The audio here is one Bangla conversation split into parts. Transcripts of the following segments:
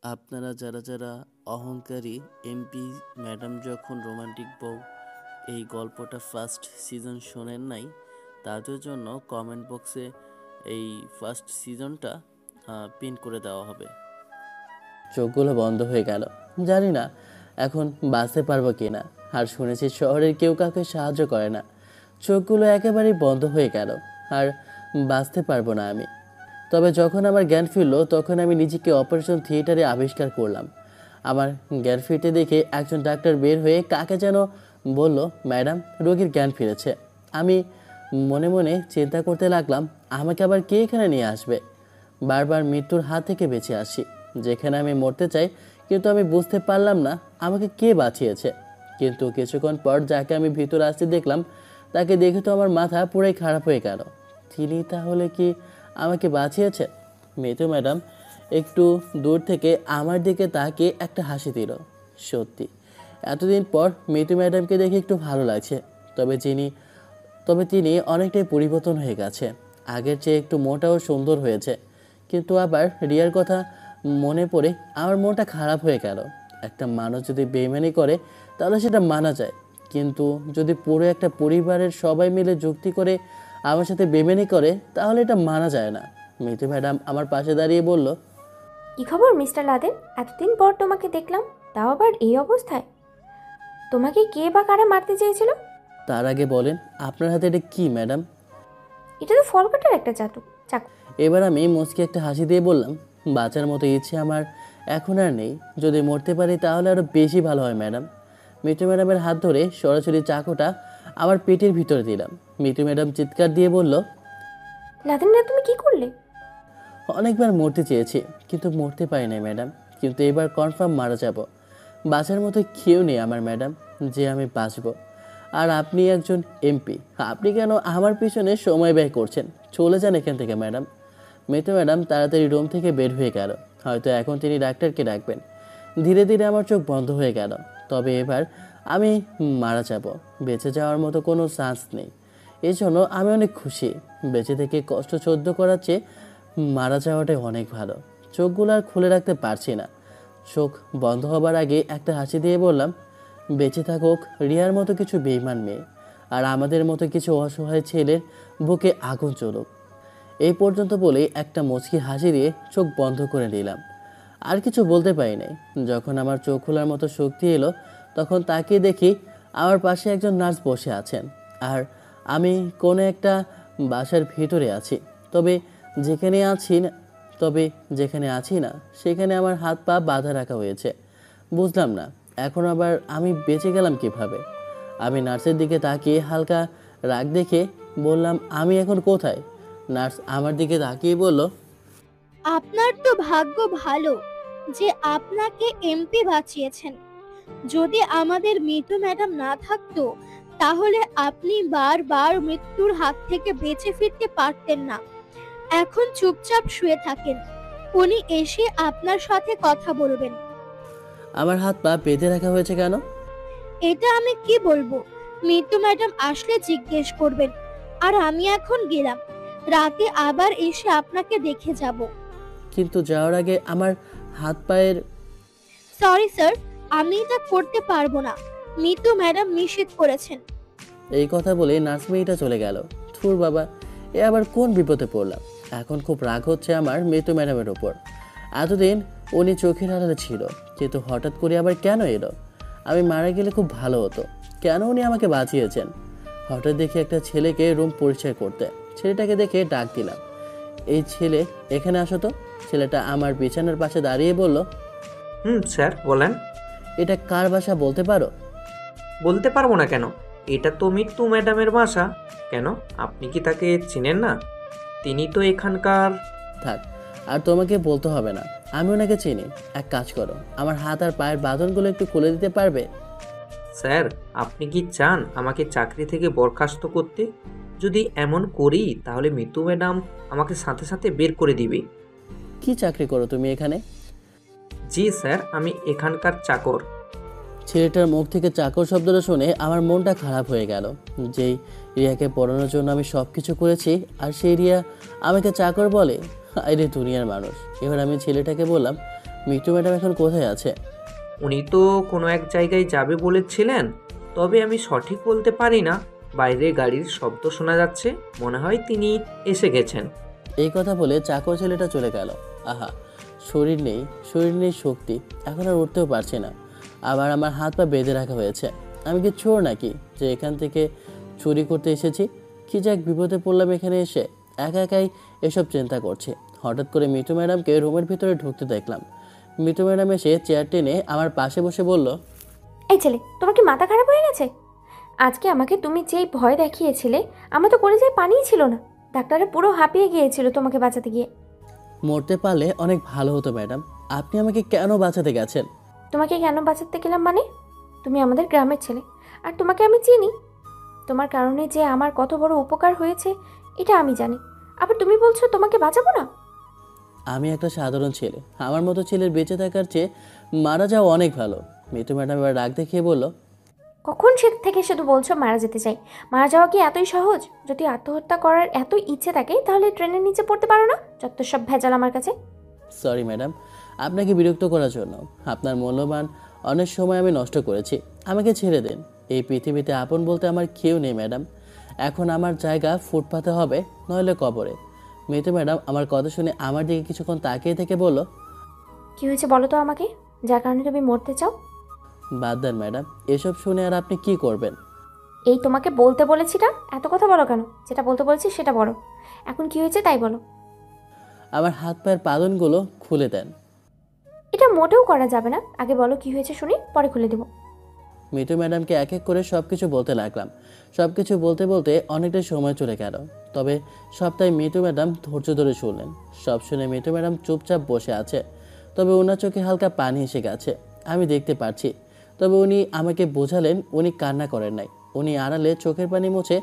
আপনারা যারা যারা অহংকারী এমপি ম্যাডাম যখন রোমান্টিক বউ এই গল্পটা ফার্স্ট সিজন শোনেন নাই, তাদের জন্য কমেন্ট বক্সে এই ফার্স্ট সিজনটা পিন করে দেওয়া হবে। চোখগুলো বন্ধ হয়ে গেল। জানি না এখন বাঁচতে পারবো কি না। আর শুনেছি শহরের কেউ কাউকে সাহায্য করে না। চোখগুলো একেবারেই বন্ধ হয়ে গেল, আর বাঁচতে পারবো না আমি। তবে যখন আমার জ্ঞান ফিরল তখন আমি নিজেকে অপারেশন থিয়েটারে আবিষ্কার করলাম। আমার জ্ঞান ফিরতে দেখে একজন ডাক্তার বের হয়ে কাকে যেন বলল, ম্যাডাম রোগীর জ্ঞান ফিরেছে। আমি মনে মনে চিন্তা করতে লাগলাম, আমাকে আবার কে এখানে নিয়ে আসবে। বারবার মৃত্যুর হাত থেকে বেঁচে আসি, যেখানে আমি মরতে চাই, কিন্তু আমি বুঝতে পারলাম না আমাকে কে বাঁচিয়েছে। কিন্তু কিছুক্ষণ পর যাকে আমি ভিতরে আসতে দেখলাম, তাকে দেখে তো আমার মাথা পুরাই খারাপ হয়ে গেল। তিনি তাহলে কি আমাকে বাঁচিয়েছে? মৃত্যু ম্যাডাম একটু দূর থেকে আমার দিকে তাকিয়ে একটা হাসি দিল। সত্যি এতদিন পর মৃত্যু ম্যাডামকে দেখে একটু ভালো লাগছে। তবে তিনি অনেকটাই পরিবর্তন হয়ে গেছে। আগের চেয়ে একটু মোটা ও সুন্দর হয়েছে। কিন্তু আবার রিয়ার কথা মনে পড়ে আমার মনটা খারাপ হয়ে গেল। একটা মানুষ যদি বেইমানি করে তাহলে সেটা মানা যায়, কিন্তু যদি পুরো একটা পরিবারের সবাই মিলে যুক্তি করে আমার সাথে বেইমানি করে তাহলে এটা মানা যায় না। মৃত্যু ম্যাডাম আমার পাশে দাঁড়িয়ে বলল, কি খবর মিস্টার লাদেন? এতদিন পর তোমাকে দেখলাম, তাও আবার এই অবস্থায়। তোমাকে কে বা কারা মারতে চেয়েছিল? তার আগে বলেন আপনার হাতে এটা কি ম্যাডাম? এটা তো ফল কাটার একটা চাকু। এবার আমি মুচকি একটা হাসি দিয়ে বললাম, বাঁচার মতো ইচ্ছে আমার এখন আর নেই। যদি মরতে পারি তাহলে আরও বেশি ভালো হয় ম্যাডাম। মৃত্যু ম্যাডামের হাত ধরে সরাসরি চাকুটা আমার পেটের ভিতরে দিলাম। মৃত্যু ম্যাডাম চিৎকার দিয়ে বলল, লাদেনরা তুমি কি করলে? অনেকবার মরতে চেয়েছি কিন্তু মরতে পারি নাই ম্যাডাম, কিন্তু এবার কনফার্ম মারা যাব। বাঁচার মতো কেউ নেই আমার ম্যাডাম যে আমি বাঁচব। আর আপনি একজন এমপি, আপনি কেন আমার পিছনে সময় ব্যয় করছেন? চলে যান এখান থেকে ম্যাডাম। মৃত্যু ম্যাডাম তাড়াতাড়ি রুম থেকে বের হয়ে গেল। হয়তো এখন তিনি ডাক্তারকে ডাকবেন। ধীরে ধীরে আমার চোখ বন্ধ হয়ে গেল। তবে এবার আমি মারা যাব। বেঁচে যাওয়ার মতো কোনো চান্স নেই। এই জন্য আমি অনেক খুশি। বেঁচে থেকে কষ্ট সহ্য করার চেয়ে মারা যাওয়াটাই অনেক ভালো। চোখগুলো আর খুলে রাখতে পারছি না। চোখ বন্ধ হবার আগে একটা হাসি দিয়ে বললাম, বেঁচে থাকুক রিয়ার মতো কিছু বেইমান মেয়ে, আর আমাদের মতো কিছু অসহায় ছেলের বুকে আগুন চলুক। এই পর্যন্ত বলে একটা মুচকি হাসি দিয়ে চোখ বন্ধ করে নিলাম। আর কিছু বলতে পারি নাই। যখন আমার চোখ খোলার মতো শক্তি এলো তখন তাকিয়ে দেখি আমার পাশে একজন নার্স বসে আছেন, আর আমি কোনো একটা বাসার ভিতরে আছি। তবে যেখানে আছি না তবে যেখানে আছি না সেখানে আমার হাত পা বাঁধা রাখা হয়েছে। বুঝলাম না এখন আবার আমি বেঁচে গেলাম কিভাবে। আমি নার্সের দিকে তাকিয়ে হালকা রাগ দেখে বললাম, আমি এখন কোথায়? নার্স আমার দিকে তাকিয়ে বলল, আপনার তো ভাগ্য ভালো যে আপনাকে এমপি বাঁচিয়েছেন। যদি আমাদের মৃত্যু ম্যাডাম না থাকতো তাহলে আপনি বারবার মৃত্যুর হাত থেকে বেঁচে ফিরতে পারতেন না। এখন চুপচাপ শুয়ে থাকেন, উনি এসে আপনার সাথে কথা বলবেন। আমার হাত পা বেঁধে রাখা হয়েছে কেন? এটা আমি কি বলবো, মৃত্যু ম্যাডাম আসলে জিজ্ঞেস করবেন। আর আমি এখন গেলাম, রাতে আবার এসে আপনাকে দেখে যাব। কিন্তু যাওয়ার আগে আমার হাত পায়ের। সরি স্যার, আমি এটা করতে পারবো না, মৃত্যু ম্যাডাম নিষেধ করেছেন। এই কথা বলে নার্স মেয়েটা চলে গেল। থুর বাবা, এ আবার কোন বিপদে পড়লাম। এখন খুব রাগ হচ্ছে আমার মৃত্যু ম্যাডামের ওপর। এতদিন উনি চোখের আড়ালে ছিল, কিন্তু হঠাৎ করে আবার কেন এলো? আমি মারা গেলে খুব ভালো হতো। কেন উনি আমাকে বাঁচিয়েছেন? হঠাৎ দেখি একটা ছেলেকে রুম পরিষ্কার করতে। ছেলেটাকে দেখে ডাক দিলাম, এই ছেলে এখানে আসো তো। ছেলেটা আমার বিছানার পাশে দাঁড়িয়ে বলল, স্যার বলেন। এটা কার বাসা বলতে পারো? বলতে পারবো না কেন, এটা তো মৃত্যু ম্যাডামের বাসা। কেন, আপনি কি তাকে চিনেন না? তিনি তো এখানকার। থাক, আর তোমাকে বলতে হবে না, আমি ওনাকে চিনি। এক কাজ করো, আমার হাত আর পায়ের বাঁধনগুলো একটু খুলে দিতে পারবে? স্যার, আপনি কি চান আমাকে চাকরি থেকে বরখাস্ত করতে? যদি এমন করি তাহলে মৃত্যু ম্যাডাম আমাকে সাথে সাথে বের করে দিবে। কি চাকরি করো তুমি এখানে? জি স্যার, আমি এখানকার চাকর। ছেলেটার মুখ থেকে চাকর শব্দটা শুনে আমার মনটা খারাপ হয়ে গেল। যেই রিয়াকে পড়ানোর জন্য আমি সব কিছু করেছি, আর সেই রিয়া আমাকে চাকর বলে। আরে দুনিয়ার মানুষ। এবার আমি ছেলেটাকে বললাম, মিঠু ম্যাডাম এখন কোথায় আছে? উনি তো কোনো এক জায়গায় যাবে বলেছিলেন, তবে আমি সঠিক বলতে পারি না। বাইরে গাড়ির শব্দ শোনা যাচ্ছে, মনে হয় তিনি এসে গেছেন। এই কথা বলে চাকর ছেলেটা চলে গেল। আহা, শরীর নেই শক্তি, এখন আর উঠতেও পারছি না। আবার আমার হাত পা বেঁধে রাখা হয়েছে। আমি কি চোর নাকি যে এখান থেকে চুরি করতে এসেছি? কি যাক বিপদে পড়লাম এখানে এসে। একা একাই এসব চিন্তা করছি। হঠাৎ করে মিঠু ম্যাডামকে রুমের ভিতরে ঢুকতে দেখলাম। মিঠু ম্যাডাম এসে চেয়ার টেনে আমার পাশে বসে বলল, এই ছেলে, তোমার কি মাথা খারাপ হয়ে গেছে? আজকে আমাকে তুমি যেই ভয় দেখিয়েছিলে, আমার তো কলেজায় পানিই ছিল না। ডাক্তাররা পুরো হাঁপিয়ে গিয়েছিল তোমাকে বাঁচাতে গিয়ে। মরতে পারলে অনেক ভালো হতো ম্যাডাম, আপনি আমাকে কেন বাঁচাতে গেছেন? তোমাকে কেন বাঁচাতে গেলাম মানে? তুমি আমাদের গ্রামের ছেলে, আর তোমাকে আমি চিনি। তোমার কারণে যে আমার কত বড় উপকার হয়েছে এটা আমি জানি। আবার তুমি বলছো তোমাকে বাঁচাবো না? আমি একটা সাধারণ ছেলে, আমার মতো ছেলের বেঁচে থাকার চেয়ে মারা যাওয়া অনেক ভালো। মিতু ম্যাডাম এবার রাগ দেখিয়ে বলল, কখন সে থেকে শুধু বলছো মারা যেতে চাই? মারা যাওয়া কি এতই সহজ? যদি আত্মহত্যা করার এত ইচ্ছে থাকে তাহলে ট্রেনের নিচে পড়তে পারো না? যত সব ভেজাল আমার কাছে। সরি ম্যাডাম, আপনাকে বিরক্ত করার জন্য। আপনার মূল্যবান অনেক সময় আমি নষ্ট করেছি, আমাকে ছেড়ে দিন। এই পৃথিবীতে আপন বলতে আমার কেউ নেই ম্যাডাম। এখন আমার জায়গা ফুটপাতে হবে, নইলে কবরে। মিতু ম্যাডাম আমার কথা শুনে আমার দিকে কিছুক্ষণ তাকিয়ে থেকে বলল, কি হয়েছে বলো তো আমাকে, যার কারণে তুমি মরতে চাও? বাদ দেন ম্যাডাম, এসব শুনে আর আপনি কি করবেন? এই তোমাকে বলতে বলেছি না, এত কথা বলো কেন? যেটা বলতে বলেছি সেটা বলো। এখন কি হয়েছে তাই বলো। আমার হাত পায়ের পালনগুলো খুলে দেন। এটা মোটেও করা যাবে না। আগে বলো কি হয়েছে শুনি, পরে খুলে দেবো। মিঠু ম্যাডামকে এক এক করে সব কিছু বলতে লাগলাম। সব কিছু বলতে বলতে অনেকটা সময় চলে গেল। তবে সবটাই মিঠু ম্যাডাম ধৈর্য ধরে শুনলেন। সব শুনে মিঠু ম্যাডাম চুপচাপ বসে আছে, তবে ওনার চোখে হালকা পানি এসে গেছে, আমি দেখতে পাচ্ছি। তবে উনি আমাকে বোঝালেন উনি কান্না করেন নাই। উনি আড়ালে চোখের পানি মুছে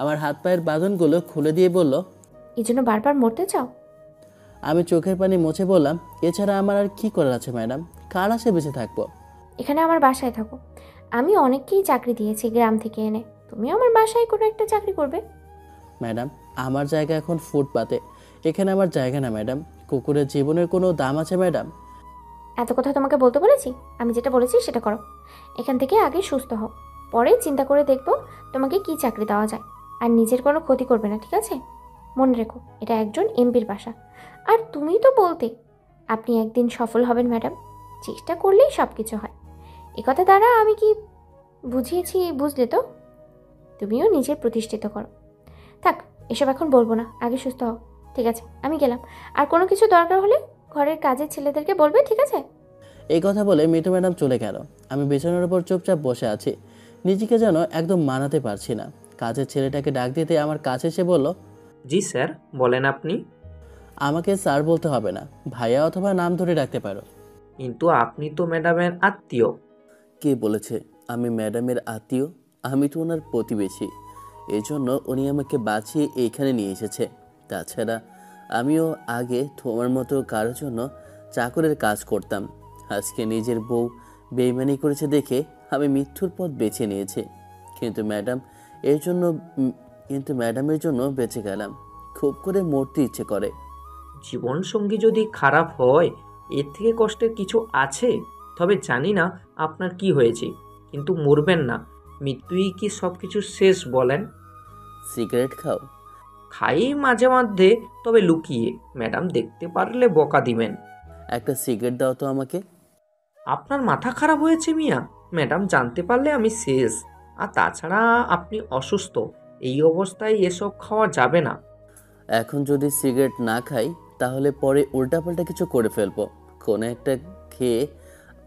আমার হাত পায়ের বাঁধনগুলো খুলে দিয়ে বলল, এই জন্য বারবার মরতে চাও? আমি চোখের পানি মুছে বললাম, এছাড়া আমার আর কি করার আছে ম্যাডাম, কার আশে বেঁচে থাকবো? এখানে আমার বাসায় থাকো। আমি অনেককেই চাকরি দিয়েছি গ্রাম থেকে এনে, তুমিও আমার বাসায় কোনো একটা চাকরি করবে। ম্যাডাম, আমার জায়গা এখন ফুটপাতে, এখানে আমার জায়গা না ম্যাডাম। কুকুরের জীবনের কোনো দাম আছে ম্যাডাম? এত কথা তোমাকে বলতে বলেছি? আমি যেটা বলেছি সেটা করো। এখান থেকে আগে সুস্থ হও, পরে চিন্তা করে দেখবো তোমাকে কি চাকরি দেওয়া যায়। আর নিজের কোনো ক্ষতি করবে না, ঠিক আছে? মনে রেখো, এটা একজন এমপির বাসা। আর তুমি তো বলতে আপনি একদিন সফল হবেন ম্যাডাম, চেষ্টা করলেই সব কিছু হয়। এ কথা দ্বারা আমি কি বুঝিয়েছি বুঝলে তো? তুমিও নিজের প্রতিষ্ঠিত করো। থাক, এসব এখন বলবো না, আগে সুস্থ হও। ঠিক আছে, আমি গেলাম। আর কোনো কিছু দরকার হলে ঘরের কাজের ছেলেদেরকে বলবে, ঠিক আছে? এই কথা বলে মিঠু ম্যাডাম চলে গেল। আমি বিছানার উপর চুপচাপ বসে আছি, নিজেকে যেন একদম মানাতে পারছি না। কাজের ছেলেটাকে ডাক দিতে আমার কাছে এসে বলল, জি স্যার, বলেন আপনি। আমাকে স্যার বলতে হবে না, ভাইয়া অথবা নাম ধরে ডাকতে পারো। কিন্তু আপনি তো ম্যাডামের আত্মীয়। কে বলেছে আমি ম্যাডামের আত্মীয়? আমি তো ওনার প্রতিবেশী, এজন্য উনি আমাকে বাঁচিয়ে এইখানে নিয়ে এসেছে। তাছাড়া আমিও আগে তোমার মতো কারোর জন্য চাকরের কাজ করতাম। আজকে নিজের বউ বেইমানি করেছে দেখে আমি মৃত্যুর পথ বেছে নিয়েছি। কিন্তু ম্যাডাম এর জন্য কিন্তু ম্যাডামের জন্য বেঁচে গেলাম। খুব করে মরতে ইচ্ছে করে। জীবনসঙ্গী যদি খারাপ হয়, এর থেকে কষ্টের কিছু আছে? তবে জানি না আপনার কি হয়েছে, কিন্তু মরবেন না। মৃত্যুই কি সব কিছু শেষ বলেন? সিগারেট খাও? খাই মাঝে মধ্যে, তবে লুকিয়ে। ম্যাডাম দেখতে পারলে বকা দিবেন। একটা সিগারেট দাও তো আমাকে। আপনার মাথা খারাপ হয়েছে মিয়া? ম্যাডাম জানতে পারলে আমি শেষ। আর তাছাড়া আপনি অসুস্থ, এই অবস্থায় এসব খাওয়া যাবে না। এখন যদি সিগারেট না খাই তাহলে পরে উল্টাপাল্টা কিছু করে ফেলবো। কোনো একটা খেয়ে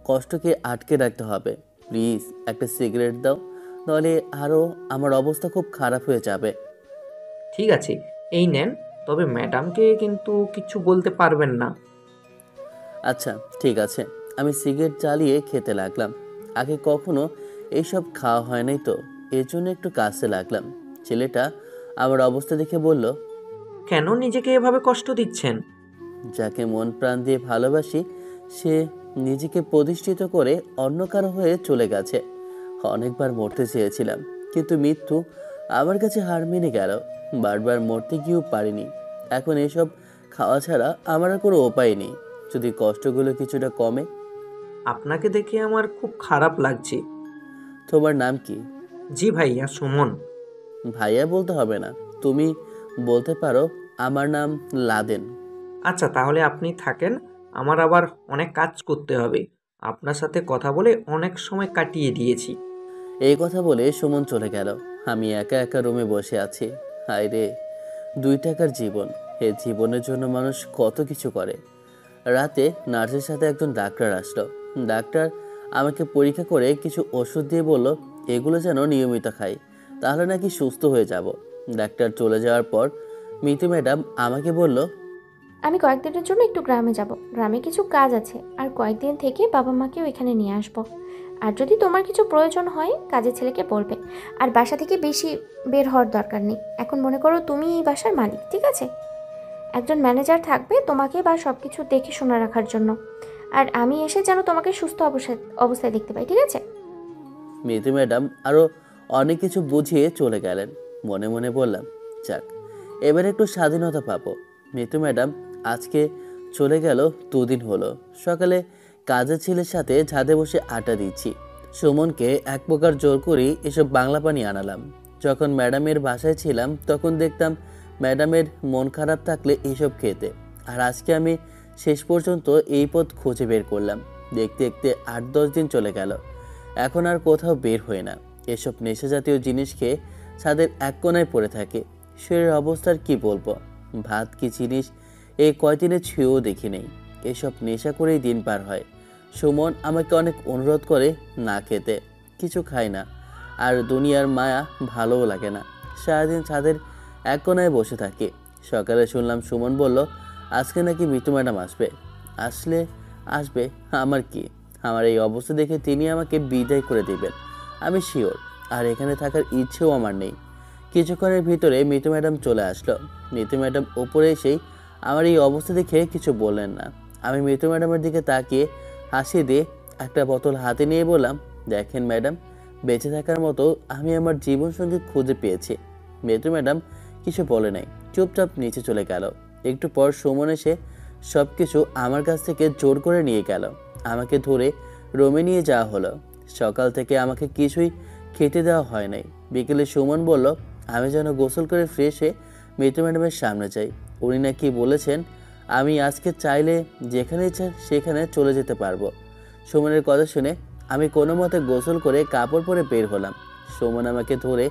কষ্টকে আটকে রাখতে হবে। প্লিজ একটা সিগারেট দাও, নাহলে আরও আমার অবস্থা খুব খারাপ হয়ে যাবে। ঠিক আছে, এই নেন। তবে ম্যাডামকে কিন্তু কিছু বলতে পারবেন না। আচ্ছা ঠিক আছে। আমি সিগারেট জ্বালিয়ে খেতে লাগলাম। আগে কখনো এইসব খাওয়া হয় নাই তো, এর জন্য একটু কাছে লাগলাম। ছেলেটা আমার অবস্থা দেখে বলল, কেন নিজেকে এভাবে কষ্ট দিচ্ছেন? যাকে মন প্রাণ দিয়ে ভালোবাসি সে নিজেকে প্রতিষ্ঠিত করে অন্য কারো হয়ে চলে গেছে। অনেকবার মরতে চেয়েছিলাম, কিন্তু মৃত্যু আমার কাছে হার মেনে গেল। বারবার মরতে গিয়েও পারিনি। এখন এসব খাওয়া ছাড়া আমার আর কোনো উপায় নেই। যদি কষ্টগুলো কিছুটা কমে। আপনাকে দেখে আমার খুব খারাপ লাগছে। তোমার নাম কি? জি ভাইয়া, সুমন। ভাইয়া বলতে হবে না, তুমি বলতে পারো আমার নাম লাদেন। আচ্ছা, তাহলে আপনি থাকেন, আমার আবার অনেক কাজ করতে হবে। আপনার সাথে কথা বলে অনেক সময় কাটিয়ে দিয়েছি। এই কথা বলে সুমন চলে গেল। আমি একা একা রুমে বসে আছি। হায় রে, 2 টাকার জীবন। এই জীবনের জন্য মানুষ কত কিছু করে। রাতে নার্সের সাথে একজন ডাক্তার আসলো। ডাক্তার আমাকে পরীক্ষা করে কিছু ওষুধ দিয়ে বলল এগুলো যেন নিয়মিত খাই, তাহলে নাকি সুস্থ হয়ে যাব। ডাক্তার চলে যাওয়ার পর মিতু ম্যাডাম আমাকে বলল, আমি কয়েকদিনের জন্য একটু গ্রামে যাব। গ্রামে কিছু কাজ আছে, আর কয়েকদিন থেকে বাবা মাকেও এখানে নিয়ে আসবো। আর যদি তোমার কিছু প্রয়োজন হয় কাজের ছেলেকে বলবে। আর বাসা থেকে বেশি বের হওয়ার দরকার নেই। এখন মনে করো তুমি এই বাসার মালিক, ঠিক আছে? একজন ম্যানেজার থাকবে তোমাকে বা সব কিছু দেখে শোনা রাখার জন্য। আর আমি এসে যেন তোমাকে সুস্থ অবস্থায় দেখতে পাই, ঠিক আছে? মিতু ম্যাডাম আরও অনেক কিছু বুঝিয়ে চলে গেলেন। মনে মনে বললাম, যাক, এবার একটু স্বাধীনতা পাবো। মিতু ম্যাডাম আজকে চলে গেল 2 দিন হলো। সকালে কাজের ছেলের সাথে ছাদে বসে আড্ডা দিচ্ছি। সুমনকে এক প্রকার জোর করেই এসব বাংলা পানি আনালাম। যখন ম্যাডামের বাসায় ছিলাম তখন দেখতাম ম্যাডামের মন খারাপ থাকলে এইসব খেতে। আর আজকে আমি শেষ পর্যন্ত এই পথ খুঁজে বের করলাম। দেখতে দেখতে 8-10 দিন চলে গেল। এখন আর কোথাও বের হয় না। এসব নেশা জাতীয় জিনিস খেয়ে ছাদের এক কোণায় পড়ে থাকে। শরীরের অবস্থার কি বলবো, ভাত কি জিনিস এই কয়দিনে ছুঁয়েও দেখি নেই। এসব নেশা করেই দিন পার হয়। সুমন আমাকে অনেক অনুরোধ করে না খেতে, কিছু খাই না। আর দুনিয়ার মায়া ভালোও লাগে না। সারাদিন ছাদের এক কোণায় বসে থাকি। সকালে শুনলাম সুমন বলল আজকে নাকি মিতু ম্যাডাম আসবে। আসবে, আমার কি? আমার এই অবস্থা দেখে তিনি আমাকে বিদায় করে দিবেন আমি শিওর। আর এখানে থাকার ইচ্ছেও আমার নেই। কিছুক্ষণের ভিতরে মিতু ম্যাডাম চলে আসলো। মিতু ম্যাডাম ওপরে এসেই আমার এই অবস্থা দেখে কিছু বললেন না। আমি মিতু ম্যাডামের দিকে তাকিয়ে হাসি দিয়ে একটা বোতল হাতে নিয়ে বললাম, দেখেন ম্যাডাম, বেঁচে থাকার মতো আমি আমার জীবনসঙ্গী খুঁজে পেয়েছি। মিতু ম্যাডাম কিছু বলে নাই, চুপচাপ নিচে চলে গেল। একটু পর সুমন এসে সব কিছু আমার কাছ থেকে জোর করে নিয়ে গেল। আমাকে ধরে রুমে নিয়ে যাওয়া হলো। সকাল থেকে আমাকে কিছুই খেতে দেওয়া হয় নাই। বিকেলে সুমন বলল আমি যেন গোসল করে ফ্রেশ হয়ে মিতু ম্যাডামের সামনে যাই। উনি নাকি বলেছেন আমি আজকে চাইলে যেখানে ইচ্ছা সেখানে চলে যেতে পারবো। সুমনের কথা শুনে আমি কোনো মতে গোসল করে কাপড় পরে বের হলাম। সুমন আমাকে ধরে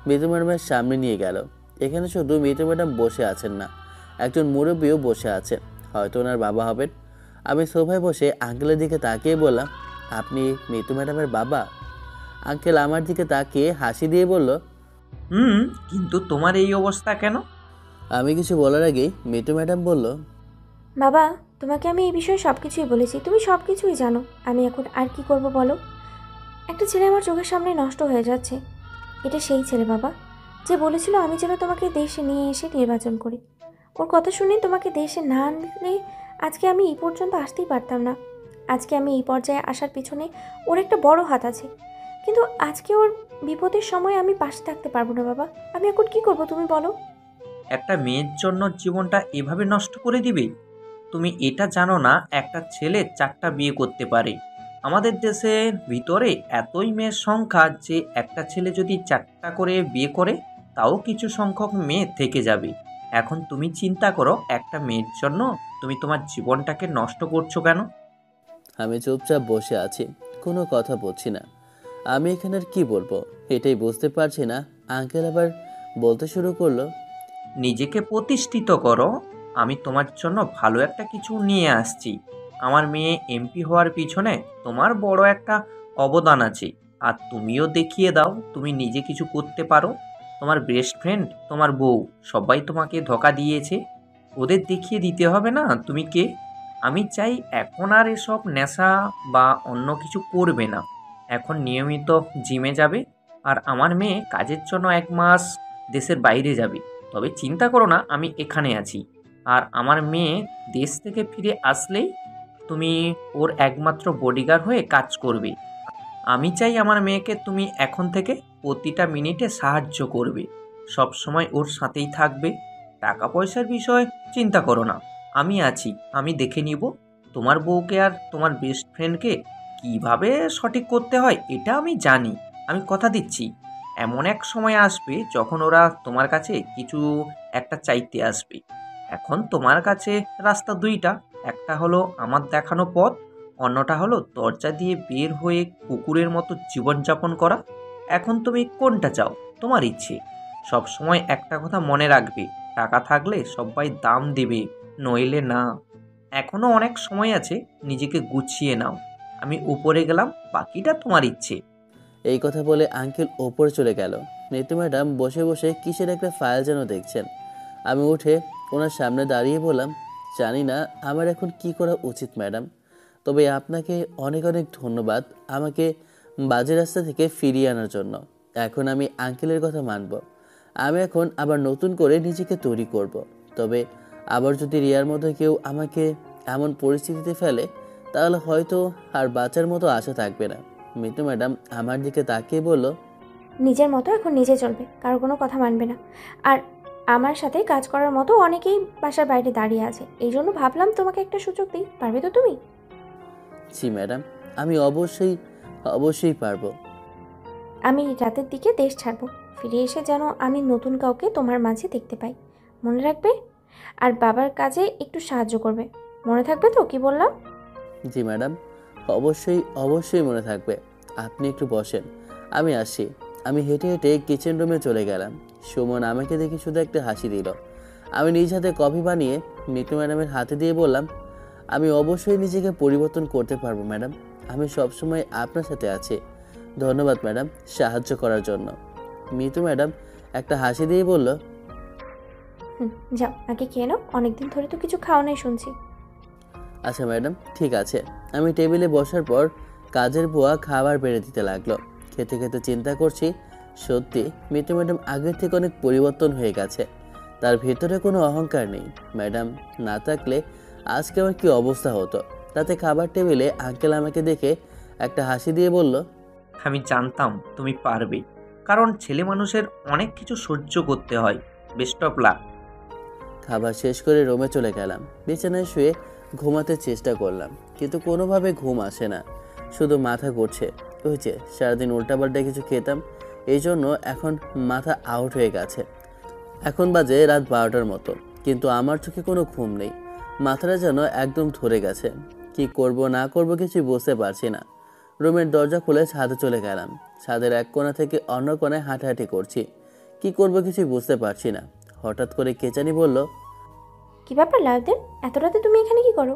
মিতু ম্যাডামের সামনে নিয়ে গেল। এখানে শুধু মিতু ম্যাডাম বসে আছেন না, একজন মুরব্বীও বসে আছেন, হয়তো ওনার বাবা হবেন। আমি সোফায় বসে আঙ্কেলের দিকে তাকিয়ে বললাম, আপনি মিতু ম্যাডামের বাবা? আঙ্কেল আমার দিকে তাকিয়ে হাসি দিয়ে বলল, কিন্তু তোমার এই অবস্থা কেন? আমি কিছু বলার আগেই মিতু ম্যাডাম বলল, বাবা, তোমাকে আমি এই বিষয়ে সব কিছুই বলেছি, তুমি সব কিছুই জানো। আমি এখন আর কি করব বলো? একটা ছেলে আমার চোখের সামনে নষ্ট হয়ে যাচ্ছে। এটা সেই ছেলে বাবা, যে বলেছিল আমি যেন তোমাকে দেশে নিয়ে এসে নির্বাচন করি। ওর কথা শুনে তোমাকে দেশে না আনলে আজকে আমি এই পর্যন্ত আসতেই পারতাম না। আজকে আমি এই পর্যায়ে আসার পিছনে ওর একটা বড় হাত আছে। কিন্তু আজকে ওর বিপদের সময় আমি পাশে থাকতে পারবো না বাবা। আমি এখন কি করব তুমি বলো? একটা মেয়ের জন্য জীবনটা এভাবে নষ্ট করে দিবে? তুমি এটা জানো না একটা ছেলে 4টা বিয়ে করতে পারে? আমাদের দেশের ভিতরে এতই মেয়ের সংখ্যা যে একটা ছেলে যদি 4টা করে বিয়ে করে তাও কিছু সংখ্যক মেয়ে থেকে যাবে। এখন তুমি চিন্তা করো, একটা মেয়ের জন্য তুমি তোমার জীবনটাকে নষ্ট করছো কেন? আমি চুপচাপ বসে আছি, কোনো কথা বলছি না। আমি এখানে আর কি বলবো এটাই বুঝতে পারছি না। আঙ্কেল আবার বলতে শুরু করলো, নিজেকে প্রতিষ্ঠিত করো। আমি তোমার জন্য ভালো একটা কিছু নিয়ে আসছি। আমার মেয়ে এমপি হওয়ার পিছনে তোমার বড় একটা অবদান আছে। আর তুমিও দেখিয়ে দাও তুমি নিজে কিছু করতে পারো। তোমার বেস্ট ফ্রেন্ড, তোমার বউ, সবাই তোমাকে ধোঁকা দিয়েছে। ওদের দেখিয়ে দিতে হবে না তুমি কে। আমি চাই এখন আর এসব নেশা বা অন্য কিছু করবে না। এখন নিয়মিত জিমে যাবে। আর আমার মেয়ে কাজের জন্য 1 মাস দেশের বাইরে যাবে। তবে চিন্তা করো না, আমি এখানে আছি। আর আমার মেয়ে দেশ থেকে ফিরে আসলেই তুমি ওর একমাত্র বডিগার্ড হয়ে কাজ করবে। আমি চাই আমার মেয়েকে তুমি এখন থেকে প্রতিটা মিনিটে সাহায্য করবে, সব সময় ওর সাথেই থাকবে। টাকা পয়সার বিষয় চিন্তা করো না, আমি আছি, আমি দেখে নিব। তোমার বউকে আর তোমার বেস্ট ফ্রেন্ডকে কিভাবে সঠিক করতে হয় এটা আমি জানি। আমি কথা দিচ্ছি, এমন এক সময় আসবে যখন ওরা তোমার কাছে কিছু একটা চাইতে আসবে। এখন তোমার কাছে রাস্তা দুইটা, একটা হলো আমার দেখানো পথ, অন্যটা হলো দরজা দিয়ে বের হয়ে কুকুরের মতো জীবনযাপন করা। এখন তুমি কোনটা চাও? তোমার ইচ্ছে। সব সময় একটা কথা মনে রাখবে, টাকা থাকলে সবাই দাম দেবে, নইলে না। এখনো অনেক সময় আছে, নিজেকে গুছিয়ে নাও। আমি উপরে গেলাম, বাকিটা তোমার ইচ্ছে। এই কথা বলে আঙ্কেল ওপরে চলে গেল। নিতু ম্যাডাম বসে বসে কিসের একটা ফাইল যেন দেখছেন। আমি উঠে ওনার সামনে দাঁড়িয়ে বললাম, জানি না আমার এখন কি করা উচিত ম্যাডাম, তবে আপনাকে অনেক অনেক ধন্যবাদ আমাকে বাজে রাস্তা থেকে ফিরিয়ে আনার জন্য। এখন আমি আঙ্কেলের কথা মানব। আমি এখন আবার নতুন করে নিজেকে তৈরি করব। তবে আবার যদি রিয়ার মধ্যে কেউ আমাকে এমন পরিস্থিতিতে ফেলে, তাহলে হয়তো আর বাঁচার মতো আশা থাকবে না। মিতু ম্যাডাম আমার দিকে তাকিয়ে বলল, নিজের মতো এখন নিজে চলবে, কারো কোনো কথা মানবে না। আর আমার সাথে কাজ করার মতো অনেকেই বাসার বাইরে দাঁড়িয়ে আছে, এই জন্য ভাবলাম তোমাকে একটা সুযোগ দিই। পারবে তো তুমি? জি ম্যাডাম, আমি অবশ্যই অবশ্যই পারবো। আমি রাতের দিকে দেশ ছাড়বো, ফিরে এসে যেন আমি নতুন কাউকে তোমার মাঝে দেখতে পাই। মনে রাখবে? আর বাবার কাজে একটু সাহায্য করবে। মনে থাকবে তো কি বললাম? জি ম্যাডাম, অবশ্যই অবশ্যই মনে থাকবে। আপনি একটু বসেন, আমি আসি। আমি হেঁটে হেঁটে কিচেন রুমে চলে গেলাম। সুমন আমাকে দেখে শুধু একটা হাসি দিল। আমি নিজ হাতে কফি বানিয়ে মিতু ম্যাডামের হাতে দিয়ে বললাম, আমি অবশ্যই নিজেকে পরিবর্তন করতে পারবো ম্যাডাম। আমি সবসময় আপনার সাথে আছি। ধন্যবাদ ম্যাডাম সাহায্য করার জন্য। মিতু ম্যাডাম একটা হাসি দিয়ে বলল, যাও আগে খেয়ে নাও, অনেকদিন ধরে তো কিছু খাওয়া নাই শুনছি। আচ্ছা ম্যাডাম, ঠিক আছে। আমি টেবিলে বসার পর কাজের বুয়া খাবার বেড়ে দিতে লাগলো। খেতে খেতে চিন্তা করছি, সত্যি মিতু ম্যাডাম আগের থেকে অনেক পরিবর্তন হয়ে গেছে। তার ভেতরে কোনো অহংকার নেই। ম্যাডাম না থাকলে আজকে আমার কি অবস্থা হতো। তাতে খাবার টেবিলে আঙ্কেল আমাকে দেখে একটা হাসি দিয়ে বলল, আমি জানতাম তুমি পারবে, কারণ ছেলে মানুষের অনেক কিছু সহ্য করতে হয়। Best of luck. খাবার শেষ করে রুমে চলে গেলাম। বিছানায় শুয়ে ঘুমাতে চেষ্টা করলাম, কিন্তু কোনোভাবে ঘুম আসে না, শুধু মাথা ঘুরছে। ওই যে সারাদিন উল্টাপাল্টা কিছু খেতাম, এই জন্য এখন মাথা আউট হয়ে গেছে। এখন বাজে রাত 12টার মতো, কিন্তু আমার চোখে কোনো ঘুম নেই। মাথাটা যেন একদম ধরে গেছে। কি করব না করব কিছু বুঝতে পারছি না। রুমের দরজা খুলে ছাদে চলে গেলাম। ছাদের এক কোণা থেকে অন্য কোণায় হাঁটাহাঁটি করছি। কি করব কিছু বুঝতে পারছি না। হঠাৎ করে কেচানি বলল, কি ব্যাপার লাউদ্দিন, এত রাতে তুমি এখানে কি করো?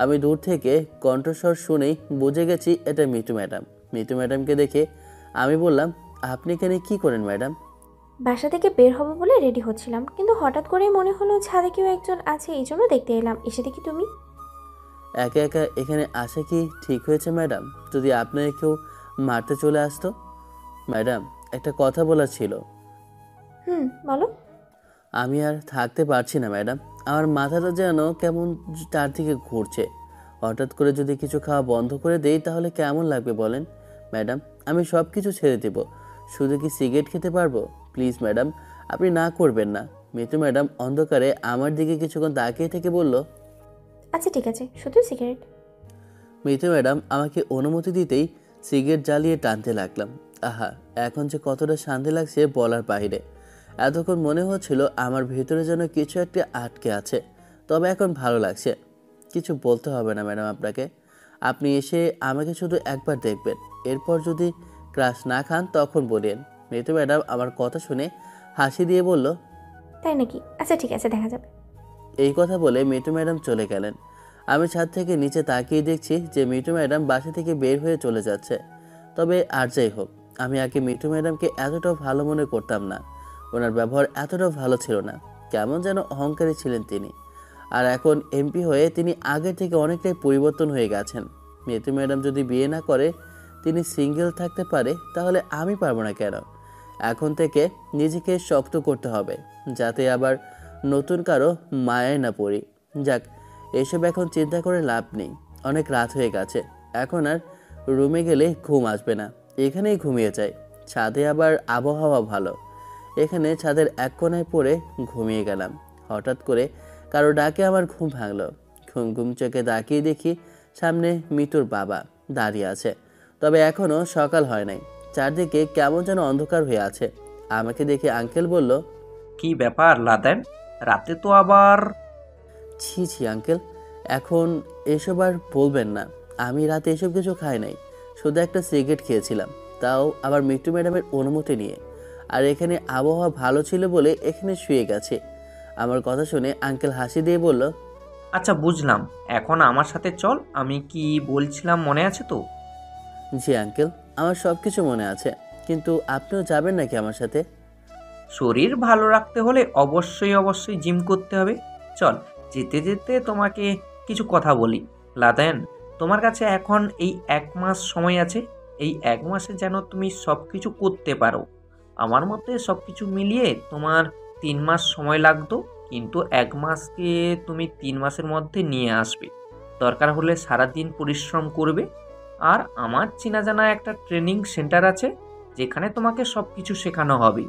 আমি দূর থেকে কণ্ঠস্বর শুনেই বুঝে গেছি এটা মিতু ম্যাডাম। মিতু ম্যাডামকে দেখে আমি বললাম, আপনি এখানে কি করেন ম্যাডাম? বাসা থেকে বের হবো বলে রেডি হচ্ছিলাম, কিন্তু হঠাৎ করেই মনে হলো ছাদে কেউ একজন আছে, এই জন্য দেখতে এলাম। এসে দেখি তুমি। একা একা এখানে আসা কি ঠিক হয়েছে ম্যাডাম? যদি আপনাকে কেউ মারতে চলে আসতো? ম্যাডাম একটা কথা বলার ছিল। বলো। আমি আর থাকতে পারছি না ম্যাডাম। আমার মাথাটা যেন কেমন চারদিকে ঘুরছে। হঠাৎ করে যদি কিছু খাওয়া বন্ধ করে দেই তাহলে কেমন লাগবে বলেন ম্যাডাম? আমি সব কিছু ছেড়ে দেব, শুধু কি সিগারেট খেতে পারবো? প্লিজ ম্যাডাম, আপনি না করবেন না। মিতু ম্যাডাম অন্ধকারে আমার দিকে কিছুক্ষণ তাকিয়ে থেকে বলল, আচ্ছা ঠিক আছে, শুধু সিগারেট। মিতু ম্যাডাম আমাকে অনুমতি দিতেই সিগারেট জ্বালিয়ে টানতে লাগলাম। আহা, এখন যে কতটা শান্তি লাগছে বলার বাইরে। এতক্ষণ মনে হচ্ছিল আমার ভেতরে যেন কিছু একটা আটকে আছে, তবে এখন ভালো লাগছে। কিছু বলতে হবে না ম্যাডাম আপনাকে। আপনি এসে আমাকে শুধু একবার দেখবেন, এরপর যদি ক্রাশ না খান তখন বলেন। মিতু ম্যাডাম আমার কথা শুনে হাসি দিয়ে বলল, তাই নাকি? আচ্ছা ঠিক আছে, দেখা যাবে। এই কথা বলে মিতু ম্যাডাম চলে গেলেন। আমি ছাদ থেকে নিচে তাকিয়ে দেখছি যে মিতু ম্যাডাম বাসা থেকে বের হয়ে চলে যাচ্ছে। তবে আর যাই হোক, আমি আগে মিতু ম্যাডামকে এতটাও ভালো মনে করতাম না। ওনার ব্যবহার এতটাও ভালো ছিল না, কেমন যেন অহংকারী ছিলেন তিনি। আর এখন এমপি হয়ে তিনি আগের থেকে অনেকটাই পরিবর্তন হয়ে গেছেন। মিতু ম্যাডাম যদি বিয়ে না করে তিনি সিঙ্গেল থাকতে পারে, তাহলে আমি পারবো না কেন? এখন থেকে নিজেকে শক্ত করতে হবে, যাতে আবার নতুন কারো মায়ায় না পড়ি। যাক, এসব এখন চিন্তা করে লাভ নেই। অনেক রাত হয়ে গেছে, এখন আর রুমে গেলে ঘুম আসবে না, এখানেই ঘুমিয়ে যাই। ছাদে আবার আবহাওয়া ভালো, এখানে ছাদের এক কোণায় পড়ে ঘুমিয়ে গেলাম। হঠাৎ করে কারো ডাকে আমার ঘুম ভাঙলো। ঘুম ঘুম চোখে তাকিয়ে দেখি সামনে মিতুর বাবা দাঁড়িয়ে আছে। তবে এখনও সকাল হয় নাই, চারদিকে কেমন যেন অন্ধকার হয়ে আছে। আমাকে দেখে আঙ্কেল বলল, কি ব্যাপার লাদেন, রাতে তো আবার। ছি ছি আঙ্কেল, এখন এসব আর বলবেন না। আমি রাতে এসব কিছু খাই নাই, শুধু একটা সিগারেট খেয়েছিলাম, তাও আবার মিট্টু ম্যাডামের অনুমতি নিয়ে। আর এখানে আবহাওয়া ভালো ছিল বলে এখানে শুয়ে গেছে। আমার কথা শুনে আঙ্কেল হাসি দিয়ে বলল, আচ্ছা বুঝলাম, এখন আমার সাথে চল, আমি কি বলছিলাম মনে আছে তো? জি আঙ্কেল, আমার সব কিছু মনে আছে, কিন্তু আপনিও যাবেন নাকি আমার সাথে? শরীর ভালো রাখতে হলে অবশ্যই অবশ্যই জিম করতে হবে। চল, যেতে যেতে তোমাকে কিছু কথা বলি। লাদেন, তোমার কাছে এখন এই 1 মাস সময় আছে। এই 1 মাসে যেন তুমি সব কিছু করতে পারো। আমার মতে সব কিছু মিলিয়ে তোমার 3 মাস সময় লাগতো, কিন্তু 1 মাসকে তুমি 3 মাসের মধ্যে নিয়ে আসবে। দরকার হলে সারাদিন পরিশ্রম করবে। আর আমার চেনা জানা একটা ট্রেনিং সেন্টার আছে, যেখানে তোমাকে সব কিছু শেখানো হবে।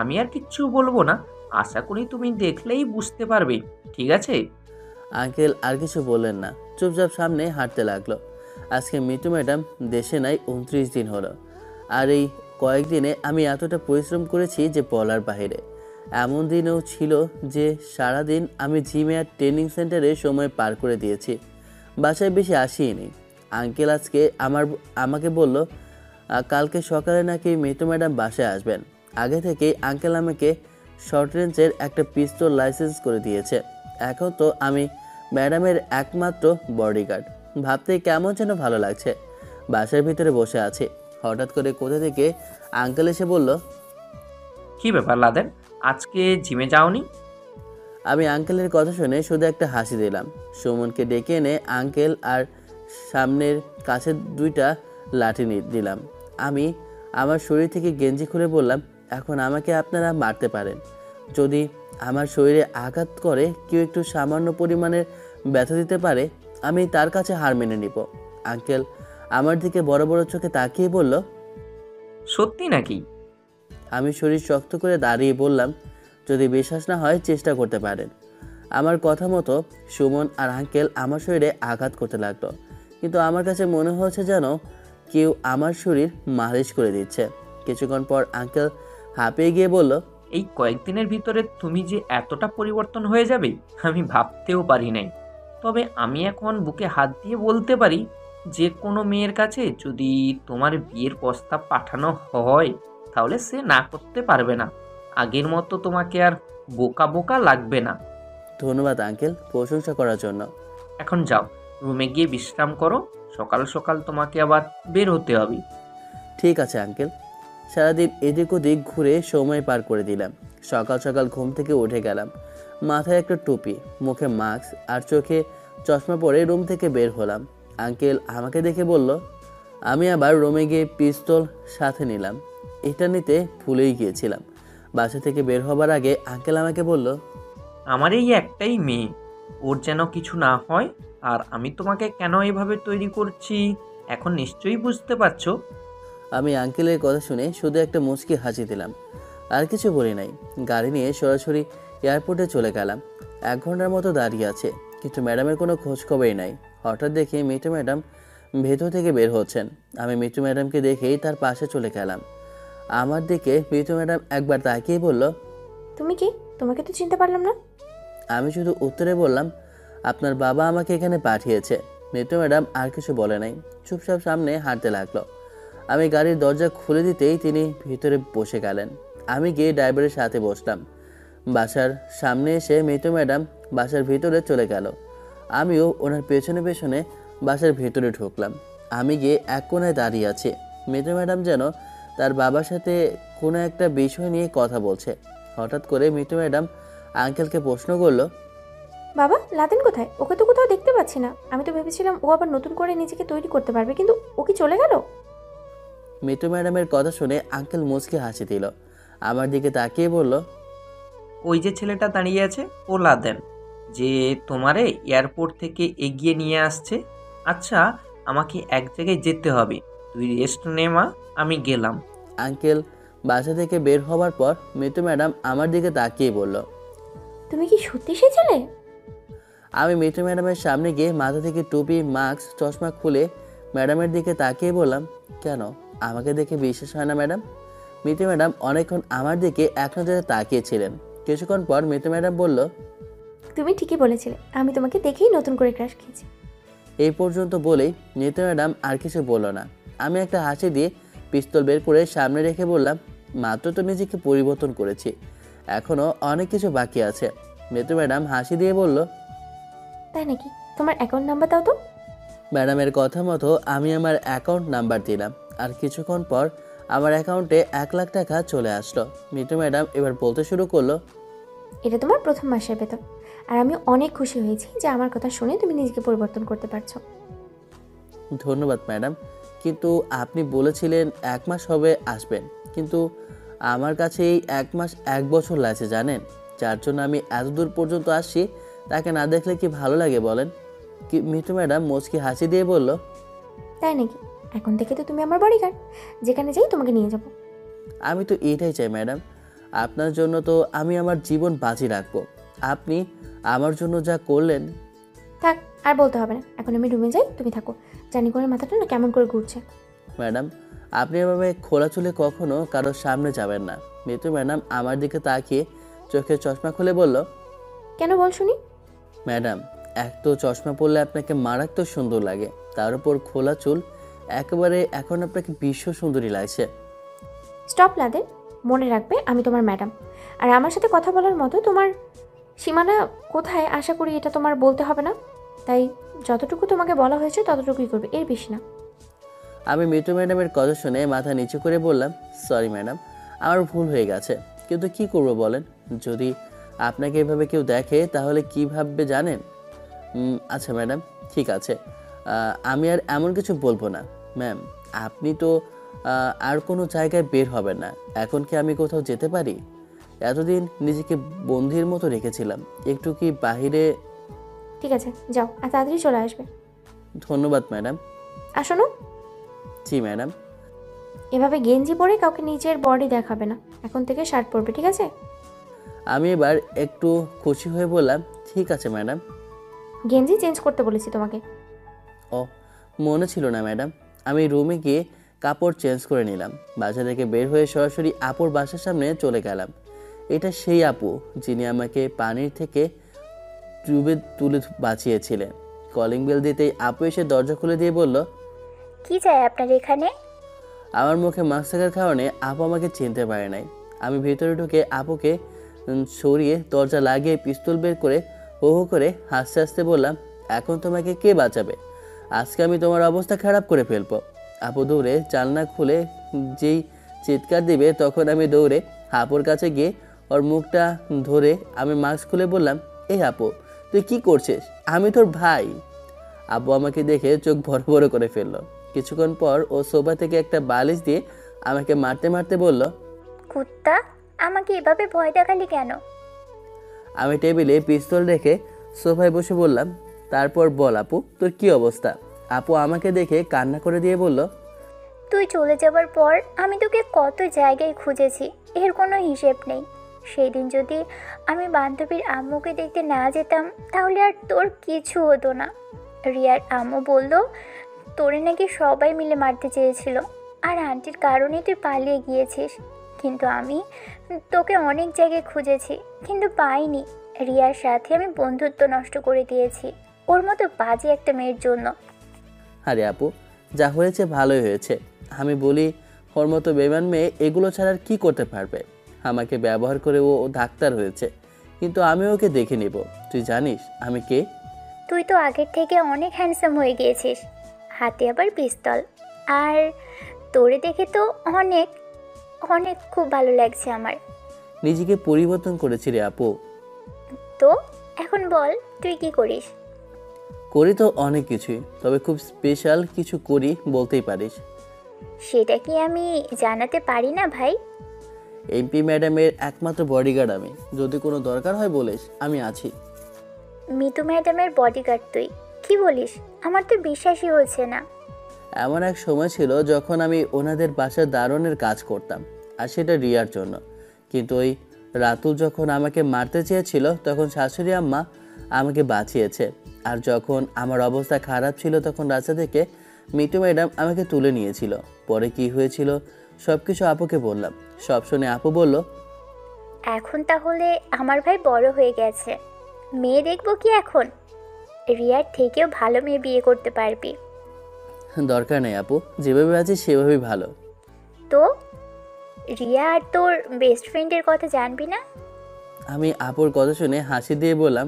আমি আর কিচ্ছু বলবো না, আশা করি তুমি দেখলেই বুঝতে পারবে। ঠিক আছে? আঙ্কেল আর কিছু বললেন না, চুপচাপ সামনে হাঁটতে লাগলো। আজকে মিটু ম্যাডাম দেশে নাই 29 দিন হলো। আর এই কয়েকদিনে আমি এতটা পরিশ্রম করেছি যে বলার বাইরে। এমন দিনও ছিল যে সারাদিন আমি জিমে আর ট্রেনিং সেন্টারে সময় পার করে দিয়েছি, বাসায় বেশি আসিনি। আঙ্কেল আজকে আমাকে বলল, কালকে সকালে নাকি মিটু ম্যাডাম বাসায় আসবেন। আগে থেকেই আঙ্কেল আমাকে শর্ট রেঞ্জের একটা পিস্তল লাইসেন্স করে দিয়েছে। এখন তো আমি ম্যাডামের একমাত্র বডিগার্ড। ভাবতেই কেমন যেন ভালো লাগছে। বাসার ভিতরে বসে আছি, হঠাৎ করে কোথা থেকে আঙ্কেল এসে বলল, কি ব্যাপার লাদেন, আজকে জিমে যাওনি? আমি আঙ্কেলের কথা শুনে শুধু একটা হাসি দিলাম। সুমনকে ডেকে এনে আঙ্কেল আর সামনের কাছে 2টা লাঠি দিলাম। আমি আমার শরীর থেকে গেঞ্জি খুলে বললাম, এখন আমাকে আপনারা মারতে পারেন। যদি আমার শরীরে আঘাত করে কেউ একটু সামান্য পরিমাণের ব্যথা দিতে পারে, আমি তার কাছে হার মেনে নিব। আঙ্কেল আমার দিকে বড় বড় চোখে তাকিয়ে বলল, সত্যি নাকি? আমি শরীর শক্ত করে দাঁড়িয়ে বললাম, যদি বিশ্বাস না হয় চেষ্টা করতে পারেন। আমার কথা মতো সুমন আর আঙ্কেল আমার শরীরে আঘাত করতে লাগলো, কিন্তু আমার কাছে মনে হচ্ছে যেন কেউ আমার শরীর মালিশ করে দিচ্ছে। কিছুক্ষণ পর আঙ্কেল হাঁপিয়ে গিয়ে বলল, এই কয়েকদিনের ভিতরে তুমি যে এতটা পরিবর্তন হয়ে যাবে আমি ভাবতেও পারি নাই। তবে আমি এখন বুকে হাত দিয়ে বলতে পারি, যে কোনো মেয়ের কাছে যদি তোমার বিয়ের প্রস্তাব পাঠানো হয়, তাহলে সে না করতে পারবে না। আগের মতো তোমাকে আর বোকা বোকা লাগবে না। ধন্যবাদ আঙ্কেল প্রশংসা করার জন্য। এখন যাও, রুমে গিয়ে বিশ্রাম করো। সকাল সকাল তোমাকে আবার বের হতে হবে। ঠিক আছে আঙ্কেল। সারাদিন এদিক ওদিক ঘুরে সময় পার করে দিলাম। সকাল সকাল ঘুম থেকে উঠে গেলাম। মাথায় একটা টুপি, মুখে মাস্ক আর চোখে চশমা পরে রুম থেকে বের হলাম। আঙ্কেল আমাকে দেখে বলল, আমি আবার রুমে গিয়ে পিস্তল সাথে নিলাম। এটা নিতে ভুলেই গিয়েছিলাম। বাসা থেকে বের হবার আগে আঙ্কেল আমাকে বলল, আমার এই একটাই মেয়ে, ওর যেন কিছু না হয়। আর আমি তোমাকে কেন এভাবে তৈরি করছি এখন নিশ্চয়ই বুঝতে পারছো। আমি আঙ্কেলের কথা শুনে শুধু একটা মুচকি হাসি দিলাম, আর কিছু বলি নাই। গাড়ি নিয়ে সরাসরি এয়ারপোর্টে চলে গেলাম। 1 ঘন্টার মতো দাঁড়িয়ে আছে, কিন্তু ম্যাডামের কোনো খোঁজ খবরই নাই। হঠাৎ দেখি মিঠু ম্যাডাম ভেতর থেকে বের হচ্ছেন। আমি মিঠু ম্যাডামকে দেখেই তার পাশে চলে গেলাম। আমার দিকে মিঠু ম্যাডাম একবার তাকিয়ে বলল, তুমি কি? তোমাকে তো চিনতে পারলাম না। আমি শুধু উত্তরে বললাম, আপনার বাবা আমাকে এখানে পাঠিয়েছে। মিঠু ম্যাডাম আর কিছু বলে নাই, চুপচাপ সামনে হাঁটতে লাগলো। আমি গাড়ির দরজা খুলে দিতেই তিনি ভিতরে বসে গেলেন। আমি গিয়ে ড্রাইভারের সাথে বসলাম। বাসার সামনে এসে মিঠু ম্যাডাম বাসার ভিতরে চলে গেল। আমিও ওনার পেছনে পেছনে বাসার ভিতরে ঢুকলাম। আমি গিয়ে এক কোণায় দাঁড়িয়ে আছি। মিঠু ম্যাডাম যেন তার বাবার সাথে কোনো একটা বিষয় নিয়ে কথা বলছে। হঠাৎ করে মিঠু ম্যাডাম আঙ্কেলকে প্রশ্ন করলো, বাবা, লাদেন কোথায়? ওকে তো কোথাও দেখতে পাচ্ছি না। আমি তো ভেবেছিলাম ও আবার নতুন করে নিজেকে তৈরি করতে পারবে, কিন্তু ও কি চলে গেল? মিঠু ম্যাডামের কথা শুনে আঙ্কেল মুচকি হাসি দিল, আমার দিকে তাকিয়ে বলল, ওই যে ছেলেটা দাঁড়িয়ে আছে, ও লাদেন, যে তোমারে এয়ারপোর্ট থেকে এগিয়ে নিয়ে আসছে। আচ্ছা, আমাকে এক জায়গায় যেতে হবে, তুই রেস্ট নে মা, আমি গেলাম। আঙ্কেল বাসা থেকে বের হবার পর মিঠু ম্যাডাম আমার দিকে তাকিয়ে বলল, তুমি কি সত্যি সেই ছেলে? আমি মিতু ম্যাডামের সামনে গিয়ে মাথা থেকে টুপি, মাস্ক, চশমা খুলে ম্যাডামের দিকে তাকিয়ে বললাম, কেন আমাকে দেখে বিশ্বাস হয় না ম্যাডাম? মিতু ম্যাডাম অনেকক্ষণ আমার দিকে এক নজরে তাকিয়েছিলেন। কিছুক্ষণ পর মিতু ম্যাডাম বলল, তুমি ঠিকই বলেছিলে, আমি তোমাকে দেখেই নতুন করে ক্রাশ খেয়েছি। এই পর্যন্ত বলেই মিতু ম্যাডাম আর কিছু বলল না। আমি একটা হাসি দিয়ে পিস্তল বের করে সামনে রেখে বললাম, মাত্র তো নিজেকে পরিবর্তন করেছি, এখনও অনেক কিছু বাকি আছে। মিতু ম্যাডাম হাসি দিয়ে বলল, তাই নাকি? তোমার অ্যাকাউন্ট নাম্বার দাও তো। ম্যাডামের কথা মতো আমি আমার অ্যাকাউন্ট নাম্বার দিলাম, আর কিছুক্ষণ পর আমার অ্যাকাউন্টে 1,00,000 টাকা চলে আসলো। মিতু ম্যাডাম এবার বলতে শুরু করলো, এটা তোমার প্রথম মাসের বেতন, আর আমি অনেক খুশি হয়েছি যে আমার কথা শুনে তুমি নিজেকে পরিবর্তন করতে পারছো। ধন্যবাদ ম্যাডাম, কিন্তু আপনি বলেছিলেন 1 মাস হবে আসবেন, কিন্তু আমার কাছে এই 1 মাস 1 বছর লাগছে জানেন। যার জন্য আমি এত দূর পর্যন্ত আসছি, তাকে না দেখলে কি ভালো লাগে বলেন? কি মিতু ম্যাডাম মুচকি হাসি দিয়ে বলল, তাই নাকি? এখন থেকে তো তুমি আমার বডিগার্ড, যেখানে যাই তোমাকে নিয়ে যাব। আমি তো এটাই চাই ম্যাডাম, আপনার জন্য তো আমি আমার জীবন বাজি রাখবো। আপনি আমার জন্য যা করলেন। থাক, আর বলতে হবে না, এখন আমি রুমে যাই, তুমি থাকো। জানি করে মাথাটা না কেমন করে ঘুরছে। ম্যাডাম, আপনি এভাবে খোলা চুলে কখনো কারোর সামনে যাবেন না। মিতু ম্যাডাম আমার দিকে তাকিয়ে চোখে চশমা খুলে বলল, কেন বল শুনি? ম্যাডাম, এক তো চশমা পরলে আপনাকে মারাত্মক সুন্দর লাগে, তার উপর খোলা চুল, একেবারে এখন আপনাকে বিশ্ব সুন্দরী লাগছে। স্টপ লাদেন, মনে রাখবে আমি তোমার ম্যাডাম, আর আমার সাথে কথা বলার মতো তোমার সীমানা কোথায় আশা করি এটা তোমার বলতে হবে না। তাই যতটুকু তোমাকে বলা হয়েছে ততটুকুই করবে, এর বেশি না। আমি মিতু ম্যাডামের কথা শুনে মাথা নিচু করে বললাম, সরি ম্যাডাম, আমার ভুল হয়ে গেছে, কিন্তু কি করব বলেন? যদি আপনাকে এভাবে কেউ দেখে তাহলে কি ভাববে জানেন? আচ্ছা ম্যাডাম, ঠিক আছে, আমি আর এমন কিছু বলবো না। ম্যাম, আপনি তো আর কোনো জায়গায় বের হবেন না, এখন কি আমি কোথাও যেতে পারি? এতদিন নিজেকে বন্দির মতো রেখেছিলাম, একটু কি বাহিরে? ঠিক আছে, যাও, আর তাড়াতাড়ি চলে আসবে। ধন্যবাদ ম্যাডাম। আসো না। জি ম্যাডাম। এভাবে গেঞ্জি পরে কাউকে নিজের বডি দেখাবে না, এখন থেকে শার্ট পরবে, ঠিক আছে? আমি এবার একটু খুশি হয়ে বললাম, ঠিক আছে ম্যাডাম। গেঞ্জি চেঞ্জ করতে বলেছি তোমাকে। ও, মনে ছিল না ম্যাডাম। আমি রুমে গিয়ে কাপড় চেঞ্জ করে নিলাম, বাসা থেকে বের হয়ে সরাসরি আপুর বাসার সামনে চলে গেলাম। এটা সেই আপু যিনি আমাকে পানির থেকে টুবে তুলে বাঁচিয়েছিলেন। কলিং বেল দিতেই আপু এসে দরজা খুলে দিয়ে বলল, কি চাই আপনার এখানে? আমার মুখে মাস্ক থাকার কারণে আপু আমাকে চিনতে পারে নাই। আমি ভেতরে ঢুকে আপুকে সরিয়ে দরজা লাগিয়ে পিস্তল বের করে হো হো করে হাসতে হাসতে বললাম, এখন তোমাকে কে বাঁচাবে? আজকে আমি তোমার অবস্থা খারাপ করে ফেলবো। আপু দৌড়ে জানলা খুলে যেই চিৎকার দিবে তখন আমি দৌড়ে আপুর কাছে গিয়ে ওর মুখটা ধরে আমি মাস্ক খুলে বললাম, এই আপু, তুই কি করছিস? আমি তোর ভাই। আপু আমাকে দেখে চোখ বড় বড় করে ফেললো। কিছুক্ষণ পর ও সোফা থেকে একটা বালিশ দিয়ে আমাকে মারতে মারতে বলল, কুত্তা, আমাকে এভাবে ভয় দেখালি কেন? আমি টেবিলে পিস্তল রেখে সোফায় বসে বললাম, তারপর বল আপু, তোর কি অবস্থা? আপু আমাকে দেখে কান্না করে দিয়ে বলল, তুই চলে যাবার পর আমি তোকে কত জায়গায় খুঁজেছি, এর কোনো হিসেব নেই। সেই দিন যদি আমি বান্ধবীর আম্মুকে দেখতে না যেতাম তাহলে আর তোর কিছু হতো না। রিয়ার আম্মু বলল তোরে নাকি সবাই মিলে মারতে চেয়েছিল, আর আন্টির কারণে তুই পালিয়ে গিয়েছিস। কিন্তু আমি তোকে অনেক জায়গায় খুঁজেছি, কিন্তু পাইনি। রিয়ার সাথে আমি বন্ধুত্ব নষ্ট করে দিয়েছি ওর মতো বাজে একটা মেয়ের জন্য। আরে আপু, যা হয়েছে ভালোই হয়েছে। আমি বলি, ওর মতো বেমান মেয়ে এগুলো ছাড়া আর কি করতে পারবে? আমাকে ব্যবহার করে ও ডাক্তার হয়েছে, কিন্তু আমি ওকে দেখে নিব। তুই জানিস আমি কে? তুই তো আগের থেকে অনেক হ্যান্ডসাম হয়ে গিয়েছিস, হাতে আবার পিস্তল। আর তোরে দেখে তো অনেক অনেক খুব ভালো লাগছে আমার। নিজেকে পরিবর্তন করেছি রে আপু। তো এখন বল তুই কি করিস? করি তো অনেক কিছুই, তবে খুব স্পেশাল কিছু করি বলতেই পারিস। সেটা কি আমি জানাতে পারি না ভাই? এমপি ম্যাডামের একমাত্র বডিগার্ড আমি, যদি কোনো দরকার হয় বলিস, আমি আছি। মিতু ম্যাডামের বডিগার্ড তুই? কি বলিস, আমার তো বিশ্বাসই হচ্ছে না। এমন এক সময় ছিল যখন আমি ওনাদের বাসার দারোয়ানের কাজ করতাম, আর সেটা রিয়ার জন্য। কিন্তু ওই রাতুল যখন আমাকে মারতে চেয়েছিল তখন শাশুড়ি আম্মা আমাকে বাঁচিয়েছে। আর যখন আমার অবস্থা খারাপ ছিল তখন রাস্তা থেকে মিতু ম্যাডাম আমাকে তুলে নিয়েছিল। পরে কি হয়েছিল সব কিছু আপুকে বললাম। সব শুনে আপু বলল, এখন তাহলে আমার ভাই বড় হয়ে গেছে, মেয়ে দেখবো কি এখন? রিয়ার থেকেও ভালো মেয়ে বিয়ে করতে পারবি। দরকার নেই আপু, যেভাবে আছে সেভাবেই ভালো। তো রিয়া আর তোর বেস্ট ফ্রেন্ডের কথা জানবি না? আমি আপুর কথা শুনে হাসি দিয়ে বললাম,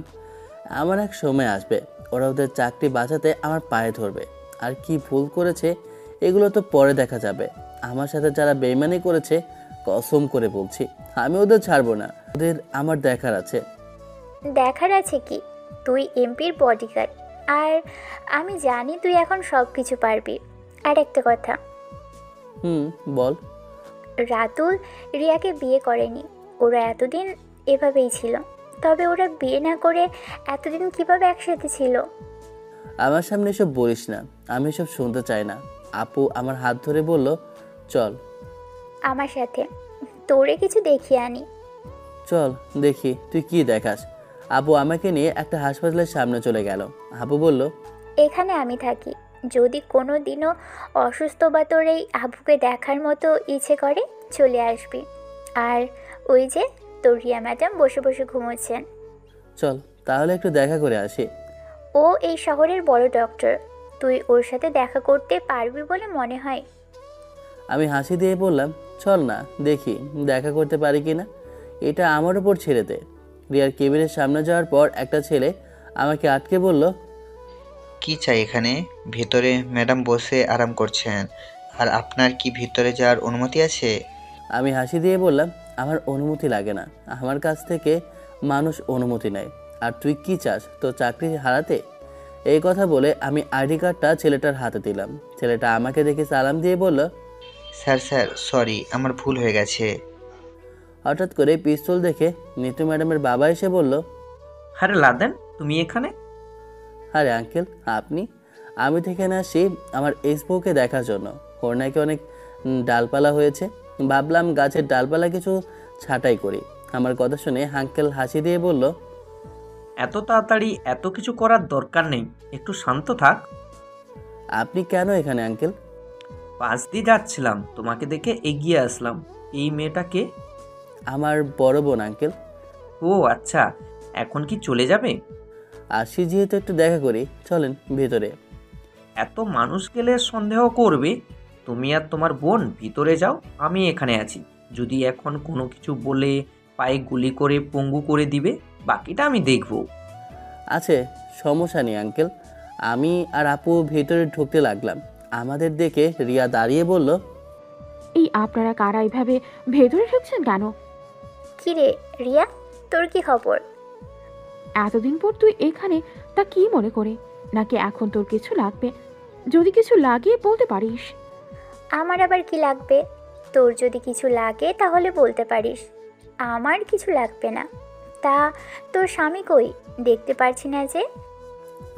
আমার এক সময় আসবে, ওরা ওদের চাকরি বাঁচাতে আমার পায়ে ধরবে। আর কি ভুল করেছে এগুলো তো পরে দেখা যাবে। আমার সাথে যারা বেইমানি করেছে কসম করে বলছি আমি ওদের ছাড়বো না। ওদের আমার দেখার আছে। দেখার আছে কি? তুই এমপির বডিগার্ড, আর আমি জানি তুই এখন সব কিছু পারবি। আর একটা কথা, বল। রাতুল রিয়াকে বিয়ে করেনি, ওরা এতদিন এভাবেই ছিল। তবে ওরা বিয়ে না করে এতদিন কিভাবে একসাথে ছিল? আমার সামনে এসব বলিস না, আমি এসব শুনতে চাই না। আপু আমার হাত ধরে বলল, চল। আমার সাথে তোরে কিছু দেখিয়ে আনি। চল দেখি তুই কি দেখাস। আপু আমাকে নিয়ে একটা হাসপাতালের সামনে চলে গেল। আপু বলল, এখানে আমি থাকি, যদি কোনো দিনও অসুস্থ বা তোর এই আবুকে দেখার মতো ইচ্ছে করে চলে আসবি। আর ওই যে তোর রিয়া ম্যাডাম বসে বসে ঘুমোচ্ছেন, চল তাহলে একটু দেখা করে আসি। ও এই শহরের বড় ডক্টর, তুই ওর সাথে দেখা করতে পারবি বলে মনে হয়। আমি হাসি দিয়ে বললাম, চল না দেখি দেখা করতে পারি কি না। এটা আমার উপর ছেড়ে দে। রিয়ার কেবিনের সামনে যাওয়ার পর একটা ছেলে আমাকে আটকে বলল, কি চাই এখানে? ভেতরে ম্যাডাম বসে আরাম করছেন, আর আপনার কি ভিতরে যাওয়ার অনুমতি আছে? আমি হাসি দিয়ে বললাম, আমার অনুমতি লাগে না, আমার কাছ থেকে মানুষ অনুমতি নেয়। আর তুই কি চাস, তোর চাকরি হারাতে? এই কথা বলে আমি আইডি কার্ডটা ছেলেটার হাতে দিলাম। ছেলেটা আমাকে দেখে সালাম দিয়ে বলল, স্যার সরি, আমার ভুল হয়ে গেছে। হঠাৎ করে পিস্তল দেখে নিতু ম্যাডামের বাবা এসে বলল, আরে লাদেন, তুমি এখানে? আরে আঙ্কেল আপনি? আমি থেকে না আসি আমার এক্স বউকে দেখার জন্য। ওর নাকি অনেক ডালপালা হয়েছে, ভাবলাম গাছের ডালপালা কিছু ছাঁটাই করি। আমার কথা শুনে আঙ্কেল হাসি দিয়ে বলল, এত তাড়াতাড়ি এত কিছু করার দরকার নেই, একটু শান্ত থাক। আপনি কেন এখানে আঙ্কেল? পাশ দিয়ে যাচ্ছিলাম, তোমাকে দেখে এগিয়ে আসলাম। এই মেয়েটাকে? আমার বড় বোন আঙ্কেল। ও আচ্ছা, এখন কি চলে যাবে? আসি যেহেতু একটু দেখা করি, চলেন ভেতরে। এত মানুষ গেলে সন্দেহ করবে। তুমি আর তোমার বোন ভিতরে যাও, আমি এখানে আছি। যদি এখন কোনো কিছু বলে পায়ে গুলি করে পঙ্গু করে দিবে, বাকিটা আমি দেখব। আছে, সমস্যা নেই আঙ্কেল। আমি আর আপু ভেতরে ঢুকতে লাগলাম। আমাদের দেখে রিয়া দাঁড়িয়ে বলল, এই আপনারা কারা এইভাবে ভেতরে ঢুকছেন কেন? কি রে রিয়া, তোর কি খবর? এতদিন পর তুই এখানে, তা কি মনে করে? নাকি এখন তোর কিছু লাগবে? যদি কিছু লাগে বলতে পারিস। আমার আবার কি লাগবে? তোর যদি কিছু লাগে তাহলে বলতে পারিস, আমার কিছু লাগবে না। তা তোর স্বামী কই, দেখতে পারছি না যে?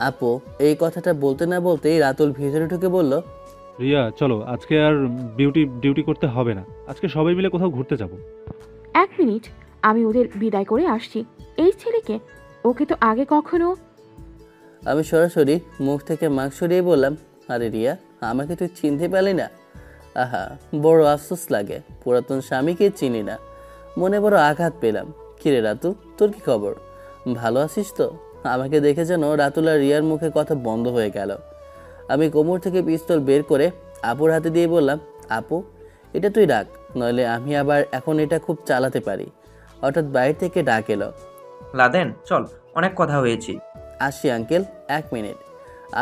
আপু এই কথাটা বলতে না বলতেই রাতুল ভেতরে ঢুকে বলল, রিয়া চলো, আজকে আর ডিউটি করতে হবে না, আজকে সবাই মিলে কোথাও ঘুরতে যাব। 1 মিনিট, আমি ওদের বিদায় করে আসছি। এই ছেলেকে, ওকে তো আগে কখনো। আমি সরাসরি মুখ থেকে মাস্ক সরিয়ে বললাম, আরে রিয়া আমাকে তুই চিনতে পারলি না? আহা বড় আফসোস লাগে, পুরাতন স্বামীকে চিনি না, মনে বড় আঘাত পেলাম। কিরে রাতুল, তোর কি খবর? ভালো আছিস তো? আমাকে দেখে যেন রাতুল আর রিয়ার মুখে কথা বন্ধ হয়ে গেল। আমি কোমর থেকে পিস্তল বের করে আপুর হাতে দিয়ে বললাম, আপু এটা তুই রাখ, নইলে আমি আবার এখন এটা খুব চালাতে পারি। হঠাৎ বাইরে থেকে ডাক এলো, লাদেন চল, অনেক কথা হয়েছে। আসি আঙ্কেল, 1 মিনিট।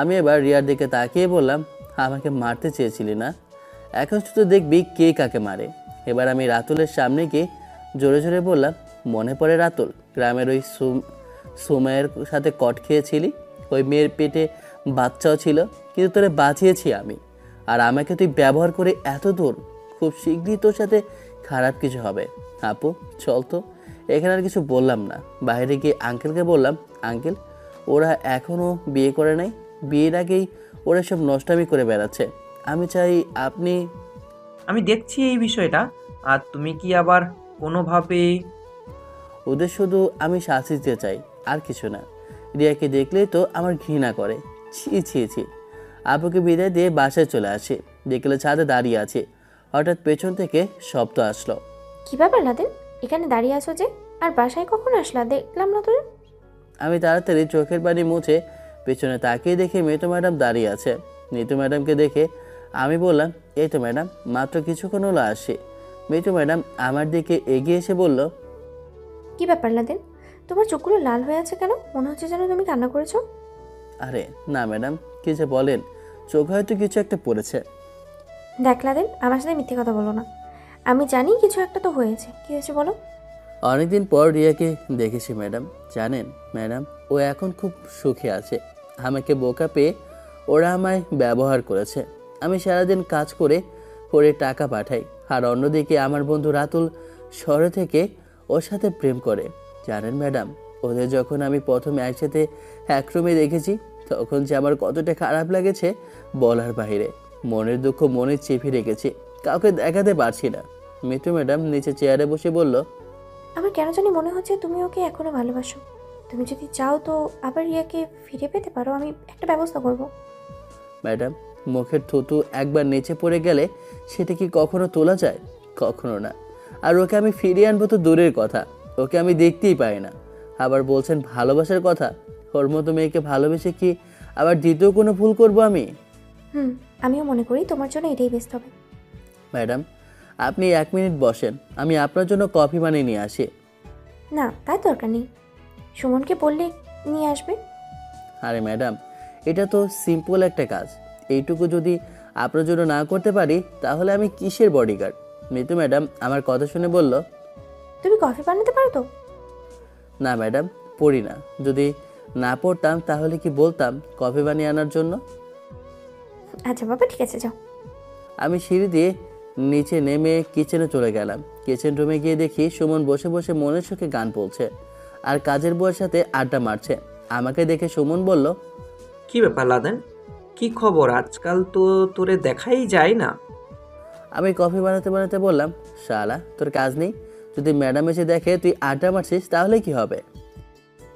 আমি এবার রিয়ার দিকে তাকিয়ে বললাম, আমাকে মারতে চেয়েছিলি না? এখন শুধু দেখবি কে কাকে মারে। এবার আমি রাতুলের সামনে গিয়ে জোরে জোরে বললাম, মনে পড়ে রাতুল, গ্রামের ওই সুমাইয়ের সাথে কট খেয়েছিলি? ওই মেয়ের পেটে বাচ্চাও ছিল, কিন্তু তোরে বাঁচিয়েছি আমি। আর আমাকে তুই ব্যবহার করে এত দূর, খুব শীঘ্রই তোর সাথে খারাপ কিছু হবে। আপু চল তো, এখানে আর কিছু বললাম না। বাইরে গিয়ে আঙ্কেলকে বললাম, আঙ্কেল ওরা এখনও বিয়ে করে নাই, বিয়ের আগেই ওরা সব নষ্টামি করে বেড়াচ্ছে। আমি চাই আপনি। আমি দেখছি এই বিষয়টা। আর তুমি কি আবার কোনোভাবে? ওদের শুধু আমি শাস্তি দিতে চাই, আর কিছু না। রিয়াকে দেখলেই তো আমার ঘৃণা করে। ছি ছি ছি। আপুকে বিদায় দিয়ে বাসায় চলে আসি। বিকেলে ছাদে দাঁড়িয়ে আছি, হঠাৎ পেছন থেকে শব্দ আসলো। কি ব্যাপার লাদেন, এখানে দাঁড়িয়ে আছো যে? আর বাসায় কখন আসলা, দেখলাম না তোর। আমি তাড়াতাড়ি চোখের পানি মুছে পেছনে তাকিয়ে দেখে মিতু ম্যাডাম দাঁড়িয়ে আছে। মিতু ম্যাডামকে দেখে আমি বললাম, এই তো ম্যাডাম, মাত্র কিছুক্ষণ হলো আসি। মিতু ম্যাডাম আমার দিকে এগিয়ে এসে বলল, কি ব্যাপার লাদেন, তোমার চোখগুলো লাল হয়ে আছে কেন? মনে হচ্ছে যেন তুমি কান্না করেছো। আরে না ম্যাডাম, কি যে বলেন, চোখ হয়তো কিছু একটা পড়েছে। দেখ লাদেন, আমার সাথে মিথ্যে কথা বলো না। আমি জানি কিছু একটা তো হয়েছে। কি হয়েছে বলো? অনেকদিন পর রিয়াকে দেখেছি ম্যাডাম। জানেন ম্যাডাম, ও এখন খুব সুখে আছে। আমাকে বোকা পেয়ে ওরা আমায় ব্যবহার করেছে। আমি সারাদিন কাজ করে করে টাকা পাঠাই, আর অন্যদিকে আমার বন্ধু রাতুল শহরে থেকে ওর সাথে প্রেম করে। জানেন ম্যাডাম, ওদের যখন আমি প্রথম একসাথে এক রুমে দেখেছি, তখন যে আমার কতটা খারাপ লেগেছে বলার বাইরে। মনের দুঃখ মনে চেপে রেখেছি, কাউকে দেখাতে পারছি না। মিতু ম্যাডাম নিচে চেয়ারে বসে বলল, আমার কেন জানি মনে হচ্ছে তুমি ওকে এখনো ভালোবাসো। তুমি যদি চাও তো আবার রিয়াকে ফিরে পেতে পারো, আমি একটা ব্যবস্থা করব। ম্যাডাম, মুখের থুতু একবার নিচে পড়ে গেলে সেটা কি কখনো তোলা যায়? কখনো না। আর ওকে আমি ফিরিয়ে আনবো তো দূরের কথা, ওকে আমি দেখতেই পাই না। আবার বলছেন ভালোবাসার কথা। ওর মতো মেয়েকে ভালোবেসে কি আবার দ্বিতীয় কোনো ভুল করব আমি? আমিও মনে করি তোমার জন্য এটাই বেস্ট হবে। ম্যাডাম, আপনি 1 মিনিট বসেন, আমি আপনার জন্য কফি বানিয়ে নিয়ে আসি। না, তাই দরকার নেই, সুমনকে বললে নিয়ে আসবে। আরে ম্যাডাম, এটা তো সিম্পল একটা কাজ। এইটুকু যদি আপনার জন্য না করতে পারি তাহলে আমি কিসের বডিগার্ড? মিতু ম্যাডাম আমার কথা শুনে বলল, তুমি কফি বানাতে পারো তো? না ম্যাডাম, পড়ি না। যদি না পড়তাম তাহলে কি বলতাম কফি বানিয়ে আনার জন্য? আচ্ছা বাবা, ঠিক আছে, যাও। আমি সিঁড়ি দিয়ে নিচে নেমে কিচেনে চলে গেলাম। কিচেন রুমে গিয়ে দেখি সুমন বসে বসে মনের সুখে গান বলছে আর কাজের বউয়ের সাথে আড্ডা মারছে। আমাকে দেখে সুমন বলল, কি ব্যাপার লাদেন, কি খবর? আজকাল তো তোরে দেখাই যায় না। আমি কফি বানাতে বানাতে বললাম, শালা তোর কাজ নেই? যদি ম্যাডাম এসে দেখে তুই আড্ডা মারছিস তাহলে কি হবে?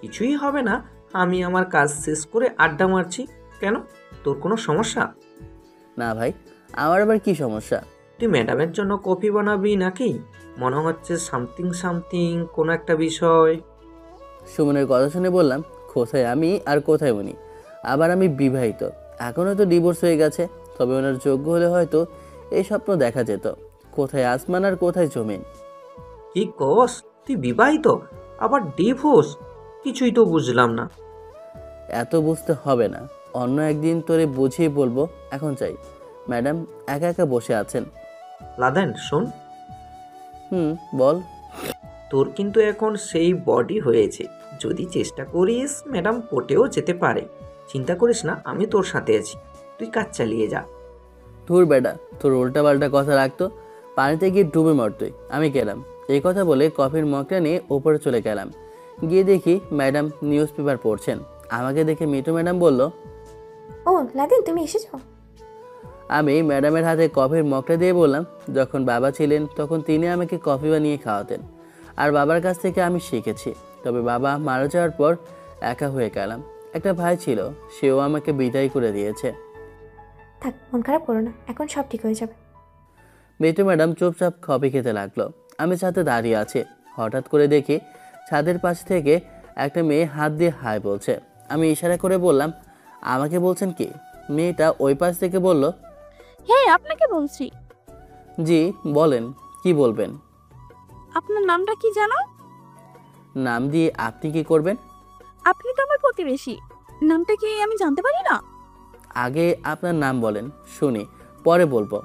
কিছুই হবে না, আমি আমার কাজ শেষ করে আড্ডা মারছি। কেন, তোর কোনো সমস্যা? না ভাই, আমার আবার কি সমস্যা? তুই ম্যাডামের জন্য কফি বানাবি নাকি? মনে হচ্ছে সামথিং সামথিং কোনো একটা বিষয়। সুমনের কথা শুনে বললাম, কোথায় আমি আর কোথায় উনি? আবার আমি বিবাহিত, এখনও তো ডিভোর্স হয়ে গেছে। তবে ওনার যোগ্য হলে হয়তো এই স্বপ্ন দেখা যেত। কোথায় আসমান আর কোথায় জমিন? কি কস, তুই বিবাহিত আবার ডিভোর্স? কিছুই তো বুঝলাম না। এত বুঝতে হবে না, অন্য একদিন তোরে বুঝিয়ে বলবো। এখন চাই। ম্যাডাম একা একা বসে আছেন। লাদেন শোন, বল। তোর কিন্তু এখন সেই বডি হয়েছে, যদি চেষ্টা করিস ম্যাডাম পটেও যেতে পারে। চিন্তা করিস না, আমি তোর সাথে আছি, তুই কাজ চালিয়ে যা। ধুর বেটা, তোর উল্টা পাল্টা কথা রাখতো, পানিতে গিয়ে ডুবে মর তুই। আমি গেলাম। এই কথা বলে কফির মগটা নিয়ে ওপরে চলে গেলাম। গিয়ে দেখি ম্যাডাম নিউজ পেপার পড়ছেন। আমাকে দেখে মিতু ম্যাডাম বলল, ও লাদেন, তুমি এসেছো? আমি ম্যাডামের হাতে কফির মগটা দিয়ে বললাম, যখন বাবা ছিলেন তখন তিনি আমাকে কফি বানিয়ে খাওয়াতেন, আর বাবার কাছ থেকে আমি শিখেছি। তবে বাবা মারা যাওয়ার পর একা হয়ে গেলাম। একটা ভাই ছিল, সেও আমাকে বিদায় করে দিয়েছে। থাক, মন খারাপ করো না, এখন সব ঠিক হয়ে যাবে। মিতু ম্যাডাম চুপচাপ কফি খেতে লাগলো। আমি ছাদে দাঁড়িয়ে আছি। হঠাৎ করে দেখি ছাদের পাশ থেকে একটা মেয়ে হাত দিয়ে হাই বলছে। আমি ইশারা করে বললাম, আমাকে বলছেন কি? মেয়েটা ওই পাশ থেকে বলল, হ্যাঁ, আপনাকে বলছি। জি বলেন, কি বলবেন? আপনার নামটা কি জানো? নাম দিয়ে আপনি কি করবেন? আপনি তো আমার প্রতিবেশী, নামটা কি আমি জানতে পারি না? আগে আপনার নাম বলেন, শুনি, পরে বলবো।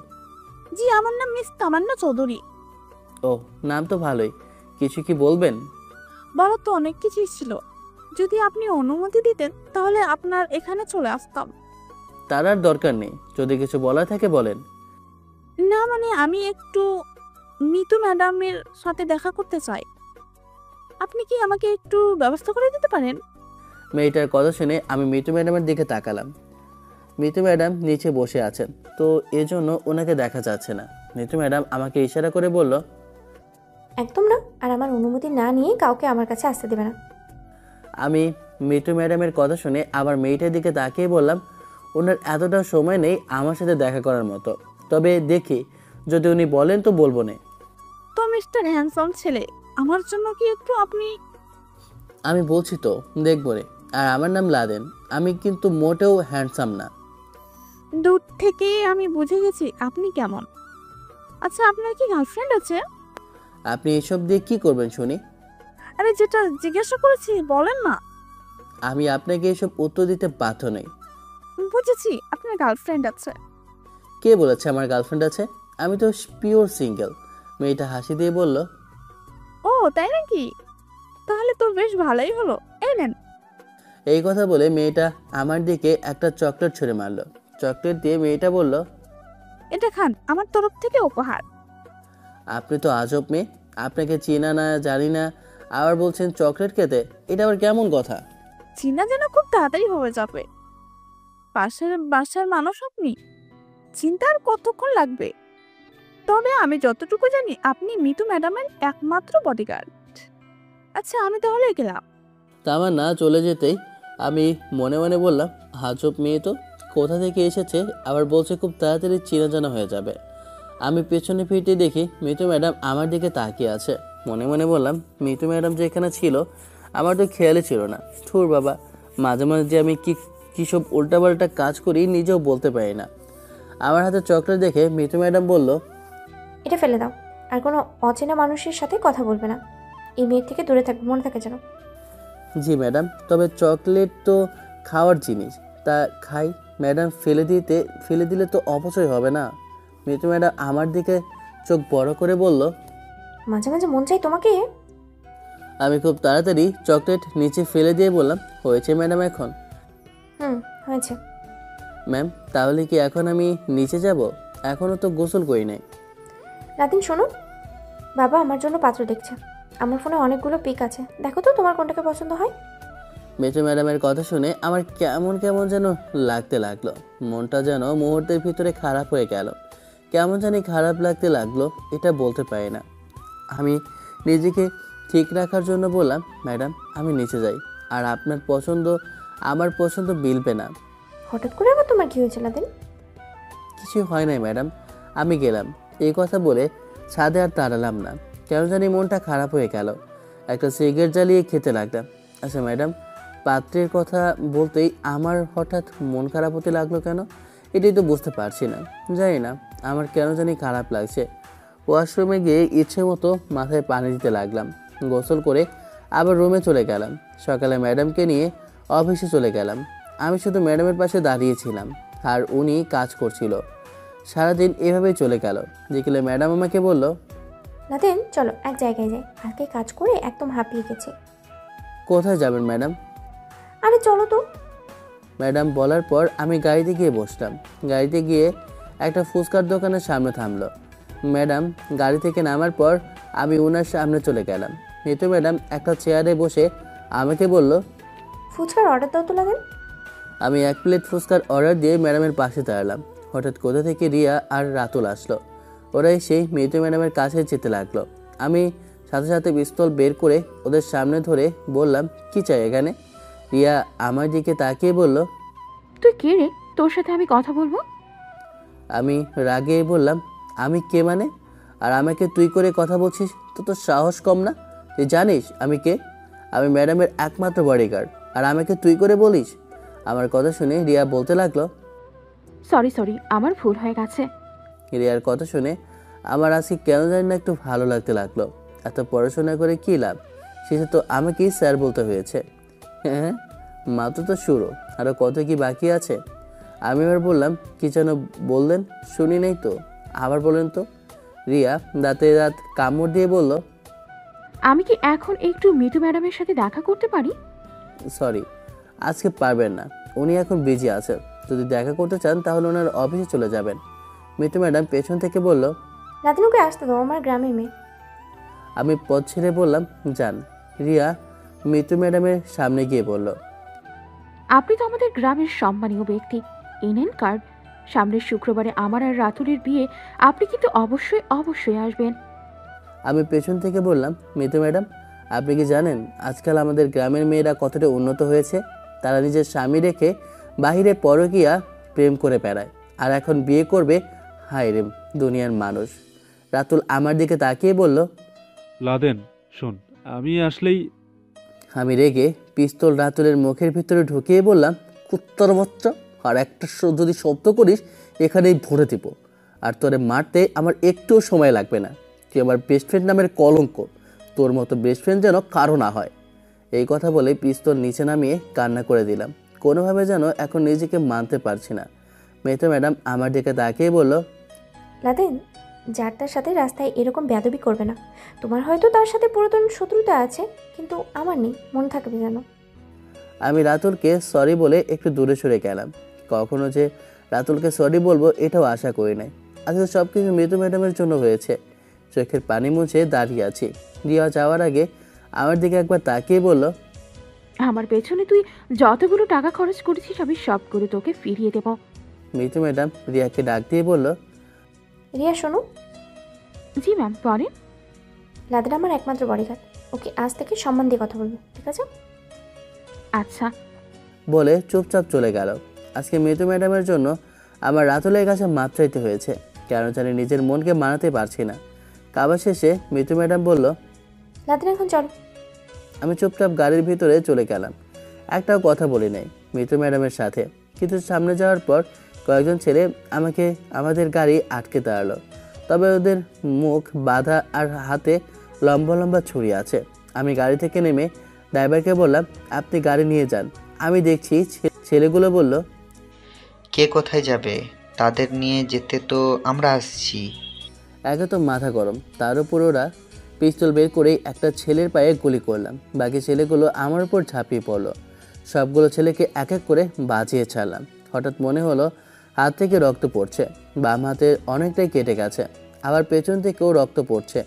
জি, আমার নাম মিস তামান্না চৌধুরী। ও, নাম তো ভালোই, কিছু কি বলবেন? বলার তো অনেক কিছুই ছিল, যদি আপনি অনুমতি দিতেন তাহলে আপনার এখানে চলে আসতাম। তার আর দরকার নেই, যদি কিছু বলার থাকে বলেন। না মানে আমি একটু মিতু ম্যাডামের সাথে দেখা করতে চাই, আপনি কি আমাকে একটু ব্যবস্থা করে দিতে পারেন? মেয়েটার কথা শুনে আমি মিতু ম্যাডামের দিকে তাকালাম। মিতু ম্যাডাম নিচে বসে আছেন, তো এজন্য ওনাকে দেখা যাচ্ছে না। মিতু ম্যাডাম আমাকে ইশারা করে বলল, একদম না, আর আমার অনুমতি না নিয়ে কাউকে আমার কাছে আসতে দেবে না। আমি মিতু ম্যাডামের কথা শুনে আবার মেয়েটার দিকে তাকিয়ে বললাম, ওনার এতটা সময় নেই আমার সাথে দেখা করার মতো, তবে দেখি যদি উনি বলেন তো বলবো না। তো মিস্টার হ্যান্ডসাম ছেলে, আমার জন্য কি একটু আপনি? আমি বলছি তো দেখবো রে, আর আমার নাম লাদেন, আমি কিন্তু মোটেও হ্যান্ডসাম না। দূর থেকে আমি বুঝে গেছি আপনি কেমন। আচ্ছা, আপনার কি গার্লফ্রেন্ড আছে? আপনি এসব দিয়ে কি করবেন শুনি? আরে যেটা জিজ্ঞাসা করেছি বলেন না। আমি আপনাকে এসব উত্তর দিতে বাধ্য নই। বুঝেছি আপনার গার্লফ্রেন্ড আছে। কে বলেছে আমার গার্লফ্রেন্ড আছে? আমি তো পিওর সিঙ্গেল। মেয়েটা হাসি দিয়ে বলল, ও তাই নাকি? তাহলে তো বেশ ভালোই হলো, এই নেন। এই কথা বলে মেয়েটা আমার দিকে একটা চকলেট ছুঁড়ে মারলো। চকলেট দিয়ে মেয়েটা বলল, এটা খান, আমার তরফ থেকে উপহার। আপনি তো আজব মেয়ে, আপনাকে চেনা না জানি না আবার বলছেন চকলেট খেতে, এটা আবার কেমন কথা? চিনা যেন খুব তাড়াতাড়ি হয়ে যাবে। পাশের বাসার মানুষ আপনি, চিন্তা আর কতক্ষণ লাগবে? তবে আমি যতটুকু জানি আপনি মিতু ম্যাডামের একমাত্র বডিগার্ড। আচ্ছা, আমি তাহলে গেলাম। তামান্না চলে যেতেই আমি মনে মনে বললাম, আজব মেয়ে তো, কোথা থেকে এসেছে আবার বলছে খুব তাড়াতাড়ি চেনা জানা হয়ে যাবে। আমি পেছনে ফিরতে দেখি মিতু ম্যাডাম আমার দিকে তাকিয়ে আছে। মনে মনে বললাম, মিতু ম্যাডাম যেখানে ছিল আমার তো খেয়ালই ছিল না। ঠুর বাবা, মাঝে মাঝে যে আমি কী সব উল্টাপাল্টা কাজ করি নিজেও বলতে পারি না। আমার হাতে চকলেট দেখে মিতু ম্যাডাম বলল, এটা ফেলে দাও, আর কোনো অচেনা মানুষের সাথে কথা বলবে না। এই মেয়ের থেকে দূরে থাকবে, মনে থাকে যেন। জি ম্যাডাম, তবে চকলেট তো খাওয়ার জিনিস, তা খাই ম্যাডাম। ফেলে দিলে তো অপচয় হবে না। মিতু ম্যাডাম আমার দিকে চোখ বড় করে বলল, মাঝে মাঝে মন চাই তোমাকে। আমি খুব তাড়াতাড়ি চকলেট নিচে ফেলে দিয়ে বললাম, হয়েছে ম্যাডাম এখন? হয়েছে। ম্যাম, তাহলে কি এখন আমি নিচে যাব? এখনও তো গোসল করি নাই। রাতিন শোনো, বাবা আমার জন্য পাত্র দেখছে। আমার ফোনে অনেকগুলো পিক আছে, দেখো তো তোমার কোনটাকে পছন্দ হয়। মিতু ম্যাডামের কথা শুনে আমার কেমন কেমন যেন লাগতে লাগলো। মনটা যেন মুহূর্তের ভিতরে খারাপ হয়ে গেল। কেমন জানি খারাপ লাগতে লাগলো, এটা বলতে পারি না। আমি নিজেকে ঠিক রাখার জন্য বললাম, ম্যাডাম আমি নিচে যাই, আর আপনার পছন্দ আমার পছন্দ মিলবে না। হঠাৎ করে আবার তোমার কি হয়েছে লাদিন? কিছু হয় নাই ম্যাডাম, আমি গেলাম। এই কথা বলে ছাদে আর দাঁড়ালাম না, কেন জানি মনটা খারাপ হয়ে গেল। একটা সিগারেট জ্বালিয়ে খেতে লাগলাম। আচ্ছা ম্যাডাম, পাত্রের কথা বলতেই আমার হঠাৎ মন খারাপ হতে লাগলো কেন, এটাই তো বুঝতে পারছি না। জানি না আমার কেন জানি খারাপ লাগছে। ওয়াশরুমে গিয়ে ইচ্ছে মতো মাথায় পানি দিতে লাগলাম। গোসল করে আবার রুমে চলে গেলাম। সকালে ম্যাডামকে নিয়ে অফিসে চলে গেলাম। আমি শুধু ম্যাডামের পাশে দাঁড়িয়েছিলাম আর উনি কাজ করছিল। সারাদিন এভাবেই চলে গেল। বিকেলে ম্যাডাম আমাকে বলল, লাদিন চলো এক জায়গায় যাই, আজকে কাজ করে একদম হাঁপিয়ে গেছি। কোথায় যাবেন ম্যাডাম? আরে চলো তো। ম্যাডাম বলার পর আমি গাড়িতে গিয়ে বসলাম। গাড়িতে গিয়ে একটা ফুচকার দোকানের সামনে থামলো। ম্যাডাম গাড়ি থেকে নামার পর আমি ওনার সামনে চলে গেলাম। মিতু ম্যাডাম একটা চেয়ারে বসে আমাকে বলল, ফুচকার অর্ডার দাও তো লাদিন। আমি 1 প্লেট ফুচকার অর্ডার দিয়ে ম্যাডামের পাশে দাঁড়ালাম। হঠাৎ কোথা থেকে রিয়া আর রাতুল আসলো। ওরা এসে মিতু ম্যাডামের কাছে যেতে লাগলো। আমি সাথে সাথে পিস্তল বের করে ওদের সামনে ধরে বললাম, কি চাই এখানে? রিয়া আমার দিকে তাকিয়ে বলল, তুই কে রে, তোর সাথে আমি কথা বলবো? আমি রাগে বললাম, আমি কে মানে? আর আমাকে তুই করে কথা বলছিস তো? তোর সাহস কম না? তুই জানিস আমি কে? আমি ম্যাডামের একমাত্র বডিগার্ড, আর আমাকে তুই করে বলিস? আমার কথা শুনে রিয়া বলতে লাগলো, সরি, আমার ভুল হয়ে গেছে। রিয়ার কথা শুনে আমার আজকে কেন জানি না একটু ভালো লাগতে লাগলো। এত পড়াশোনা করে কী লাভ, শেষে তো আমাকেই স্যার বলতে হয়েছে। হ্যাঁ, মাত্র তো শুরু, আরও কত কি বাকি আছে। আমি এবার বললাম, কি যেন বললেন, শুনি নেই তো, আবার বলেন তো। রিয়া দাঁতে দাঁত কামড় দিয়ে বলল, আমি কি এখন একটু মিতু ম্যাডামের সাথে দেখা করতে পারি? সরি, আজকে পারবেন না, উনি এখন বিজি আছেন। যদি দেখা করতে চান তাহলে ওনার অফিসে চলে যাবেন। মিতু ম্যাডাম পেছন থেকে বলল, লাদিনুকে আসতে দাও, আমার গ্রামের মেয়ে। আমি পথ ছেড়ে বললাম, যান। রিয়া মিতু ম্যাডামের সামনে গিয়ে বলল, আপনি তো আমাদের গ্রামের সম্মানীয় ব্যক্তি, এই নেন কার্ড। সামনের শুক্রবারে আমার আর রাতুলের বিয়ে, আপনি কিন্তু অবশ্যই আসবেন। আমি পেছন থেকে বললাম, মিতু ম্যাডাম আপনি কি জানেন আজকাল আমাদের গ্রামের মেয়েরা কতটা উন্নত হয়েছে? তারা নিজের স্বামী রেখে বাহিরে পরকীয়া প্রেম করে বেড়ায়, আর এখন বিয়ে করবে। হায় রে দুনিয়ার মানুষ। রাতুল আমার দিকে তাকিয়ে বলল, লাদেন শোন, আমি আসলেই আমি রেগে পিস্তল রাতুলের মুখের ভিতরে ঢুকিয়ে বললাম, কুত্তার বাচ্চা, আর একটা যদি শব্দ করিস এখানেই ভরে দিব, আর তোরে মারতে আমার একটুও সময় লাগবে না। তুই আমার বেস্ট ফ্রেন্ড নামের কলঙ্ক, তোর মতো বেস্ট ফ্রেন্ড যেন কারো না হয়। এই কথা বলে পিস্তল নিচে নামিয়ে কান্না করে দিলাম। কোনোভাবে যেন এখন নিজেকে মানতে পারছি না। মেহতা ম্যাডাম আমার দিকে তাকিয়ে বলল, লাদেন, যার তার সাথে রাস্তায় এরকম বেয়াদবি করবে না। তোমার হয়তো তার সাথে পুরাতন শত্রুতা আছে, কিন্তু আমার নেই, মনে থাকবে যেন। আমি রাতুলকে সরি বলে একটু দূরে সরে গেলাম। কখনো যে রাতুলকে সরি বলবো এটাও আশা করি নাই। আসলে সব কিছু মৃদু ম্যাডামের জন্য হয়েছে। চোখের পানি মুছে দাঁড়িয়ে আছি। রিয়া যাওয়ার আগে আমার দিকে একবার তাকিয়ে বলল, আমার পেছনে তুই যতগুলো টাকা খরচ করেছিস আমি সবগুলো তোকে ফিরিয়ে দেব। মৃদু ম্যাডাম রিয়াকে ডাক দিয়ে বলল, রিয়া শোনো, জি ম্যাম, বলেন। লাদেন আমার একমাত্র বডিগার্ড, ওকে আজ থেকে সম্মান দিয়ে কথা বলবে, ঠিক আছে? আচ্ছা। বলে চুপচাপ চলে গেল। আজকে মৃদু ম্যাডামের জন্য আমার রাতুলের কাছে মাপ চাইতে হয়েছে। কেন জানি নিজের মনকে মানাতে পারছি না। খাবার শেষে মৃদু ম্যাডাম বলল, লাদেন এখন চলো। আমি চুপচাপ গাড়ির ভিতরে চলে গেলাম। একটাও কথা বলি নাই মৃদু ম্যাডামের সাথে। কিন্তু সামনে যাওয়ার পর কয়েকজন ছেলে আমাদের গাড়ি আটকে দাঁড়ালো। তবে ওদের মুখ বাঁধা আর হাতে লম্বা লম্বা ছুরি আছে। আমি গাড়ি থেকে নেমে ড্রাইভারকে বললাম, আপনি গাড়ি নিয়ে যান, আমি দেখছি। ছেলেগুলো বলল, কে কোথায় যাবে? তাদের নিয়ে যেতে তো আমরা আসছি। একে তো মাথা গরম, তার উপর ওরা পিস্তল বের করে একটা ছেলের পায়ে গুলি করলাম। বাকি ছেলেগুলো আমার উপর ঝাঁপিয়ে পড়লো। সবগুলো ছেলেকে এক এক করে বাঁচিয়ে ছাড়লাম। হঠাৎ মনে হলো হাত থেকে রক্ত পড়ছে। বাম হাতের অনেকটাই কেটে গেছে, আবার পেছন থেকেও রক্ত পড়ছে।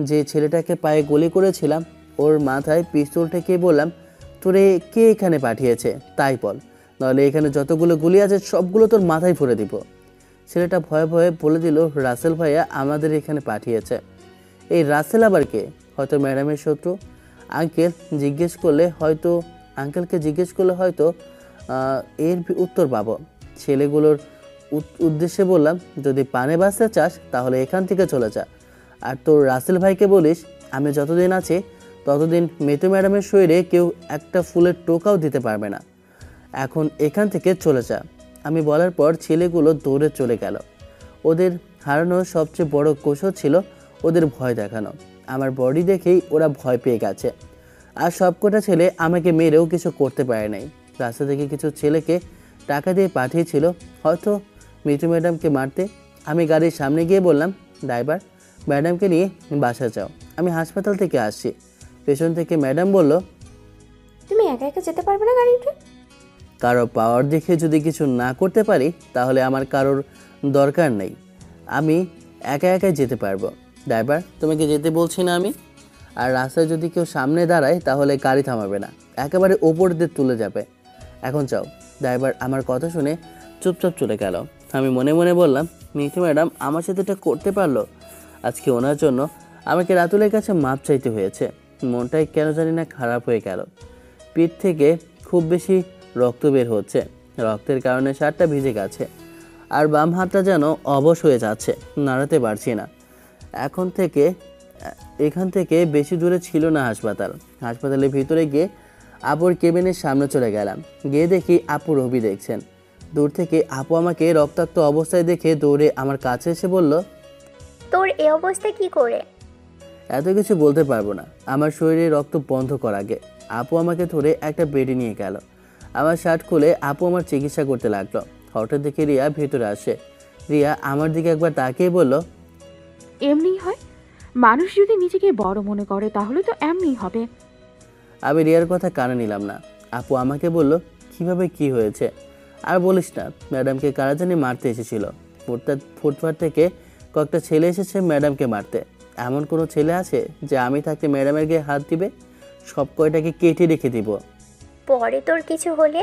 যে ছেলেটাকে পায়ে গুলি করেছিলাম ওর মাথায় পিস্তল ঠেকিয়ে বললাম, তোরে কে এখানে পাঠিয়েছে তাই বল, নাহলে এখানে যতগুলো গুলি আছে সবগুলো তোর মাথায় ফুঁড়ে দিব। ছেলেটা ভয়ে ভয়ে বলে দিল, রাসেল ভাইয়া আমাদের এখানে পাঠিয়েছে। এই রাসেল আবার কে? হয়তো ম্যাডামের শত্রু। আঙ্কেলকে জিজ্ঞেস করলে হয়তো এর উত্তর পাবো। ছেলেগুলোর উদ্দেশ্যে বললাম, যদি পানে বাঁচতে চাস তাহলে এখান থেকে চলে যা। আর তোর রাসেল ভাইকে বলিস, আমি যতদিন আছি ততদিন মেতু ম্যাডামের শরীরে কেউ একটা ফুলের টোকাও দিতে পারবে না। এখন এখান থেকে চলে যা। আমি বলার পর ছেলেগুলো দৌড়ে চলে গেল। ওদের হারানোর সবচেয়ে বড় কৌশল ছিল ওদের ভয় দেখানো। আমার বডি দেখেই ওরা ভয় পেয়ে গেছে। আর সবকটা ছেলে আমাকে মেরেও কিছু করতে পারে নাই। রাস্তা থেকে কিছু ছেলেকে টাকা দিয়ে পাঠিয়েছিল হয়তো মিতু ম্যাডামকে মারতে। আমি গাড়ির সামনে গিয়ে বললাম, ড্রাইভার ম্যাডামকে নিয়ে বাসা যাও, আমি হাসপাতাল থেকে আসছি। পেছন থেকে ম্যাডাম বলল, তুমি একা একা যেতে পারবে না গাড়িতে? কারো পাওয়ার দেখে যদি কিছু না করতে পারি তাহলে আমার কারোর দরকার নেই, আমি একা একাই যেতে পারবো। ড্রাইভার তোমাকে যেতে বলছি না আমি। আর রাস্তায় যদি কেউ সামনে দাঁড়ায় তাহলে গাড়ি থামাবে না, একেবারে ওপর দিয়ে তুলে যাবে। এখন যাও। ড্রাইভার আমার কথা শুনে চুপচাপ চলে গেল। আমি মনে মনে বললাম, মিঠু ম্যাডাম আমার সাথে এটা করতে পারলো। আজকে ওনার জন্য আমাকে রাতুলের কাছে মাপ চাইতে হয়েছে। মনটাই কেন জানি না খারাপ হয়ে গেল। পিঠ থেকে খুব বেশি রক্ত বের হচ্ছে। রক্তের কারণে শার্টটা ভিজে গেছে, আর বাম হাতটা যেন অবশ হয়ে যাচ্ছে, নাড়াতে পারছি না। এখান থেকে বেশি দূরে ছিল না হাসপাতাল। হাসপাতালের ভিতরে গিয়ে আপুর কেবিনের সামনে চলে গেলাম। গিয়ে দেখি আপু রবি দেখছেন। দূর থেকে আপু আমাকে রক্তাক্ত অবস্থায় দেখে দৌড়ে আমার কাছে এসে বলল, তোর এই অবস্থা কি করে? এত কিছু বলতে পারবো না, আমার শরীরে রক্ত বন্ধ করার আগে। আপু আমাকে ধরে একটা বেডে নিয়ে গেল। আমার শার্ট খুলে আপু আমার চিকিৎসা করতে লাগলো। হঠাৎ দেখে রিয়া ভেতরে আসে। রিয়া আমার দিকে একবার তাকিয়ে বলল, এমনিই হয়, মানুষ যদি নিজেকে বড় মনে করে তাহলে তো এমনিই হবে। আমি রিয়ার কথা কানে নিলাম না। আপু আমাকে বলল, কিভাবে কি হয়েছে? আর বলিস না, ম্যাডামকে কারা জানি মারতে এসেছিল। ফুটপাথ থেকে কয়েকটা ছেলে এসেছে ম্যাডামকে মারতে। এমন কোনো ছেলে আছে যে আমি থাকতে ম্যাডামের গায়ে হাত দিবে? সব কয়টাকে কেটে রেখে দিব। পরে তোর কিছু হলে,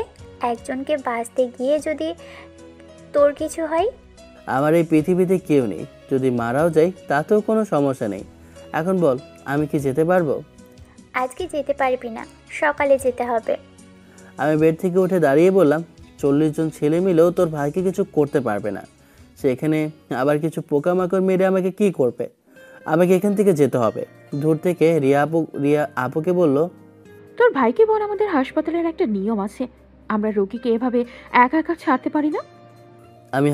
একজনকে বাঁচতে গিয়ে যদি তোর কিছু হয়? আমার এই পৃথিবীতে কেউ নেই, যদি মারাও যাই তাতেও কোনো সমস্যা নেই। এখন বল, আমি কি যেতে পারবো? আজকে যেতে পারবি না, সকালে যেতে হবে। আমি বেড থেকে উঠে দাঁড়িয়ে বললাম, 40 জন ছেলে মিলেও তোর ভাইকে কিছু করতে পারবে না। সেখানে আবার কিছু পোকামাকড় মেরে আমাকে কি করবে? আমাকে এখান থেকে যেতে হবে। দূর থেকে রিয়া আপুকে বলল, তোর ভাইকে বল আমাদের হাসপাতালের একটা নিয়ম আছে, আমরা রোগীকে এভাবে একা একা ছাড়তে পারি না। আমি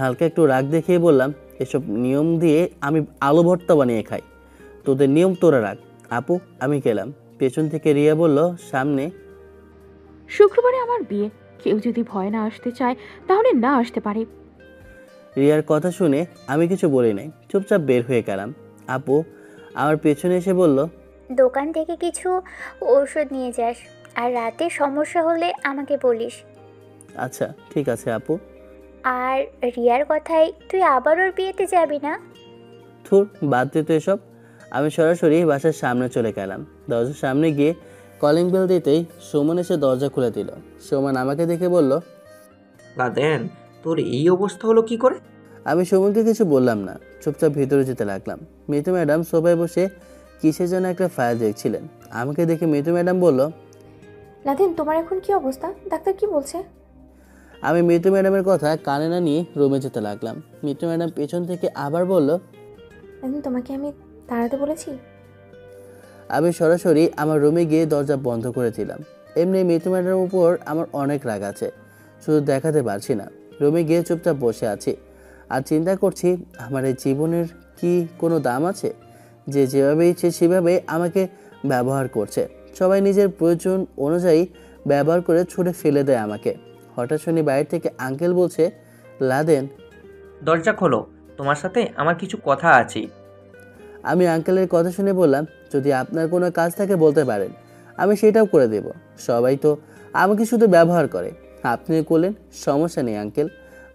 হালকা একটু রাগ দেখিয়ে বললাম, এসব নিয়ম দিয়ে আমি আলু ভর্তা বানিয়ে খাই। তোদের নিয়ম তোরা রাখ। আপু, আমি গেলাম। পেছন থেকে রিয়া বলল, সামনে। শুক্রবারে আমার বিয়ে, কেউ যদি ভয় না আসতে চায় তাহলে না আসতে পারে। রিয়ার কথা শুনে আমি কিছু বলি নাই, চুপচাপ বের হয়ে গেলাম। আপু আমার পেছনে এসে বলল, দোকান থেকে কিছু ঔষধ নিয়ে যাস, আর রাতে সমস্যা হলে আমাকে বলিস। আচ্ছা ঠিক আছে আপু। আর রিয়ার কথাই তুই আবার ওর বিয়েতে যাবি না? থুর, বাদ দে তো এসব। আমি সরাসরি বাসার সামনে চলে গেলাম। দরজার সামনে গিয়ে কলিং বেল দিতেই সুমন এসে দরজা খুলে দিল। সুমন আমাকে দেখে বলল, লাদেন, তোর এই অবস্থা হলো কি করে? আমি সুমনকে কিছু বললাম না, চুপচাপ ভিতরে যেতে লাগলাম। মিতু ম্যাডাম সোফায় বসে কিসের যেন একটা ফাইল দেখছিলেন। আমাকে দেখে মিতু ম্যাডাম বলল, নাদিন, তোমার এখন কি অবস্থা? ডাক্তার কি বলছে? আমি মিতু ম্যাডামের কথা কানে না নিয়ে রুমে যেতে লাগলাম। মিতু ম্যাডাম পেছন থেকে আবার বলল, নাদিন, তোমাকে আমি তাড়াতে বলেছি? আমি সরাসরি আমার রুমে গিয়ে দরজা বন্ধ করে দিলাম। এমনি মিতু ম্যাডামের উপর আমার অনেক রাগ আছে, শুধু দেখাতে পারছি না। রুমে গিয়ে চুপচাপ বসে আছি আর চিন্তা করছি, আমার এই জীবনের কি কোনো দাম আছে? যে যেভাবে ইচ্ছে সেভাবে আমাকে ব্যবহার করছে। সবাই নিজের প্রয়োজন অনুযায়ী ব্যবহার করে ছুঁড়ে ফেলে দেয় আমাকে। হঠাৎ শুনি বাইরে থেকে আঙ্কেল বলছে, লাদেন। দরজা খোলো, তোমার সাথে আমার কিছু কথা আছে। আমি আঙ্কেলের কথা শুনে বললাম, যদি আপনার কোনো কাজ থাকে বলতে পারেন, আমি সেটাও করে দেব। সবাই তো আমাকে শুধু ব্যবহার করে, আপনি করলেন, সমস্যা নেই আঙ্কেল।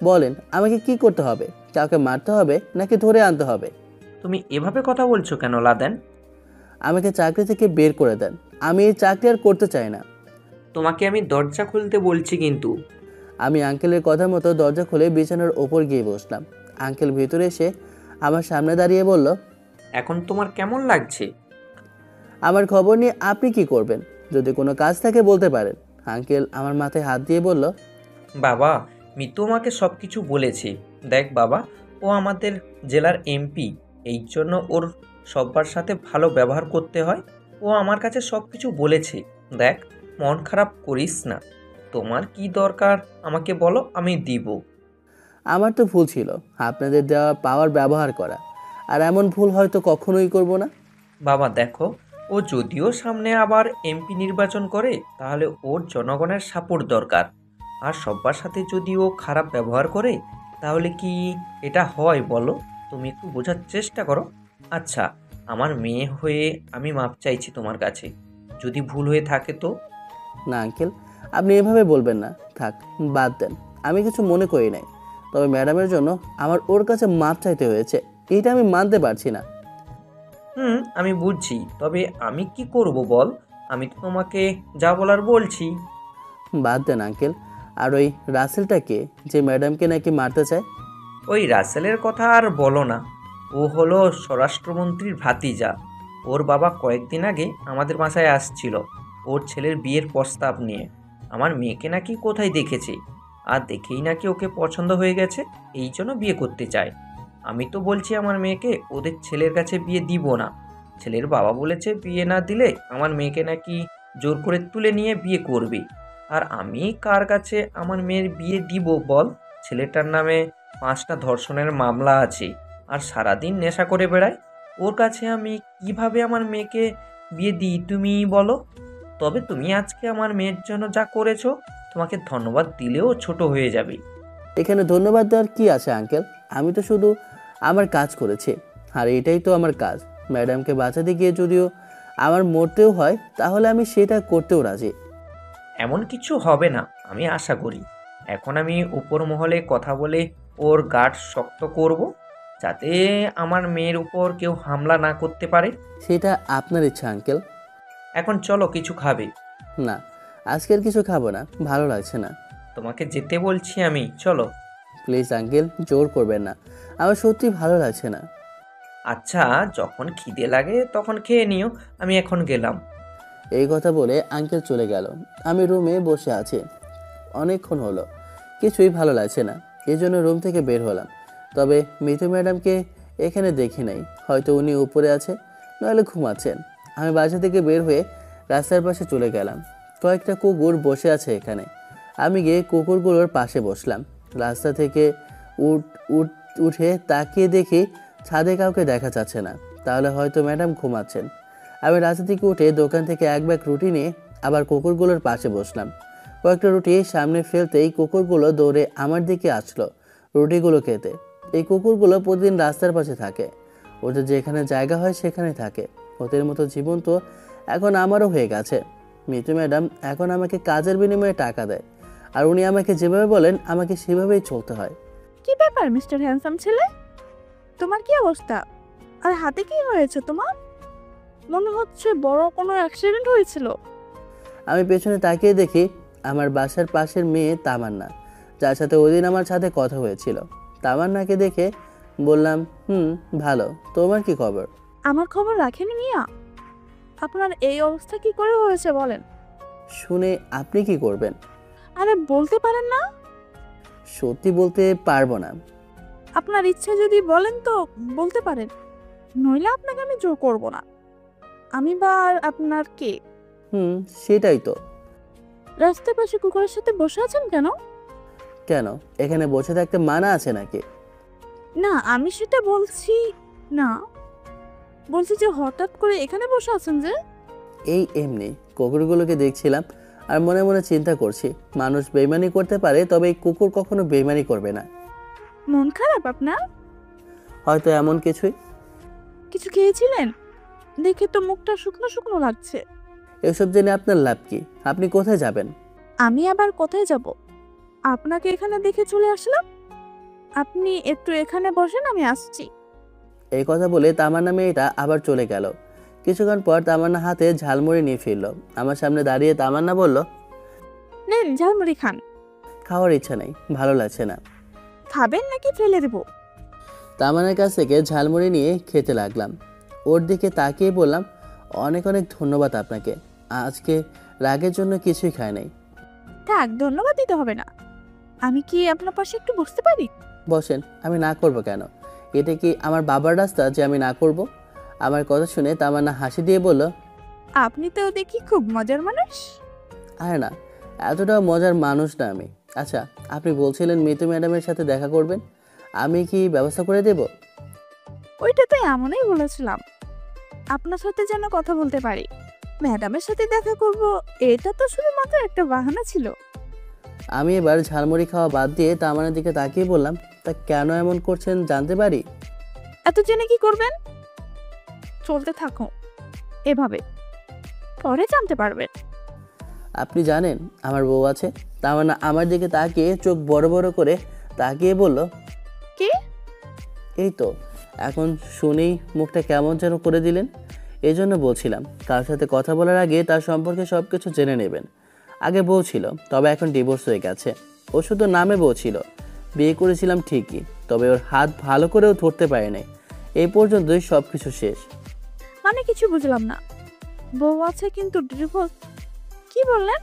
বলেন আমাকে কি করতে হবে? কাউকে মারতে হবে নাকি ধরে আনতে হবে? তুমি এভাবে কথা বলছো কেন লাদেন? আমাকে চাকরি থেকে বের করে দেন, আমি এই চাকরি আর করতে চাই না। তোমাকে আমি দরজা খুলতে বলছি কিন্তু। আমি আঙ্কেলের কথা মতো দরজা খুলে বিছানার ওপর গিয়ে বসলাম। আঙ্কেল ভেতরে এসে আমার সামনে দাঁড়িয়ে বলল, এখন তোমার কেমন লাগছে? আমার খবর নিয়ে আপনি কি করবেন? যদি কোনো কাজ থাকে বলতে পারেন। আঙ্কেল আমার মাথায় হাত দিয়ে বলল, বাবা, মিতু আমাকে সব কিছু বলেছে। দেখ বাবা, ও আমাদের জেলার এমপি, এই জন্য ওর সবার সাথে ভালো ব্যবহার করতে হয়। ও আমার কাছে সব কিছু বলেছে। দেখ, মন খারাপ করিস না। তোমার কি দরকার আমাকে বলো, আমি দিব। আমার তো ভুল ছিল আপনাদের দেওয়া পাওয়ার ব্যবহার করা, আর এমন ভুল হয়তো কখনোই করব না। বাবা দেখো, ও যদিও সামনে আবার এমপি নির্বাচন করে, তাহলে ওর জনগণের সাপোর্ট দরকার। আর সবার সাথে যদি ও খারাপ ব্যবহার করে, তাহলে কি এটা হয় বলো? তুমি একটু বোঝার চেষ্টা করো। আচ্ছা, আমার মেয়ে হয়ে আমি মাপ চাইছি তোমার কাছে, যদি ভুল হয়ে থাকে তো। না আঙ্কেল, আপনি এভাবে বলবেন না, থাক বাদ দেন। আমি কিছু মনে করি নাই, তবে ম্যাডামের জন্য আমার ওর কাছে মাপ চাইতে হয়েছে, এইটা আমি মানতে পারছি না। আমি বুঝছি, তবে আমি কি করব বল? আমি তো তোমাকে যা বলার বলছি। বাদ দেন আঙ্কেল। আর ওই রাসেলটা কে, যে ম্যাডামকে নাকি মারতে চায়? ওই রাসেলের কথা আর বলো না। ও হলো স্বরাষ্ট্রমন্ত্রীর ভাতিজা। ওর বাবা কয়েকদিন আগে আমাদের বাসায় আসছিল ওর ছেলের বিয়ের প্রস্তাব নিয়ে। আমার মেয়েকে নাকি কোথায় দেখেছে, আর দেখেই নাকি ওকে পছন্দ হয়ে গেছে, এই জন্য বিয়ে করতে চায়। আমি তো বলছি আমার মেয়েকে ওদের ছেলের কাছে বিয়ে দিব না। ছেলের বাবা বলেছে বিয়ে না দিলে আমার মেয়েকে নাকি জোর করে তুলে নিয়ে বিয়ে করবে। আর আমি কার কাছে আমার মেয়ের বিয়ে দিব বল? ছেলেটার নামে 5টা ধর্ষণের মামলা আছে, আর সারাদিন নেশা করে বেড়ায়। ওর কাছে আমি কিভাবে আমার মেয়েকে বিয়ে দিই তুমি বলো? তবে তুমি আজকে আমার মেয়ের জন্য যা করেছো, তোমাকে ধন্যবাদ দিলেও ছোট হয়ে যাবে। এখানে ধন্যবাদ দেওয়ার কি আছে আঙ্কেল? আমি তো শুধু আমার কাজ করেছি, আর এটাই তো আমার কাজ। ম্যাডামকে বাঁচাতে গিয়ে যদিও আমার মরতেও হয়, তাহলে আমি সেটা করতেও রাজি। এমন কিছু হবে না, আমি আশা করি। এখন আমি উপর মহলে কথা বলে ওর গার্ড শক্ত করব, যাতে আমার মেয়ের উপর কেউ হামলা না করতে পারে। সেটা আপনার ইচ্ছা আঙ্কেল। এখন চলো, কিছু খাবে? না, আজকের কিছু খাবো না, ভালো লাগছে না। তোমাকে যেতে বলছি আমি, চলো। প্লিজ আঙ্কেল, জোর করবেন না, আমার সত্যি ভালো লাগছে না। আচ্ছা, যখন খিদে লাগে তখন খেয়ে নিও, আমি এখন গেলাম। এই কথা বলে আঙ্কেল চলে গেল। আমি রুমে বসে আছি, অনেকক্ষণ হলো, কিছুই ভালো লাগছে না। এই জন্য রুম থেকে বের হলাম। তবে মিতু ম্যাডামকে এখানে দেখি নাই, হয়তো উনি উপরে আছে, নইলে ঘুমাচ্ছেন। আমি বাসা থেকে বের হয়ে রাস্তার পাশে চলে গেলাম। কয়েকটা কুকুর বসে আছে এখানে। আমি গিয়ে কুকুরগুলোর পাশে বসলাম। রাস্তা থেকে উঠে তাকিয়ে দেখি ছাদে কাউকে দেখা যাচ্ছে না, তাহলে হয়তো ম্যাডাম ঘুমাচ্ছেন। আমি রাস্তা থেকে উঠে দোকান থেকে এক ব্যাগ রুটি নিয়ে আবার কুকুরগুলোর পাশে বসলাম। কয়েকটা রুটি সামনে ফেলতেই কুকুরগুলো দৌড়ে আমার দিকে আসলো রুটিগুলো খেতে। এই কুকুরগুলো প্রতিদিন রাস্তার পাশে থাকে, ওদের যেখানে জায়গা হয় সেখানে থাকে। ওদের মতো জীবন তো এখন আমারও হয়ে গেছে। মিতু ম্যাডাম এখন আমাকে কাজের বিনিময়ে টাকা দেয়, আর উনি আমাকে যেভাবে বলেন আমাকে সেভাবেই চলতে হয়। কি ব্যাপার মিস্টার হ্যান্ডসাম ছেলে, তোমার কি অবস্থা? আর হাতে কি হয়েছে তোমার? মনে হচ্ছে বড় কোনো অ্যাক্সিডেন্ট হয়েছিল। আমি পেছনে তাকিয়ে দেখি আমার বাসার পাশের মেয়ে তামান্না, যার সাথে ওদিন আমার সাথে কথা হয়েছিল। তামান্নাকে দেখে বললাম, ভালো, তোমার কি খবর? আমার খবর রাখেনি মিয়া? আপনার এই অবস্থা কি করে হয়েছে বলেন? শুনে আপনি কি করবেন? আরে বলতে পারেন না? সত্যি বলতে পারবো না। আপনার ইচ্ছে যদি বলেন তো বলতে পারেন, নইলে আপনাকে আমি জোর করব না। আমি বা আর আপনার কে? সেটাই তো। রাস্তার পাশে কুকুরের সাথে বসে আছেন কেন? কেন, এখানে বসে থাকতে মানা আছে নাকি? না, আমি সেটা বলছি না। বলছি যে হঠাৎ করে এখানে বসে আছেন যে? এই এমনি কুকুরগুলোকে দেখছিলাম আর মনে মনে চিন্তা করছি, মানুষ বেইমানি করতে পারে, তবে এই কুকুর কখনো বেইমানি করবে না। মন খারাপ আপনার? হয়তো এমন কিছুই। কিছু খেয়েছিলেন? দেখে তো মুখটা শুকনো শুকনো লাগছে। এসব জেনে আপনার লাভ কি? আপনি কোথায় যাবেন? আমি আবার কোথায় যাব? আপনাকে এখানে দেখে চলে আসলাম। আপনি একটু এখানে বসেন, আমি আসছি। এই কথা বলে তামান্না মেয়েটা আবার চলে গেল। কিছুক্ষণ পর তামান্না হাতে ঝালমুড়ি নিয়ে ফিরল। আমার সামনে দাঁড়িয়ে তামান্না বলল, নেন ঝালমুড়ি খান। খাওয়ার ইচ্ছা নেই, ভালো লাগছে না। খাবেন নাকি ফেলে দেব? তামান্নার কাছ থেকে ঝালমুড়ি নিয়ে খেতে লাগলাম। ওর দিকে তাকিয়ে বললাম, অনেক অনেক ধন্যবাদ আপনাকে, আজকে রাগের জন্য কিছুই খাই নাই। থাক, ধন্যবাদ দিতে হবে না। আমি কি আপনার পাশে একটু বসতে পারি? বসেন, আমি না করব কেন? এটা কি আমার বাবার রাস্তা যে আমি না করব? আমার কথা শুনে তামান্না হাসি দিয়ে বলল, আপনি তো দেখি খুব মজার মানুষ। আরে না, এতটাও মজার মানুষ না আমি। আচ্ছা, আপনি বলছিলেন মিতু ম্যাডামের সাথে দেখা করবেন, আমি কি ব্যবস্থা করে দেব? ওইটা তো এমনই বলেছিলাম, আপনার সাথে যেন কথা বলতে পারি। ম্যাডামের সাথে দেখা করব, এটা তো শুধুমাত্র একটা বাহানা ছিল। আমি এবার ঝালমুড়ি খাওয়া বাদ দিয়ে তামান্নার দিকে তাকিয়ে বললাম, তা কেন এমন করছেন জানতে পারি? এত জেনে কি করবেন? চলতে থাকো এভাবে, পরে জানতে পারবেন। আপনি জানেন আমার বউ আছে? তামান্না আমার দিকে তাকিয়ে চোখ বড় বড় করে তাকিয়ে বলল, কি? এই তো, এখন শুনেই মুখটা কেমন যেন করে দিলেন। এই জন্য বলছিলাম, কার সাথে কথা বলার আগে তার সম্পর্কে সব কিছু জেনে নেবেন। আগে বউ ছিল, তবে এখন ডিভোর্স হয়ে গেছে। ও শুধু নামে বউ ছিল, বিয়ে করেছিলাম ঠিকই, তবে ওর হাত ভালো করেও ধরতে পারে নাই। এই পর্যন্তই সব কিছু শেষ। মানে কিছু বুঝলাম না। বউ আছে কিন্তু ডিভোর্স? কি বললেন?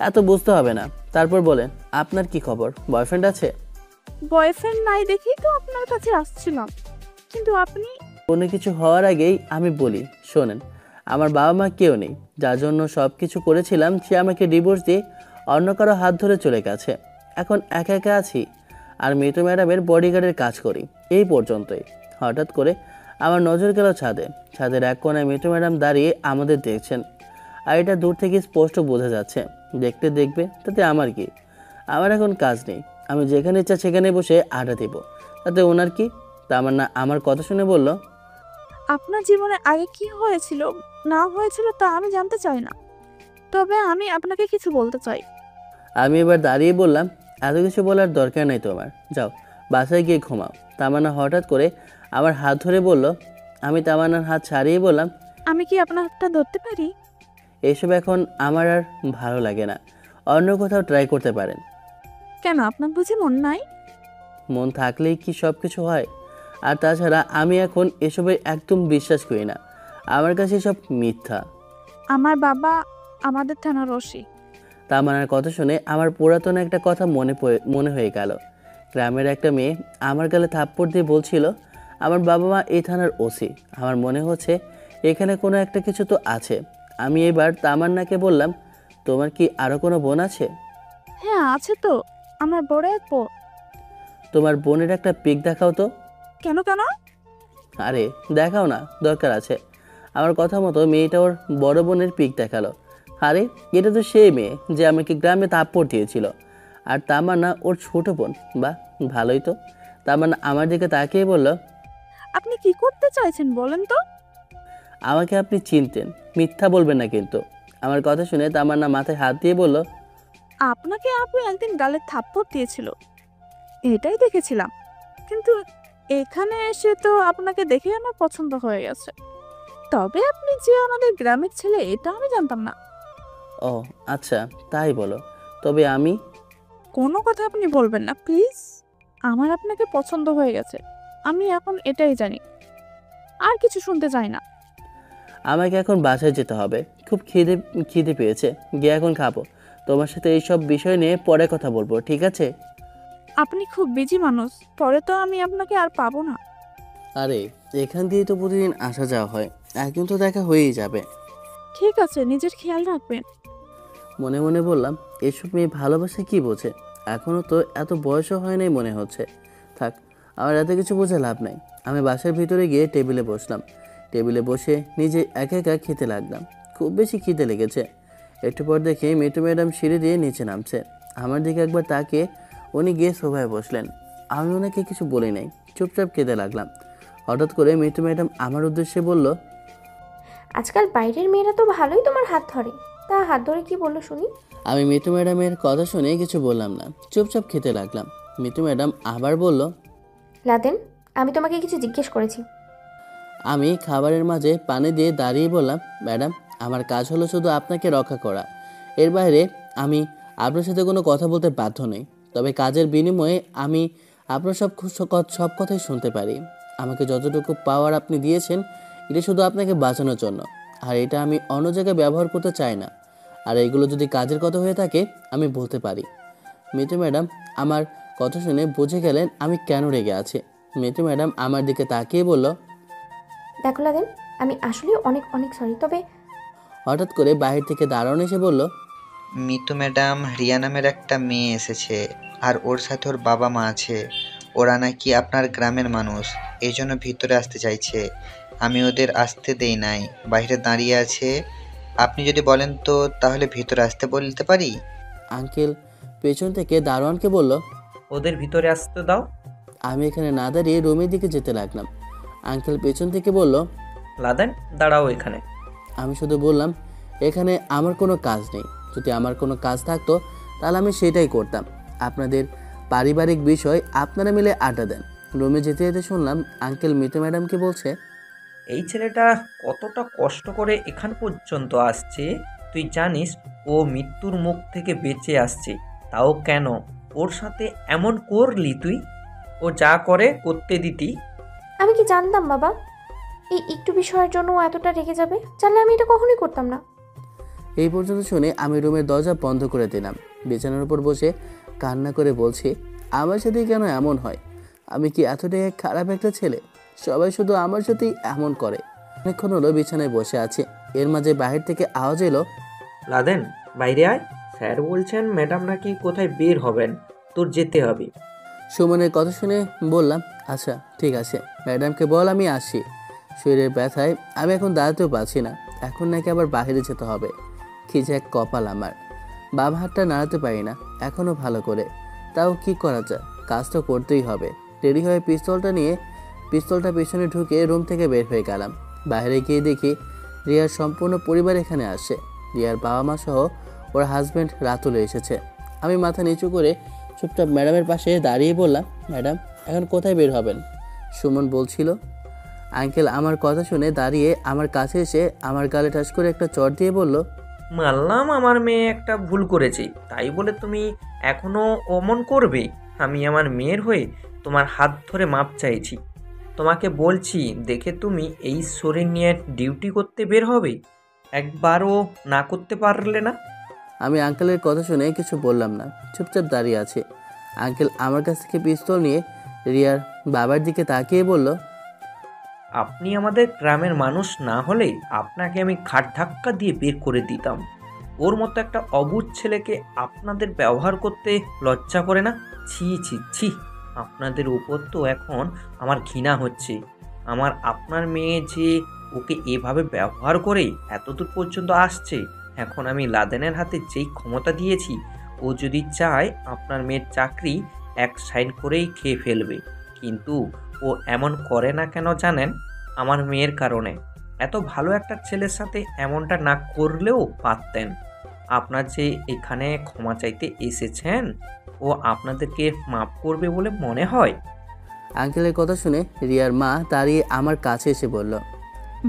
এত বুঝতে হবে না, তারপর বলেন আপনার কি খবর? বয়ফ্রেন্ড আছে? বয়ফ্রেন্ড নাই দেখেই তো আপনার কাছে আসছিলাম, কিন্তু আপনি। কোনো কিছু হওয়ার আগেই আমি বলি, শোনেন, আমার বাবা মা কেউ নেই, যার জন্য সব কিছু করেছিলাম সে আমাকে ডিভোর্স দিয়ে অন্য কারো হাত ধরে চলে গেছে। এখন একা একা আছি আর মিতু ম্যাডামের বডিগার্ডের কাজ করি। এই পর্যন্তই। হঠাৎ করে আমার নজর গেল ছাদে। ছাদের এক কোণায় মিতু ম্যাডাম দাঁড়িয়ে আমাদের দেখছেন, আর এটা দূর থেকে স্পষ্ট বোঝা যাচ্ছে। দেখতে দেখবে, তাতে আমার কি? আমার এখন কাজ নেই, আমি যেখানে ইচ্ছা সেখানে বসে আড্ডা দেব, তাতে ওনার কি? তামান্না আমার কথা শুনে বলল, আপনার জীবনে আগে কি হয়েছিল না হয়েছিল তা আমি জানতে চাই না, তবে আমি আপনাকে কিছু বলতে চাই। আমি এবার দাঁড়িয়ে বললাম, এত কিছু বলার দরকার নেই তোমার, যাও বাসায় গিয়ে ঘুমাও। তামান্না হঠাৎ করে আমার হাত ধরে বলল। আমি তামান্নার হাত ছাড়িয়ে বললাম, আমি কি আপনার হাতটা ধরতে পারি? এইসব এখন আমার আর ভালো লাগে না, অন্য কোথাও ট্রাই করতে পারেন। কেন, আপনার বুঝি মন নাই? মন থাকলেই কি সব কিছু হয়? আর তাছাড়া আমি এখন এসবে একদম বিশ্বাস করি না। আমার কাছে সব মিথ্যা। আমার বাবা আমাদের থানার ওসি। তামান্নার কথা শুনে আমার পুরাতন একটা কথা মনে হয়ে গেল। গ্রামের একটা মেয়ে আমার গালে থাপ্পড় দিয়ে বলছিল আমার বাবা মা এই থানার ওসি। আমার মনে হচ্ছে এখানে কোনো একটা কিছু তো আছে। আমি এবার তামান্নাকে বললাম, তোমার কি আরও কোনো বোন আছে? হ্যাঁ আছে তো, আমার বড় এক বোন। তোমার বোনের একটা পিক দেখাও তো। কেন কেন? আরে দেখাও না, দরকার আছে। আমার কথা মতো মেয়েটা ওর বড় বোনের পিক দেখালো। আরে এটা তো সেই মেয়ে যে আমাকে গ্রামে থাপ্পড় দিয়েছিল। আর তামান্না ওর ছোট বোন। বাহ, ভালোই তো। তামান্না আমার দিকে তাকিয়ে বলল, আপনি কি করতে চাইছেন বলেন তো? আমাকে আপনি চিনতেন, মিথ্যা বলবেন না কিন্তু। আমার কথা শুনে তামান্না মাথায় হাত দিয়ে বলল, আপনাকে আপু একদিন গালে থাপ্পড় দিয়েছিল, এটাই দেখেছিলাম। কিন্তু এখানে এসে তো আপনাকে দেখে আমার পছন্দ হয়ে গেছে। তবে আপনি যে আমাদের গ্রামের ছেলে এটা আমি জানতাম না। ও আচ্ছা, তাই বলো। তবে আমি কোনো কথা আপনি বলবেন না প্লিজ। আমার আপনাকে পছন্দ হয়ে গেছে, আমি এখন এটাই জানি, আর কিছু শুনতে চাই না। আমাকে এখন বাসায় যেতে হবে, খুব খিদে পেয়েছে, গিয়ে এখন খাবো। তোমার সাথে এইসব বিষয় নিয়ে পরে কথা বলবো, ঠিক আছে? আপনি খুব বিজি মানুষ, পরে তো আমি আপনাকে আর পাবো না। আরে এখান দিয়ে তো প্রতিদিন আসা যাওয়া হয়, একদিন তো দেখা হয়েই যাবে। ঠিক আছে, নিজের খেয়াল রাখবেন। মনে মনে বললাম, এসব মেয়ে ভালোবাসে কি বোঝে? এখনও তো এত বয়সও হয় নাই মনে হচ্ছে। থাক, আমার এত কিছু বোঝে লাভ নাই। আমি বাসার ভিতরে গিয়ে টেবিলে বসলাম। টেবিলে বসে নিজে একা একা খেতে লাগলাম। খুব বেশি খিদে লেগেছে। একটু পর দেখি মিঠু ম্যাডাম সিঁড়ি দিয়ে নিচে নামছে। আমার দিকে একবার তাকিয়ে উনি গিয়ে সোফায় বসলেন। আমি ওনাকে কিছু বলি নাই, চুপচাপ খেতে লাগলাম। হঠাৎ করে মিঠু ম্যাডাম আমার উদ্দেশ্যে বলল, আজকাল বাইরের মেয়েরা তো ভালোই তোমার হাত ধরে, তা হাত ধরে কি বললো শুনি? আমি মিঠু ম্যাডামের কথা শুনে কিছু বললাম না, চুপচাপ খেতে লাগলাম। মিঠু ম্যাডাম আবার বলল, লাদেন, আমি তোমাকে কিছু জিজ্ঞেস করেছি। আমি খাবারের মাঝে পানি দিয়ে দাঁড়িয়ে বললাম, ম্যাডাম আমার কাজ হলো শুধু আপনাকে রক্ষা করা। এর বাইরে আমি আপনার সাথে কোনো কথা বলতে বাধ্য নই। তবে কাজের বিনিময়ে আমি আপনার সব কথাই শুনতে পারি। আমাকে যতটুকু পাওয়ার আপনি দিয়েছেন এটা শুধু আপনাকে বাঁচানোর জন্য, আর এটা আমি অন্য জায়গায় ব্যবহার করতে চাই না। আর এইগুলো যদি কাজের কথা হয়ে থাকে আমি বলতে পারি। মিঠু ম্যাডাম আমার কথা শুনে বুঝে গেলেন আমি কেন রেগে আছি। মিঠু ম্যাডাম আমার দিকে তাকিয়ে বলল, দেখো লাদেন, আমি আসলে অনেক অনেক সরি, তবে হঠাৎ করে বাহির থেকে দারোয়ান এসে বলল, মিতু ম্যাডাম, রিয়া নামের একটা মেয়ে এসেছে, আর ওর সাথে ওর বাবা মা আছে। ওরা নাকি আপনার গ্রামের মানুষ, এই জন্য ভিতরে আসতে চাইছে। আমি ওদের আসতে দেই নাই, বাইরে দাঁড়িয়ে আছে। আপনি যদি বলেন তো তাহলে ভিতরে আসতে বলতে পারি। আঙ্কেল পেছন থেকে দারোয়ানকে বলল, ওদের ভিতরে আসতে দাও। আমি এখানে না দাঁড়িয়ে রুমের দিকে যেতে লাগলাম। আঙ্কেল পেছন থেকে বলল, লাদেন দাঁড়াও এখানে। আমি শুধু বললাম, এখানে আমার কোনো কাজ নেই। যদি আমার কোনো কাজ থাকতো তাহলে আমি সেটাই করতাম। আপনাদের পারিবারিক বিষয় আপনারা মিলে আড্ডা দেন। রুমে যেতে যেতে শুনলাম আঙ্কেল মিতু ম্যাডামকে বলছে, এই ছেলেটা কতটা কষ্ট করে এখান পর্যন্ত আসছে, তুই জানিস? ও মৃত্যুর মুখ থেকে বেঁচে আসছে, তাও কেন ওর সাথে এমন করলি তুই? ও যা করে করতে দিতি। আমি কি জানতাম বাবা এই একটু বিষয়ের জন্য ও এতটা রেগে যাবে? জানলে আমি এটা কখনোই করতাম না। এই পর্যন্ত শুনে আমি রুমের দরজা বন্ধ করে দিলাম। বিছানার উপর বসে কান্না করে বলছি, আমার সাথেই কেন এমন হয়? আমি কি এতটাই খারাপ একটা ছেলে? সবাই শুধু আমার সাথেই এমন করে। অনেকক্ষণ হলো বিছানায় বসে আছে। এর মাঝে বাহির থেকে আওয়াজ এলো, লাদেন বাইরে আয়, স্যার বলছেন ম্যাডাম নাকি কোথায় বের হবেন, তোর যেতে হবে। সুমনের কথা শুনে বললাম, আচ্ছা ঠিক আছে, ম্যাডামকে বল আমি আসি। শরীরের ব্যথায় আমি এখন দাঁড়াতেও পারছি না, এখন নাকি আবার বাইরে যেতে হবে। কি যে এক কপাল আমার। বাম হাতটা নাড়াতে পারি না এখনও ভালো করে, তাও কি করা যায়, কাজ তো করতেই হবে। রেডি হয়ে পিস্তলটা পিছনে ঢুকে রুম থেকে বের হয়ে গেলাম। বাইরে গিয়ে দেখি রিয়ার সম্পূর্ণ পরিবার এখানে আসে। রিয়ার বাবা মা সহ ওর হাজব্যান্ড রাতুল এসেছে। আমি মাথা নিচু করে চুপচাপ ম্যাডামের পাশে দাঁড়িয়ে বললাম, ম্যাডাম এখন কোথায় বের হবেন? সুমন বলছিল। আঙ্কেল আমার কথা শুনে দাঁড়িয়ে আমার কাছে এসে আমার গালে টাচ করে একটা চট দিয়ে বলল, মানলাম আমার মেয়ে একটা ভুল করেছে, তাই বলে তুমি এখনো অমন করবে? আমি আমার মেয়ের হয়ে তোমার হাত ধরে মাপ চাইছি, তোমাকে বলছি, দেখে তুমি এই শরীর নিয়ে ডিউটি করতে বের হবে, একবারও না করতে পারলে না? আমি আঙ্কেলের কথা শুনে কিছু বললাম না, চুপচাপ দাঁড়িয়ে আছি। আঙ্কেল আমার কাছ থেকে পিস্তল নিয়ে রিয়ার বাবার দিকে তাকিয়ে বলল, আপনি আমাদের গ্রামের মানুষ না হলে আপনাকে আমি ঘাট ধাক্কা দিয়ে বের করে দিতাম। ওর মতো একটা অবুঝ ছেলেকে আপনাদের ব্যবহার করতে লজ্জা করে না? ছি ছি ছি, আপনাদের উপর তো এখন আমার ঘৃণা হচ্ছে। আপনার মেয়ে যে ওকে এভাবে ব্যবহার করে এতদূর পর্যন্ত আসছে, এখন আমি লাদেনের হাতে যেই ক্ষমতা দিয়েছি, ও যদি চায় আপনার মেয়ের চাকরি এক সাইন করেই খেয়ে ফেলবে। কিন্তু ও এমন করে না কেন জানেন? আমার মেয়ের কারণে। এত ভালো একটা ছেলের সাথে এমনটা না করলেও পারতেন। আপনার যে এখানে ক্ষমা চাইতে এসেছেন, ও আপনাদেরকে মাফ করবে বলে মনে হয়? আঙ্কেলের কথা শুনে রিয়ার মা দাঁড়িয়ে আমার কাছে এসে বলল,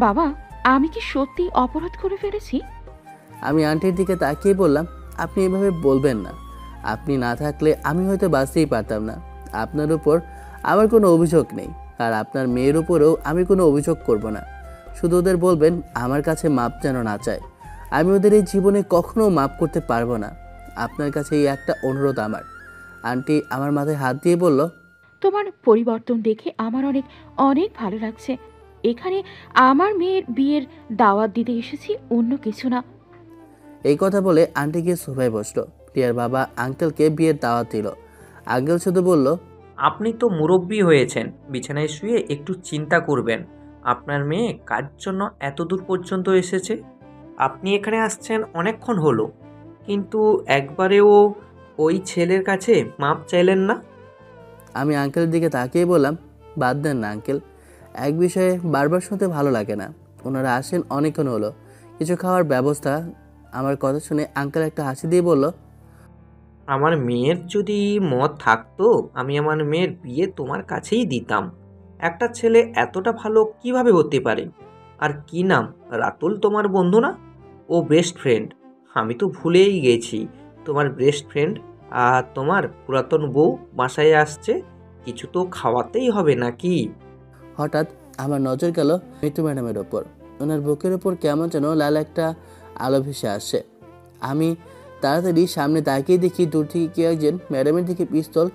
বাবা, আমি কি সত্যি অপরাধ করে ফেলেছি? আমি আন্টির দিকে তাকিয়ে বললাম, আপনি এভাবে বলবেন না। আপনি না থাকলে আমি হয়তো বাঁচতেই পারতাম না। আপনার উপর আমার কোনো অভিযোগ নেই, আর আপনার মেয়ের উপরেও আমি কোনো অভিযোগ করব না। শুধু ওদের বলবেন আমার কাছে মাপ যেন না চায়। আমি ওদের এই জীবনে কখনো মাপ করতে পারবো না। আপনার কাছে এই একটা অনুরোধ আমার। আন্টি আমার মাথায় হাত দিয়ে বলল, তোমার পরিবর্তন দেখে আমার অনেক অনেক ভালো লাগছে। এখানে আমার মেয়ের বিয়ের দাওয়াত দিতে এসেছি, অন্য কিছু না। এই কথা বলে আন্টি গিয়ে সোফায় বসলো। রিয়ার বাবা আঙ্কেলকে বিয়ের দাওয়াত দিল। আঙ্কেল শুধু বলল, আপনি তো মুরব্বি হয়েছেন, বিছানায় শুয়ে একটু চিন্তা করবেন। আপনার মেয়ে কার জন্য এত দূর পর্যন্ত এসেছে? আপনি এখানে আসছেন অনেকক্ষণ হলো, কিন্তু একবারেও ওই ছেলের কাছে মাপ চাইলেন না। আমি আঙ্কেলের দিকে তাকিয়ে বললাম, বাদ দেন না আঙ্কেল, এক বিষয়ে বারবার শুনতে ভালো লাগে না। ওনারা আসেন অনেকক্ষণ হলো, কিছু খাওয়ার ব্যবস্থা। আমার কথা শুনে আঙ্কেল একটা হাসি দিয়ে বলল, আমার মেয়ের যদি মত থাকতো, আমি আমার মেয়ের বিয়ে তোমার কাছেই দিতাম। একটা ছেলে এতটা ভালো কিভাবে হতে পারে? আর কি নাম, রাতুল তোমার বন্ধু না? ও বেস্ট ফ্রেন্ড। আমি তো ভুলেই গেছি তোমার বেস্ট ফ্রেন্ড। আর তোমার পুরাতন বউ বাসায় আসছে, কিছু তো খাওয়াতেই হবে নাকি? হঠাৎ আমার নজর গেল মিতু ম্যাডামের ওপর। ওনার বুকের ওপর কেমন যেন লাল একটা আলো ভেসে আসে। আমি তাড়াতাড়ি সামনে তাকিয়ে দেখি দূর থেকে কেউ একজন ম্যাডামের দিকে পিস্তল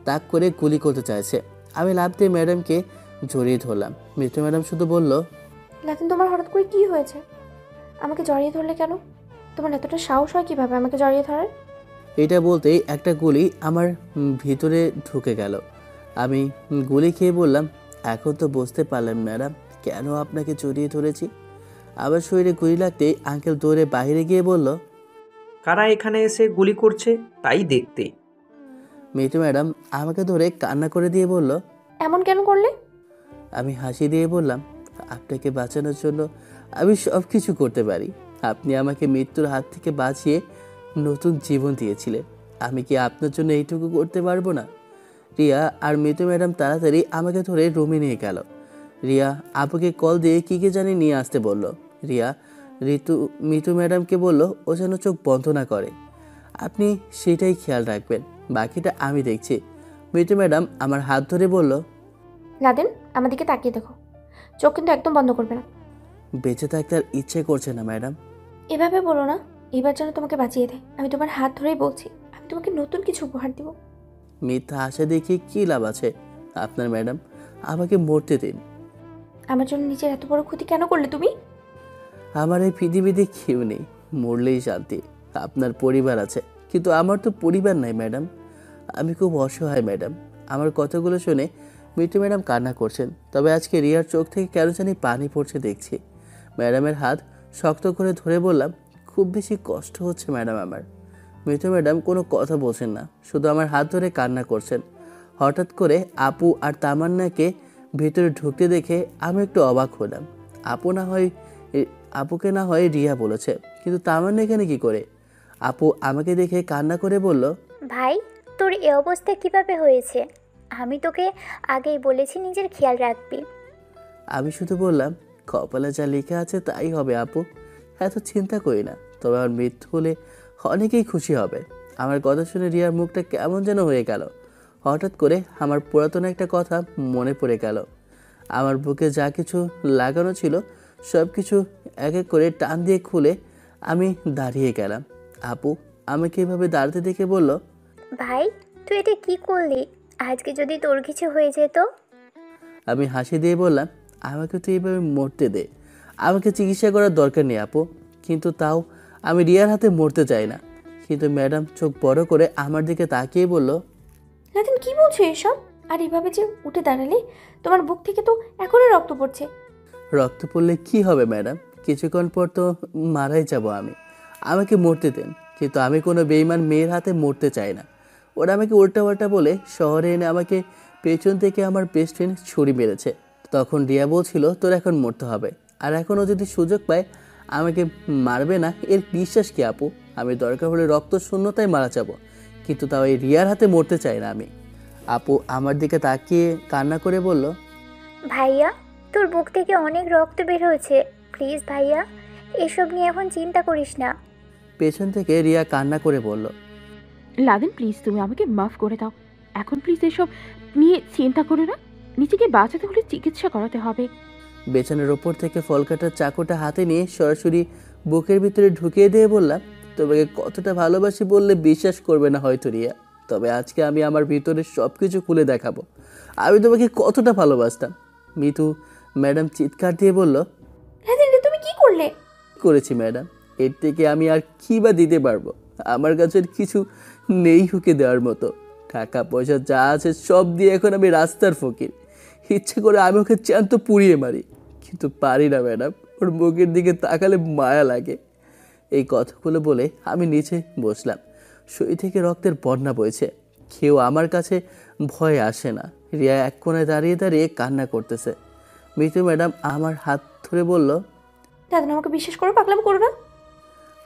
তাক করে গুলি করতে চাইছে। আমি লাফ দিয়ে ম্যাডামকে জড়িয়ে ধরলাম। মিতু ম্যাডাম শুধু বলল, লাতিন, তোমার হঠাৎ করে কি হয়েছে? আমাকে জড়িয়ে ধরলে কেন? তোমার এতটা সাহস হয় কিভাবে আমাকে জড়িয়ে ধরার? এটা বলতেই একটা গুলি আমার ভিতরে ঢুকে গেল। আমি গুলি খেয়ে বললাম, এখন তো বুঝতে পারলাম ম্যাডাম কেন আপনাকে জড়িয়ে ধরেছি। আবার শরীরে গুলি লাগতেই আঙ্কেল দৌড়ে বাইরে গিয়ে বলল, কারা এখানে এসে গুলি করছে তাই দেখতে। মিতু ম্যাডাম আমাকে ধরে কান্না করে দিয়ে বলল, এমন কেন করলে? আমি হাসি দিয়ে বললাম, আপনাকে বাঁচানোর জন্য আমি সব কিছু করতে পারি। আপনি আমাকে মৃত্যুর হাত থেকে বাঁচিয়ে নতুন জীবন দিয়েছিলেন, আমি কি আপনার জন্য এইটুকু করতে পারবো না? রিয়া আর মিতু ম্যাডাম তাড়াতাড়ি আমাকে ধরে রুমে নিয়ে গেল। রিয়া আপুকে কল দিয়ে কী জানি নিয়ে আসতে বলল। রিয়া মিতু ম্যাডামকে বলল ও যেন চোখ বন্ধ না করে। আপনি সেটাই খেয়াল রাখবেন, বাকিটা আমি দেখছি। মিতু ম্যাডাম আমার হাত ধরে বলল, লাদেন, আমার দিকে তাকিয়ে দেখো, চোখ কিন্তু একদম বন্ধ করবে না। বেঁচে থাকতে আর ইচ্ছে করছে না ম্যাডাম। এভাবে বলো না, এবার যেন তোমাকে বাঁচিয়ে দেয়। আমি তোমার হাত ধরেই বলছি, আমি তোমাকে নতুন কিছু উপহার দিব। মিথ্যা আশা দেখি কী লাভ আছে আপনার ম্যাডাম, আমাকে মরতে দিন। আমার জন্য নিজের এত বড় ক্ষতি কেন করলে তুমি? আমার এই পৃথিবীতে কেউ নেই, মরলেই শান্তি। আপনার পরিবার আছে, কিন্তু আমার তো পরিবার নাই ম্যাডাম। আমি খুব অসহায় ম্যাডাম। আমার কথাগুলো শুনে মিটু ম্যাডাম কান্না করছেন, তবে আজকে রিয়ার চোখ থেকে কেন জানি পানি পড়ছে দেখছি। ম্যাডামের হাত শক্ত করে ধরে বললাম, খুব বেশি কষ্ট হচ্ছে ম্যাডাম আমার। মিতু ম্যাডাম কোনো কথা বলছেন না, শুধু আমার হাত ধরে কান্না করছেন। হঠাৎ করে আপু আর তামান্নাকে ভেতরে ঢুকতে দেখে আমি একটু অবাক হলাম। আপুকে না হয় রিয়া বলেছে, কিন্তু তামান্না এখানে কি করে? আপু আমাকে দেখে কান্না করে বলল, ভাই, তোর এ অবস্থা কিভাবে হয়েছে? আমি তোকে আগেই বলেছি নিজের খেয়াল রাখবি। আমি শুধু বললাম, কপালে যা লেখা আছে তাই হবে আপু, এত চিন্তা করি না। তবে আমার মৃত্যু হলে অনেকেই খুশি হবে। আমার কথা শুনে রিয়ার মুখটা কেমন যেন হয়ে গেল। হঠাৎ করে আমার পুরাতন একটা কথা মনে পড়ে গেল। আমার বুকে যা কিছু লাগানো ছিল সব কিছু এক এক করে টান দিয়ে খুলে আমি দাঁড়িয়ে গেলাম। আপু আমাকে এভাবে দাঁড়াতে দেখে বলল, ভাই তুই এটা কি করলি? আজকে যদি তোর কিছু হয়ে যেত? আমি হাসি দিয়ে বললাম, আমাকে তো এইভাবে মরতে দে, আমাকে চিকিৎসা করার দরকার নেই আপু, কিন্তু তাও আমি রিয়ার হাতে মরতে চাই না। কিন্তু ম্যাডাম চোখ বড় করে আমার দিকে তাকিয়ে বলল, নাদিম কি বলছো এসব? আর এভাবে যে উঠে দাঁড়ালে তোমার বুক থেকে তো এখনো রক্ত পড়ছে। রক্ত পড়লে কি হবে ম্যাডাম, কিছুক্ষণ পর তো মারাই যাব আমি, আমাকে মরতে দেন। কিন্তু আমি কোনো বেইমান মেয়ের হাতে মরতে চাই না। ওরা আমাকে উল্টাপাল্টা বলে শহরে এনে আমাকে পেছন থেকে আমার বেস্ট ফ্রেন্ড ছুরি মেরেছে। তখন রিয়া বলছিল তোর এখন মরতে হবে, আর এখনও যদি সুযোগ পায় আমাকে মারবে না এর বিশ্বাস কি আপু? আমি দরকার হলে রক্ত শূন্যতায় মারা যাব, কিন্তু তাও এই রিয়ার হাতে মরতে চাই না আমি। আপু আমার দিকে তাকিয়ে কান্না করে বলল, ভাইয়া তোর বুক থেকে অনেক রক্ত বের হয়েছে, প্লিজ ভাইয়া এসব নিয়ে এখন চিন্তা করিস না। পেছন থেকে রিয়া কান্না করে বলল, লাদেন প্লিজ তুমি আমাকে মাফ করে দাও। এখন প্লিজ এসব নিয়ে চিন্তা করো না। নিজেকে বাঁচাতে হলে চিকিৎসা করাতে হবে। বেছানের ওপর থেকে ফল কাটার চাকুটা হাতে নিয়ে সরাসরি বুকের ভিতরে ঢুকিয়ে দিয়ে বললাম, তোমাকে কতটা ভালোবাসি বললে বিশ্বাস করবে না হয়তো রিয়া, তবে আজকে আমি আমার ভিতরে সব কিছু খুলে দেখাবো। আমি তোমাকে কতটা ভালোবাসতাম। মিতু ম্যাডাম চিৎকার দিয়ে বলল, নাদিম রে তুমি কি করলে? করেছি ম্যাডাম, এর থেকে আমি আর কী বা দিতে পারবো? আমার কাছে আর কিছু নেই হুকে দেওয়ার মতো। টাকা পয়সা যা আছে সব দিয়ে এখন আমি রাস্তার ফকির। ইচ্ছে করে আমি ওকে চ্যান্ত পুড়িয়ে মারি, কিন্তু পারি না ম্যাডাম, ওর মুখের দিকে তাকালে মায়া লাগে। এই কথাগুলো বলে আমি নিচে বসলাম। শরীর থেকে রক্তের বন্যা বইছে, কেউ আমার কাছে ভয় আসে না। রিয়া এক কোণে দাঁড়িয়ে দাঁড়িয়ে কান্না করতেছে। মিতু ম্যাডাম আমার হাত ধরে বলল, দাদা আমাকে বিশ্বাস করো, পাগলাম করো না।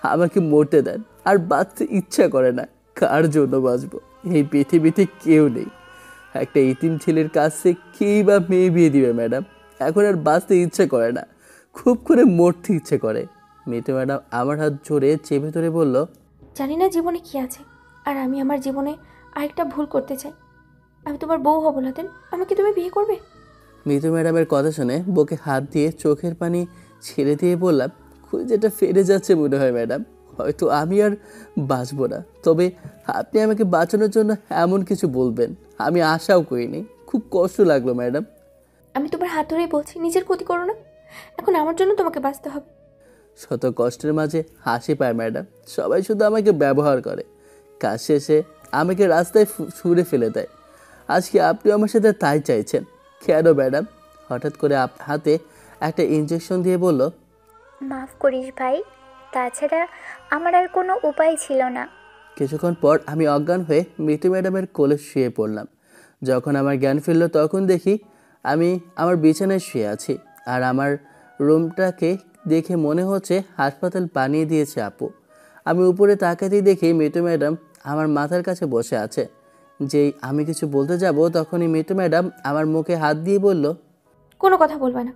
আমাকে মরতে দেন, আর বাঁচতে ইচ্ছা করে না। কার জন্য বাঁচবো? এই পৃথিবীতে কেউ নেই। একটা ইতিম ছেলের কাছে কেই বা মেয়ে বিয়ে দিবে ম্যাডাম? এখন আর বাঁচতে ইচ্ছে করে না, খুব করে মরতে ইচ্ছে করে। মিতু ম্যাডাম আমার হাত জোরে চেপে ধরে বলল, জানি না জীবনে কি আছে, আর আমি আমার জীবনে আরেকটা ভুল করতে চাই। আমি তোমার বউ হব লাদেন, আমাকে তুমি বিয়ে করবে? মিতু ম্যাডামের কথা শুনে বুকে হাত দিয়ে চোখের পানি ছেড়ে দিয়ে বললাম, যেটা ফেরে যাচ্ছে মনে হয় ম্যাডাম, হয়তো আমি আর বাঁচবো না। তবে আপনি আমাকে বাঁচানোর জন্য এমন কিছু বলবেন আমি আশাও করিনি। খুব কষ্ট লাগলো ম্যাডাম। আমি তোমার হাত ধরেই বলছি, নিজের ক্ষতি করো না। এখন আমার জন্য তোমাকে বাঁচতে হবে। শত কষ্টের মাঝে হাসি পায় ম্যাডাম। সবাই শুধু আমাকে ব্যবহার করে, কাজ শেষে আমাকে রাস্তায় ছুঁড়ে ফেলে দেয়। আজকে আপনি আমার সাথে তাই চাইছেন কেন ম্যাডাম? হঠাৎ করে হাতে একটা ইঞ্জেকশন দিয়ে বলল, মাফ করিস ভাই, তাছাড়া আমার আর কোনো উপায় ছিল না। কিছুক্ষণ পর আমি অজ্ঞান হয়ে মিতু ম্যাডামের কোলে শুয়ে পড়লাম। যখন আমার জ্ঞান ফিরল তখন দেখি আমি আমার বিছানায় শুয়ে আছি, আর আমার রুমটাকে দেখে মনে হচ্ছে হাসপাতাল বানিয়ে দিয়েছে আপু। আমি উপরে তাকাতেই দেখি মিতু ম্যাডাম আমার মাথার কাছে বসে আছে। যেই আমি কিছু বলতে যাব তখনই মিতু ম্যাডাম আমার মুখে হাত দিয়ে বলল, কোনো কথা বলবে না।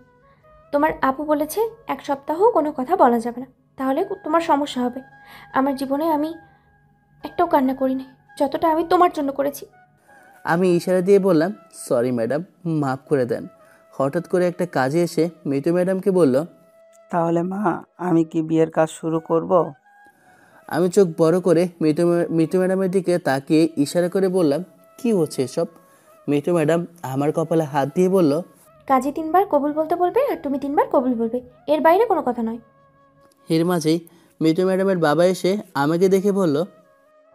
তোমার আপু বলেছে 1 সপ্তাহ কোনো কথা বলা যাবে না, তাহলে তোমার সমস্যা হবে। আমার জীবনে আমি একটাও কান্না করিনি, যতটা আমি তোমার জন্য করেছি। আমি ইশারা দিয়ে বললাম, সরি ম্যাডাম, মাফ করে দেন। হঠাৎ করে একটা কাজে এসে মিতু ম্যাডামকে বলল, তাহলে মা আমি কি বিয়ের কাজ শুরু করব? আমি চোখ বড় করে মিতু ম্যাডামের দিকে তাকিয়ে ইশারা করে বললাম, কি হচ্ছে এসব? মিতু ম্যাডাম আমার কপালে হাত দিয়ে বলল, কাজী 3 বার কবুল বলতে বলবে, আর তুমি 3 বার কবুল বলবে, এর বাইরে কোনো কথা নয়। এর মাঝেই মিতু ম্যাডামের বাবা এসে আমাকে দেখে বলল,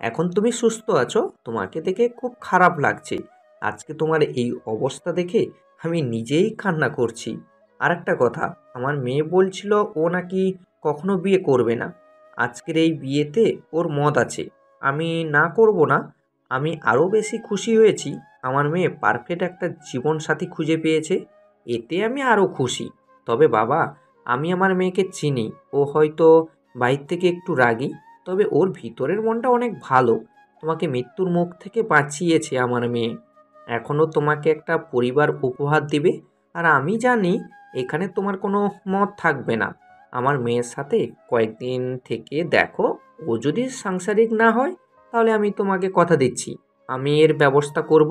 এখন তুমি সুস্থ আছো? তোমাকে দেখে খুব খারাপ লাগছে। আজকে তোমার এই অবস্থা দেখে আমি নিজেই কান্না করছি। আর একটা কথা, আমার মেয়ে বলছিল ও নাকি কখনো বিয়ে করবে না। আজকের এই বিয়েতে ওর মত আছে। আমি না করব না। আমি আরও বেশি খুশি হয়েছি আমার মেয়ে পারফেক্ট একটা জীবনসাথী খুঁজে পেয়েছে। এতে আমি আরও খুশি। তবে বাবা, আমি আমার মেয়েকে চিনি। ও হয়তো বাইর থেকে একটু রাগী, তবে ওর ভিতরের মনটা অনেক ভালো। তোমাকে মৃত্যুর মুখ থেকে বাঁচিয়েছে আমার মেয়ে। এখনও তোমাকে একটা পরিবার উপহার দিবে। আর আমি জানি এখানে তোমার কোনো মত থাকবে না। আমার মেয়ের সাথে কয়েকদিন থেকে দেখো, ও যদি সাংসারিক না হয় তাহলে আমি তোমাকে কথা দিচ্ছি আমি এর ব্যবস্থা করব।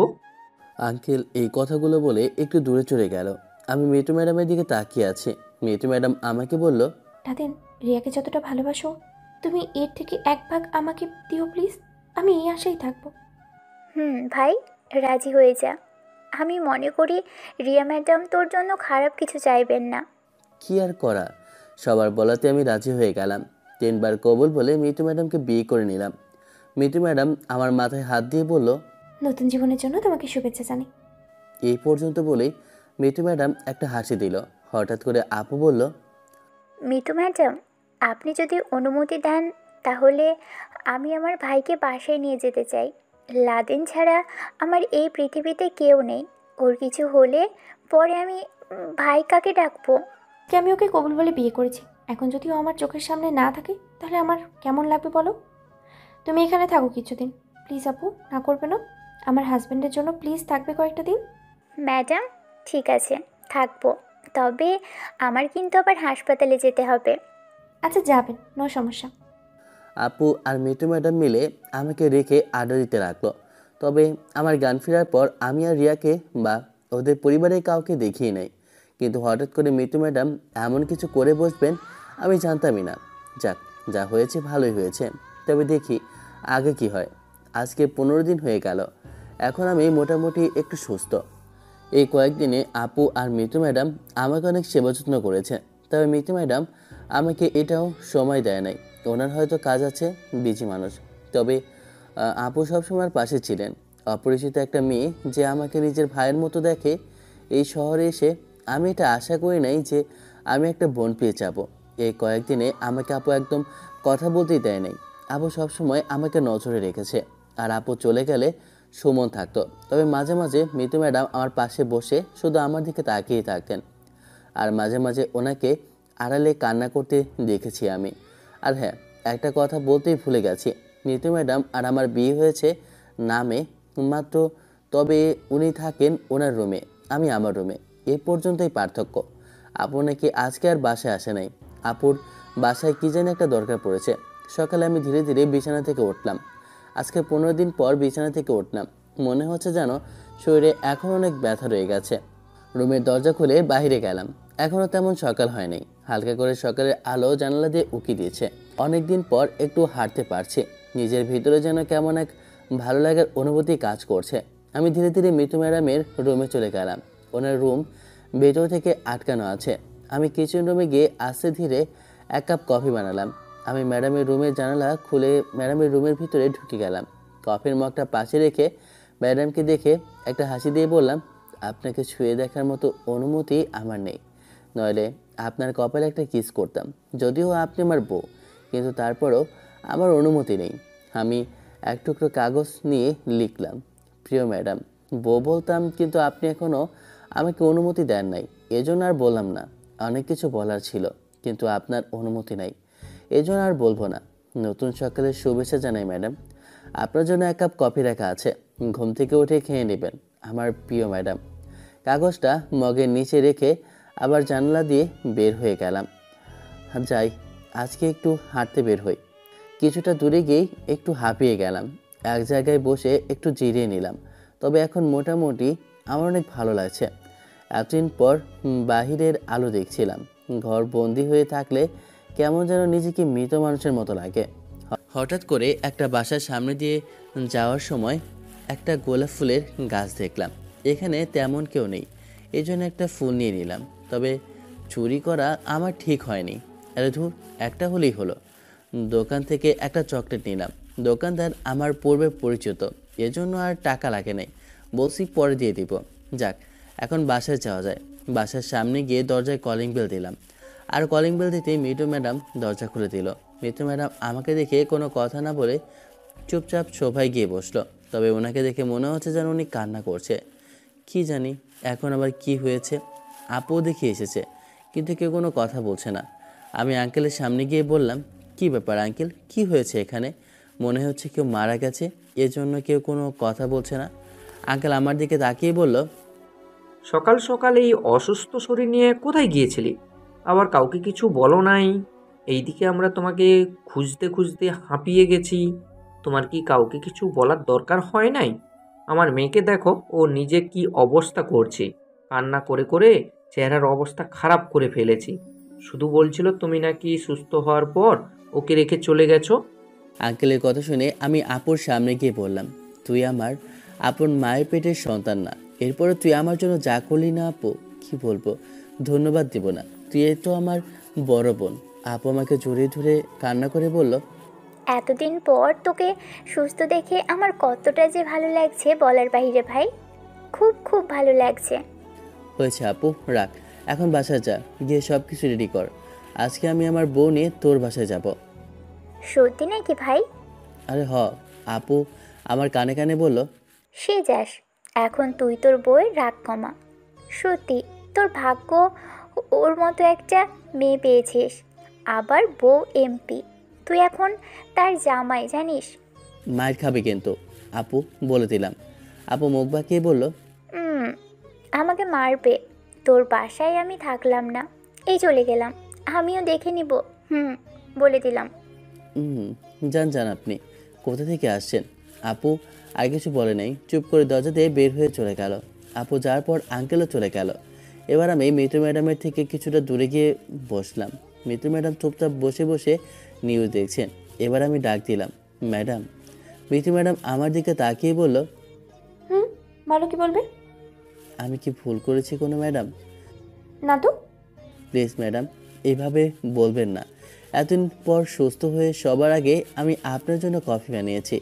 আঙ্কেল এই কথাগুলো বলে একটু দূরে চলে গেল। আমি মিতু ম্যাডামের দিকে তাকিয়ে আছি। মিতু ম্যাডাম আমাকে বলল, নাদিন, রিয়াকে যতটা ভালোবাসো তুমি এর থেকে এক ভাগ আমাকে দিও প্লিজ। আমি এই আশাই থাকবো। ভাই, রাজি হয়ে যা। আমি মনে করি রিয়া ম্যাডাম তোর জন্য খারাপ কিছু চাইবেন না। কি আর করা, সবার বলাতে আমি রাজি হয়ে গেলাম। 3 বার কবুল বলে মিতু ম্যাডামকে বিয়ে করে নিলাম। মিতু ম্যাডাম আমার মাথায় হাত দিয়ে বলল, নতুন জীবনের জন্য তোমাকে শুভেচ্ছা জানাই। এই পর্যন্ত বলেই মিতু ম্যাডাম একটা হাসি দিল। হঠাৎ করে আপু বলল, মিতু ম্যাডাম, আপনি যদি অনুমতি দেন তাহলে আমি আমার ভাইকে বাসায় নিয়ে যেতে চাই। লাদেন ছাড়া আমার এই পৃথিবীতে কেউ নেই। ওর কিছু হলে পরে আমি ভাই কাকে ডাকবো? কে আমি ওকে কবুল বলে বিয়ে করেছি, এখন যদি ও আমার চোখের সামনে না থাকে তাহলে আমার কেমন লাগবে বলো? তুমি এখানে থাকো কিছুদিন প্লিজ আপু, না করবে না? আমার হাজব্যান্ডের জন্য প্লিজ থাকবে কয়েকটা দিন। ম্যাডাম, ঠিক আছে, থাকবো। তবে আমার কিন্তু আবার হাসপাতালে যেতে হবে। আচ্ছা যাবেন, নো সমস্যা। আপু আর মিতু ম্যাডাম মিলে আমাকে রেখে আড্ডা দিতে লাগলো। তবে আমার গান ফেরার পর আমি আর রিয়াকে বা ওদের পরিবারের কাউকে দেখিয়ে নাই। কিন্তু হঠাৎ করে মিতু ম্যাডাম এমন কিছু করে বসবেন আমি জানতামই না। যাক, যা হয়েছে ভালোই হয়েছে। তবে দেখি আগে কি হয়। আজকে 15 দিন হয়ে গেল, এখন আমি মোটামুটি একটু সুস্থ। এই কয়েকদিনে আপু আর মিতু ম্যাডাম আমাকে অনেক সেবা যত্ন করেছে। তবে মিতু ম্যাডাম আমাকে এটাও সময় দেয় নাই। ওনার হয়তো কাজ আছে, বিজি মানুষ। তবে আপু সবসময় পাশে ছিলেন। অপরিচিত একটা মেয়ে যে আমাকে নিজের ভাইয়ের মতো দেখে, এই শহরে এসে আমি এটা আশা করি নাই যে আমি একটা বোন পেয়ে যাব। এই কয়েকদিনে আমাকে আপু একদম কথা বলতেই দেয় নাই। আপু সবসময় আমাকে নজরে রেখেছে। আর আপু চলে গেলে সুমন থাকতো। তবে মাঝে মাঝে মিতু ম্যাডাম আমার পাশে বসে শুধু আমার দিকে তাকিয়েই থাকতেন। আর মাঝে মাঝে ওনাকে আড়ালে কান্না করতে দেখেছি আমি। আর হ্যাঁ, একটা কথা বলতেই ভুলে গেছি, মিতু ম্যাডাম আর আমার বিয়ে হয়েছে নামে মাত্র। তবে উনি থাকেন ওনার রুমে, আমি আমার রুমে, এই পর্যন্তই পার্থক্য। আপু নাকি আজকে আর বাসায় আসে নাই। আপুর বাসায় কী যেন একটা দরকার পড়েছে। সকালে আমি ধীরে ধীরে বিছানা থেকে উঠলাম। আজকে 15 দিন পর বিছানা থেকে উঠলাম। মনে হচ্ছে যেন শরীরে এখন অনেক ব্যথা রয়ে গেছে। রুমের দরজা খুলে বাইরে গেলাম। এখনও তেমন সকাল হয়নি। হালকা করে সকালের আলো জানালা দিয়ে উকি দিয়েছে। অনেক দিন পর একটু হাঁটতে পারছি। নিজের ভিতরে যেন কেমন এক ভালো লাগার অনুভূতি কাজ করছে। আমি ধীরে ধীরে মিতু ম্যাডামের রুমে চলে গেলাম। ওনার রুম ভেতর থেকে আটকানো আছে। আমি কিচেন রুমে গিয়ে আস্তে ধীরে 1 কাপ কফি বানালাম। আমি ম্যাডামের রুমের জানালা খুলে ম্যাডামের রুমের ভিতরে ঢুকে গেলাম। কফির মগটা পাশে রেখে ম্যাডামকে দেখে একটা হাসি দিয়ে বললাম, আপনাকে ছুঁয়ে দেখার মতো অনুমতি আমার নেই, নইলে আপনার কপালে একটা কিস করতাম। যদিও আপনি আমার বউ, কিন্তু তারপরও আমার অনুমতি নেই। আমি এক টুকরো কাগজ নিয়ে লিখলাম, প্রিয় ম্যাডাম, বউ বলতাম, কিন্তু আপনি এখনও আমাকে অনুমতি দেন নাই, এজন্য আর বললাম না। অনেক কিছু বলার ছিল, কিন্তু আপনার অনুমতি নাই, এজন্য আর বলবো না। নতুন সকালের শুভেচ্ছা জানাই ম্যাডাম। আপনার জন্য 1 কাপ কফি রাখা আছে, ঘুম থেকে উঠে খেয়ে নেবেন আমার প্রিয় ম্যাডাম। কাগজটা মগের নিচে রেখে আবার জানলা দিয়ে বের হয়ে গেলাম। যাই, আজকে একটু হাঁটতে বের হই। কিছুটা দূরে গিয়েই একটু হাঁপিয়ে গেলাম। এক জায়গায় বসে একটু জিরিয়ে নিলাম। তবে এখন মোটামুটি আমার অনেক ভালো লাগছে। এতদিন পর বাহিরের আলো দেখছিলাম। ঘর বন্দি হয়ে থাকলে কেমন যেন নিজেকে মৃত মানুষের মতো লাগে। হঠাৎ করে একটা বাসার সামনে দিয়ে যাওয়ার সময় একটা গোলাপ ফুলের গাছ দেখলাম। এখানে তেমন কেউ নেই, এই জন্য একটা ফুল নিয়ে নিলাম। তবে চুরি করা আমার ঠিক হয়নি। আরে ধুর, একটা হলেই হলো। দোকান থেকে একটা চকলেট নিলাম। দোকানদার আমার পূর্বে পরিচিত, এজন্য আর টাকা লাগে নাই, বলছি পরে দিয়ে দিব। যাক, এখন বাসায় যাওয়া যায়। বাসার সামনে গিয়ে দরজায় কলিং বেল দিলাম। আর কলিং বেল দিতেই মিতু ম্যাডাম দরজা খুলে দিল। মিতু ম্যাডাম আমাকে দেখে কোনো কথা না বলে চুপচাপ সোফায় গিয়ে বসলো। তবে ওনাকে দেখে মনে হচ্ছে যেন উনি কান্না করছে। কি জানি এখন আবার কি হয়েছে। আপু দেখে এসেছে, কিন্তু কেউ কোনো কথা বলছে না। আমি আঙ্কেলের সামনে গিয়ে বললাম, কি ব্যাপার আঙ্কেল, কি হয়েছে এখানে? মনে হচ্ছে কেউ মারা গেছে, এজন্য কেউ কোনো কথা বলছে না। আঙ্কেল আমার দিকে তাকিয়ে বলল, সকাল সকাল এই অসুস্থ শরীর নিয়ে কোথায় গিয়েছিলি? আবার কাউকে কিছু বলো নাই? এইদিকে আমরা তোমাকে খুঁজতে খুঁজতে হাঁপিয়ে গেছি। তোমার কি কাউকে কিছু বলার দরকার হয় নাই? আমার মেয়েকে দেখো, ও নিজে কি অবস্থা করছে, কান্না করে করে চেহারার অবস্থা খারাপ করে ফেলেছি। শুধু বলছিল তুমি নাকি সুস্থ হওয়ার পর ওকে রেখে চলে গেছো। আঙ্কেলের কথা শুনে আমি আপুর সামনে গিয়ে বললাম, তুই আমার আপন মায়ের পেটের সন্তান না, এরপরে তুই আমার জন্য যা করলি না আপু, কি বলবো, ধন্যবাদ দিব না। তুই এই তো আমার বড় বোন। আপু আমাকে জড়িয়ে ধরে কান্না করে বলল, এতদিন পর তোকে সুস্থ দেখে আমার কতটা যে ভালো লাগছে বলার বাইরে ভাই। খুব খুব ভালো লাগছে। হয়েছে আপু, রাখ, এখন বাসায় যা, গিয়ে সব কিছু রেডি কর। আজকে আমি আমার বউ নিয়ে তোর বাসায় যাব। সত্যি নাকি ভাই? আরে আপু আমার কানে কানে বলল, সে যাস, এখন তুই তোর বউয়ের রাগ কমা। সত্যি তোর ভাগ্য, ওর মতো একটা মেয়ে পেয়েছিস, আবার বউ এমপি। তুই এখন তার জামাই, জানিস? মায়ের খাবে কিন্তু আপু, বলে দিলাম। আপু মুখ বাঁকিয়ে বলল, হুম, আমাকে মারবে। তোর বাসায় আমি থাকলাম না, এই চলে গেলাম। আমিও দেখে নিব। বলে দিলাম। যান যান, আপনি কোথা থেকে আসছেন? আপু আর কিছু বলে নাই, চুপ করে দরজা দিয়ে বের হয়ে চলে গেল। আপু যাওয়ার পর আঙ্কেলও চলে গেল। এবার আমি মিতু ম্যাডামের থেকে কিছুটা দূরে গিয়ে বসলাম। মিতু ম্যাডাম চুপচাপ বসে বসে নিউজ দেখছেন। এবার আমি ডাক দিলাম, ম্যাডাম। মিতু ম্যাডাম আমার দিকে তাকিয়ে বলল, বলো, কি বলবে? আমি কি ভুল করেছি কোনো ম্যাডাম? না তো। প্লিজ ম্যাডাম, এভাবে বলবেন না। এতদিন পর সুস্থ হয়ে সবার আগে আমি আপনার জন্য কফি বানিয়েছি,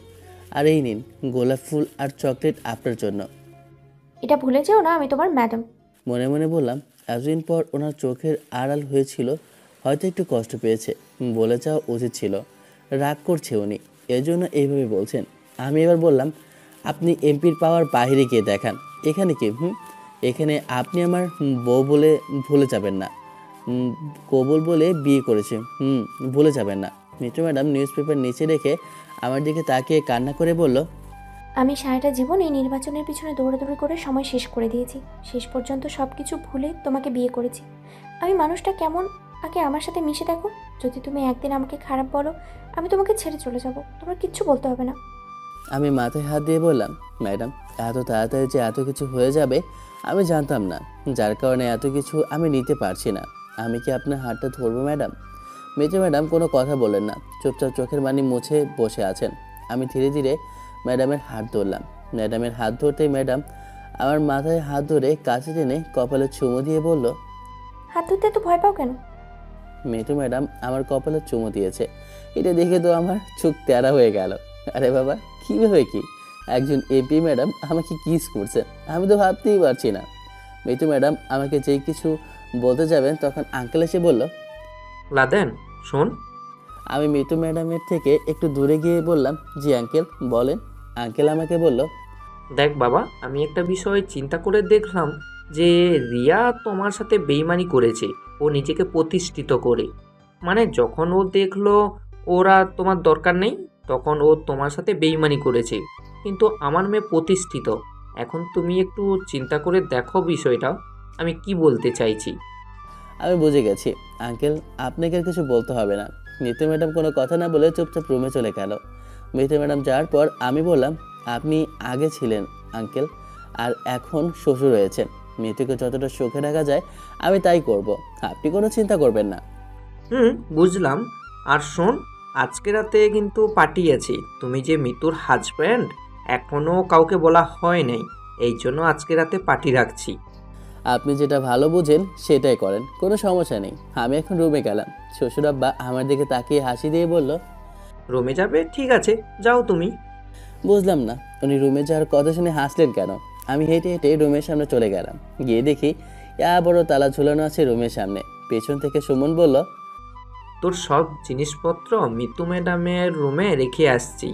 আর এই নিন গোলাপ ফুল আর চকলেট আপনার জন্য। এটা ভুলে যেও না, আমি তোমার ম্যাডাম। মনে মনে বললাম, এতদিন পর ওনার চোখের আড়াল হয়েছিল, হয়তো একটু কষ্ট পেয়েছে, বলে যাওয়া উচিত ছিল। রাগ করছে উনি, এজন্য এইভাবে বলছেন। আমি এবার বললাম, আপনি এমপির পাওয়ার বাইরে গিয়ে দেখান। এখানে কি এখানে আপনি আমার বউ বলে ভুলে যাবেন না, কবুল বলে বিয়ে করেছে, ভুলে যাবেন না। মিত্র ম্যাডাম নিউজ পেপার নিচে রেখে আমার দিকে তাকিয়ে কান্না করে বলল, আমি সারাটা জীবন এই নির্বাচনের পিছনে দৌড়াদৌড়ি করে সময় শেষ করে দিয়েছি। শেষ পর্যন্ত সব কিছু ভুলে তোমাকে বিয়ে করেছি। আমি মানুষটা কেমন আগে আমার সাথে মিশে দেখো। যদি তুমি একদিন আমাকে খারাপ বলো, আমি তোমাকে ছেড়ে চলে যাব। তোমার কিচ্ছু বলতে হবে না। আমি মাথায় হাত দিয়ে বললাম, ম্যাডাম এত তাড়াতাড়ি যে এত কিছু হয়ে যাবে আমি জানতাম না, যার কারণে এত কিছু আমি নিতে পারছি না। আমি কি আপনার হাতটা ধরবো ম্যাডাম? মেজো ম্যাডাম কোনো কথা বললেন না, চুপচাপ চোখের পানি মুছে বসে আছেন। আমি ধীরে ধীরে ম্যাডামের হাত ধরলাম। ম্যাডামের হাত ধরতেই ম্যাডাম আমার মাথায় হাত ধরে কাছে টেনে কপালে চুমু দিয়ে বলল, হাত ধরতে এত ভয় পাও কেন? মেটু ম্যাডাম আমার কপালে চুমু দিয়েছে। এটা দেখে তো আমার চোখ তেরা হয়ে গেল। আরে বাবা, কীভাবে কি একজন এপি ম্যাডাম আমাকে কিস করছেন, আমি তো ভাবতেই পারছি না। মেটু ম্যাডাম আমাকে যেই কিছু বলতে যাবেন তখন আঙ্কেল এসে বলল, লাদেন শোন। আমি মিতু ম্যাডামের থেকে একটু দূরে গিয়ে বললাম, জি আঙ্কেল বলেন। আঙ্কেল আমাকে বলল, দেখ বাবা, আমি একটা বিষয় চিন্তা করে দেখলাম যে রিয়া তোমার সাথে বেইমানি করেছে ও নিজেকে প্রতিষ্ঠিত করে। মানে যখন ও দেখলো ওরা তোমার দরকার নেই, তখন ও তোমার সাথে বেইমানি করেছে। কিন্তু আমার মেয়ে প্রতিষ্ঠিত। এখন তুমি একটু চিন্তা করে দেখো বিষয়টা, আমি কি বলতে চাইছি। আমি বুঝে গেছি আঙ্কেল, আপনাকে আর কিছু বলতে হবে না। মিতু ম্যাডাম কোনো কথা না বলে চুপচাপ রুমে চলে গেল। মিতু ম্যাডাম যাওয়ার পর আমি বললাম, আপনি আগে ছিলেন আঙ্কেল, আর এখন শ্বশুর হয়েছেন। মিতুকে যতটা সুখে রাখা যায় আমি তাই করব, আপনি কোনো চিন্তা করবেন না। বুঝলাম। আর শোন, আজকে রাতে কিন্তু পার্টি আছে। তুমি যে মিতুর হাজব্যান্ড এখনও কাউকে বলা হয় নাই, এই জন্য আজকে রাতে পার্টি রাখছি। আপনি যেটা ভালো বুঝেন সেটাই করেন, কোনো সমস্যা নেই। আমি এখন রুমে গেলাম। শ্বশুর আব্বা আমার দিকে তাকিয়ে হাসি দিয়ে বলল, রুমে যাবে? ঠিক আছে, যাও তুমি। বুঝলাম না উনি রুমে যাওয়ার কথা শুনে হাসলেন কেন। আমি হেঁটে হেঁটে রুমের সামনে চলে গেলাম। গিয়ে দেখি বড় তালা ঝুলানো আছে রুমের সামনে। পেছন থেকে সুমন বলল, তোর সব জিনিসপত্র মিতু ম্যাডামের রুমে রেখে আসছি।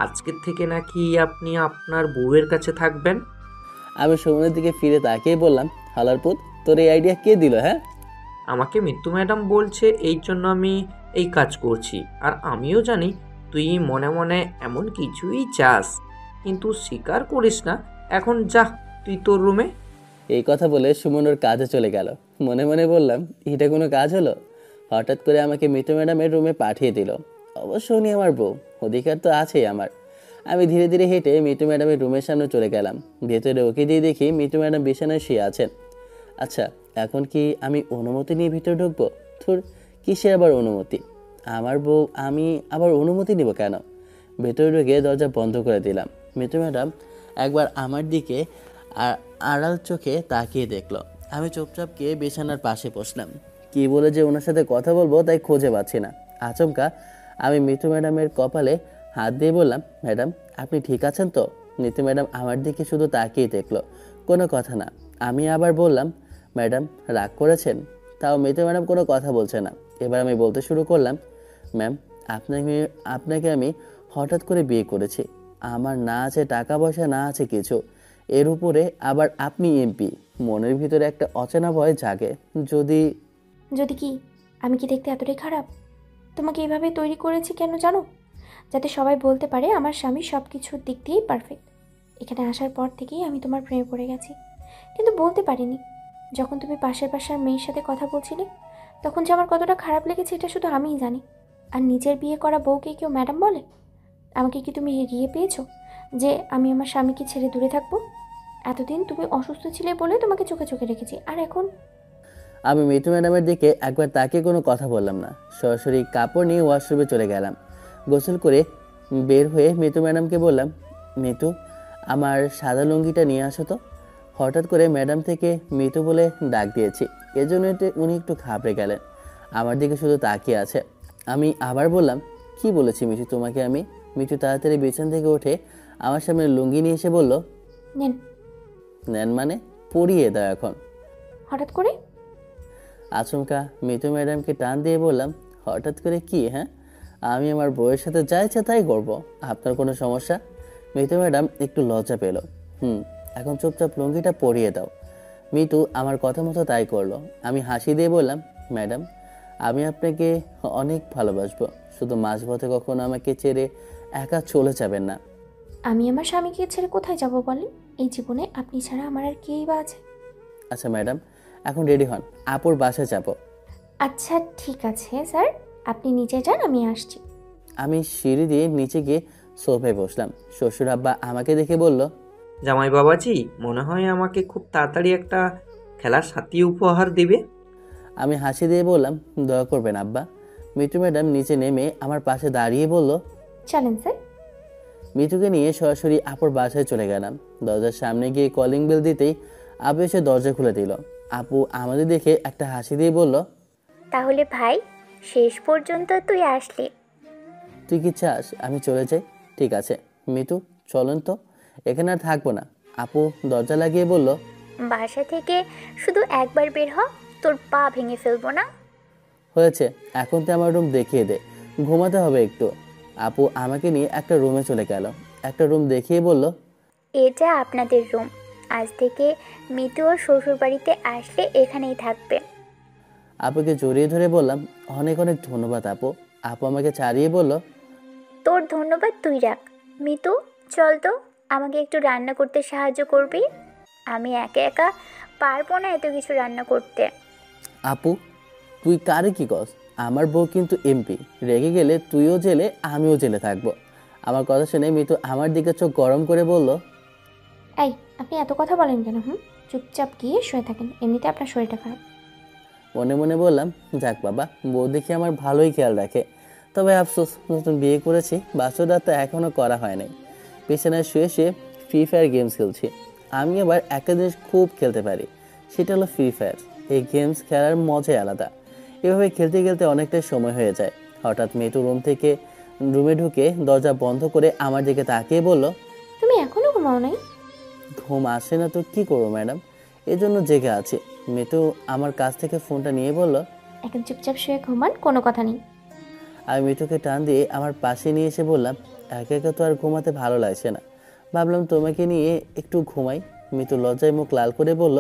আজকের থেকে নাকি আপনি আপনার বউয়ের কাছে থাকবেন। আমি সুমনের দিকে ফিরে তাকিয়ে বললাম, হালারপুত, তোর এই আইডিয়া কে দিল? হ্যাঁ, আমাকে মিতু ম্যাডাম বলছে, এই জন্য আমি এই কাজ করছি। আর আমিও জানি তুই মনে মনে এমন কিছুই চাস, কিন্তু স্বীকার করিস না। এখন যা তুই তোর রুমে। এই কথা বলে সুমন ওর কাজে চলে গেল। মনে মনে বললাম, এটা কোনো কাজ হলো? হঠাৎ করে আমাকে মিতু ম্যাডামের রুমে পাঠিয়ে দিল। অবশ্য উনি আমার বউ, অধিকার তো আছেই আমার। আমি ধীরে ধীরে হেঁটে মিতু ম্যাডামের রুমের সামনে চলে গেলাম। ভেতরে ওকে দিয়ে দেখি মিতু ম্যাডাম বিছানায় শুয়ে আছেন। আচ্ছা, এখন কি আমি অনুমতি নিয়ে ভিতরে ঢুকবো? ধুর, কিসের আবার অনুমতি? আমার বউ, আমি আবার অনুমতি নিব কেন? ভেতরে ঢুকে দরজা বন্ধ করে দিলাম। মিতু ম্যাডাম একবার আমার দিকে আড়াল চোখে তাকিয়ে দেখলো। আমি চুপচাপ গিয়ে বিছানার পাশে বসলাম। কি বলে যে ওনার সাথে কথা বলবো তাই খুঁজে পাচ্ছি না। আচমকা আমি মিতু ম্যাডামের কপালে হাত দিয়ে বললাম, ম্যাডাম আপনি ঠিক আছেন তো? মিতু ম্যাডাম আমার দিকে শুধু তাকিয়ে দেখলো, কোনো কথা না। আমি আবার বললাম, ম্যাডাম রাগ করেছেন? তাও মিতু ম্যাডাম কোনো কথা বলছে না। এবার আমি বলতে শুরু করলাম, ম্যাম আপনাকে আমি হঠাৎ করে বিয়ে করেছি। আমার না আছে টাকা পয়সা, না আছে কিছু, এর উপরে আবার আপনি এমপি। মনের ভিতরে একটা অচেনা ভয় জাগে। যদি যদি কি? আমি কি দেখতে এতটাই খারাপ? তোমাকে এভাবে তৈরি করেছি কেন জানো? যাতে সবাই বলতে পারে আমার স্বামী সব কিছুর দিক দিয়েই পারফেক্ট। এখানে আসার পর থেকেই আমি তোমার প্রেমে পড়ে গেছি, কিন্তু বলতে পারিনি। যখন তুমি পাশের পাশের মেয়ের সাথে কথা বলছিলে, তখন যে আমার কতটা খারাপ লেগেছে এটা শুধু আমিই জানি। আর নিজের বিয়ে করা বউকে কেউ ম্যাডাম বলে? আমাকে কি তুমি এগিয়ে পেয়েছো যে আমি আমার স্বামীকে ছেড়ে দূরে থাকবো? এতদিন তুমি অসুস্থ ছিলে বলে তোমাকে চোখে চোখে রেখেছি, আর এখন? আমি মিতু ম্যাডামের দিকে একবার তাকিয়ে কোনো কথা বললাম না। সরাসরি কাপড় নিয়ে ওয়াশরুমে চলে গেলাম। গোসল করে বের হয়ে মিতু ম্যাডামকে বললাম, মিতু আমার সাদা লুঙ্গিটা নিয়ে আসো তো। হঠাৎ করে ম্যাডাম থেকে মিতু বলে ডাক দিয়েছি, এজন্য উনি একটু ঘাবড়ে গেলেন। আমার দিকে শুধু তাকিয়ে আছে। আমি আবার বললাম, কি বলেছি মিতু তোমাকে আমি? মিতু তাড়াতাড়ি বিছানা থেকে উঠে আমার সামনে লুঙ্গি নিয়ে এসে বলল, নেন। নেন মানে? পরিয়ে দাও এখন। হঠাৎ করে? আচমকা মিতু ম্যাডামকে টান দিয়ে বললাম, হঠাৎ করে কি? হ্যাঁ, আমি আমার বউয়ের সাথে যা ইচ্ছা তাই করবো, আপনার কোনো সমস্যা? মিতু ম্যাডাম একটু লজ্জা পেল। এখন চুপচাপ লুঙ্গিটা পরিয়ে দাও। মিতু আমার কথা মতো তাই করলো। আমি হাসি দিয়ে বললাম, ম্যাডাম আমি আপনাকে অনেক ভালোবাসবো, শুধু মাঝপথে কখনো আমাকে ছেড়ে একা চলে যাবেন না। আমি আমার স্বামীকে ছেড়ে কোথায় যাব বলেন? এই জীবনে আপনি ছাড়া আমার আর কেই বা আছে? আচ্ছা ম্যাডাম, এখন রেডি হন, আপুর বাসায় যাব। আচ্ছা ঠিক আছে স্যার, আপনি নিচে যান, আমি আসছি। আমি সিঁড়ি দিয়ে নিচে গিয়ে সোফায় বসলাম। শ্বশুর আব্বা আমাকে দেখে বলল, জামাই বাবাজি মনে হয় আমাকে খুব তাড়াতাড়ি একটা খেলার সাথী উপহার দিবে। আমি হাসি দিয়ে বললাম, দয়া করবেন আব্বা। মিতু ম্যাডাম নিচে নেমে আমার পাশে দাঁড়িয়ে বলল, চলেন স্যার। মিতুকে নিয়ে সরাসরি আপুর বাসায় চলে গেলাম। দরজার সামনে গিয়ে কলিং বেল দিতেই আপু এসে দরজা খুলে দিল। আপু আমাদের দেখে একটা হাসি দিয়ে বলল, তাহলে ভাই শেষ পর্যন্ত তুই আসলি। তুই কি চাস আমি চলে যাই? ঠিক আছে মিতু, চলেন তো, এখানে আর থাকবো না। আপু দরজা লাগিয়ে বলল, বাসা থেকে শুধু একবার বের হ, তোর পা ভেঙে ফেলবো না। হয়েছে, এখন তো আমার রুম দেখিয়ে দে, ঘুমাতে হবে একটু। আপু আমাকে নিয়ে একটা রুমে চলে গেল। একটা রুম দেখিয়ে বলল, এটা আপনাদের রুম। আজ থেকে মিতু ওর শ্বশুর বাড়িতে আসলে এখানেই থাকবে। আপুকে জড়িয়ে ধরে বললাম, অনেক অনেক ধন্যবাদ আপু। আপু আমাকে ছাড়িয়ে বলল, তোর ধন্যবাদ তুই রাখ। মিতু চল তো, আমাকে একটু রান্না করতে সাহায্য করবি? আমি একা একা পারবো না এত কিছু রান্না করতে। আপু তুই কারে কি কস? আমার বউ কিন্তু এমপি, রেগে গেলে তুইও জেলে আমিও জেলে থাকবো। আমার কথা শুনে মিতু আমার দিকে চোখ গরম করে বলল, এই আপনি এত কথা বলেন কেন? চুপচাপ গিয়ে শুয়ে থাকেন, এমনিতে আপনার শরীরটা খারাপ। মনে মনে বললাম, যাক বাবা, বউ দেখি আমার ভালোই খেয়াল রাখে। তবে আফসোস, নতুন বিয়ে করেছি, বাসরটা তো এখনও করা হয় নাই। বিছানায় শুয়ে শুয়ে ফ্রি ফায়ার গেমস খেলছি। আমি আবার একটা জিনিস খুব খেলতে পারি, সেটা হলো ফ্রি ফায়ার। এই গেমস খেলার মজাই আলাদা। এভাবে খেলতে খেলতে অনেকটাই সময় হয়ে যায়। হঠাৎ মেয়েটু রুমে ঢুকে দরজা বন্ধ করে আমার দিকে তাকিয়ে বলল, তুমি এখনো ঘুমাও নাই? ঘুম আসে না তো কি করবো ম্যাডাম, এজন্য জেগে আছি। মেয়েটু আমার কাছ থেকে ফোনটা নিয়ে বলল, এখন চুপচাপ শুয়ে ঘুমান, কোনো কথা নেই। আমি মিতুকে টান দিয়ে আমার পাশে নিয়ে এসে বললাম, একা একা তো আর ঘুমাতে ভালো লাগছে না, ভাবলাম তোমাকে নিয়ে একটু ঘুমাই। মিতু লজ্জায় মুখ লাল করে বলল,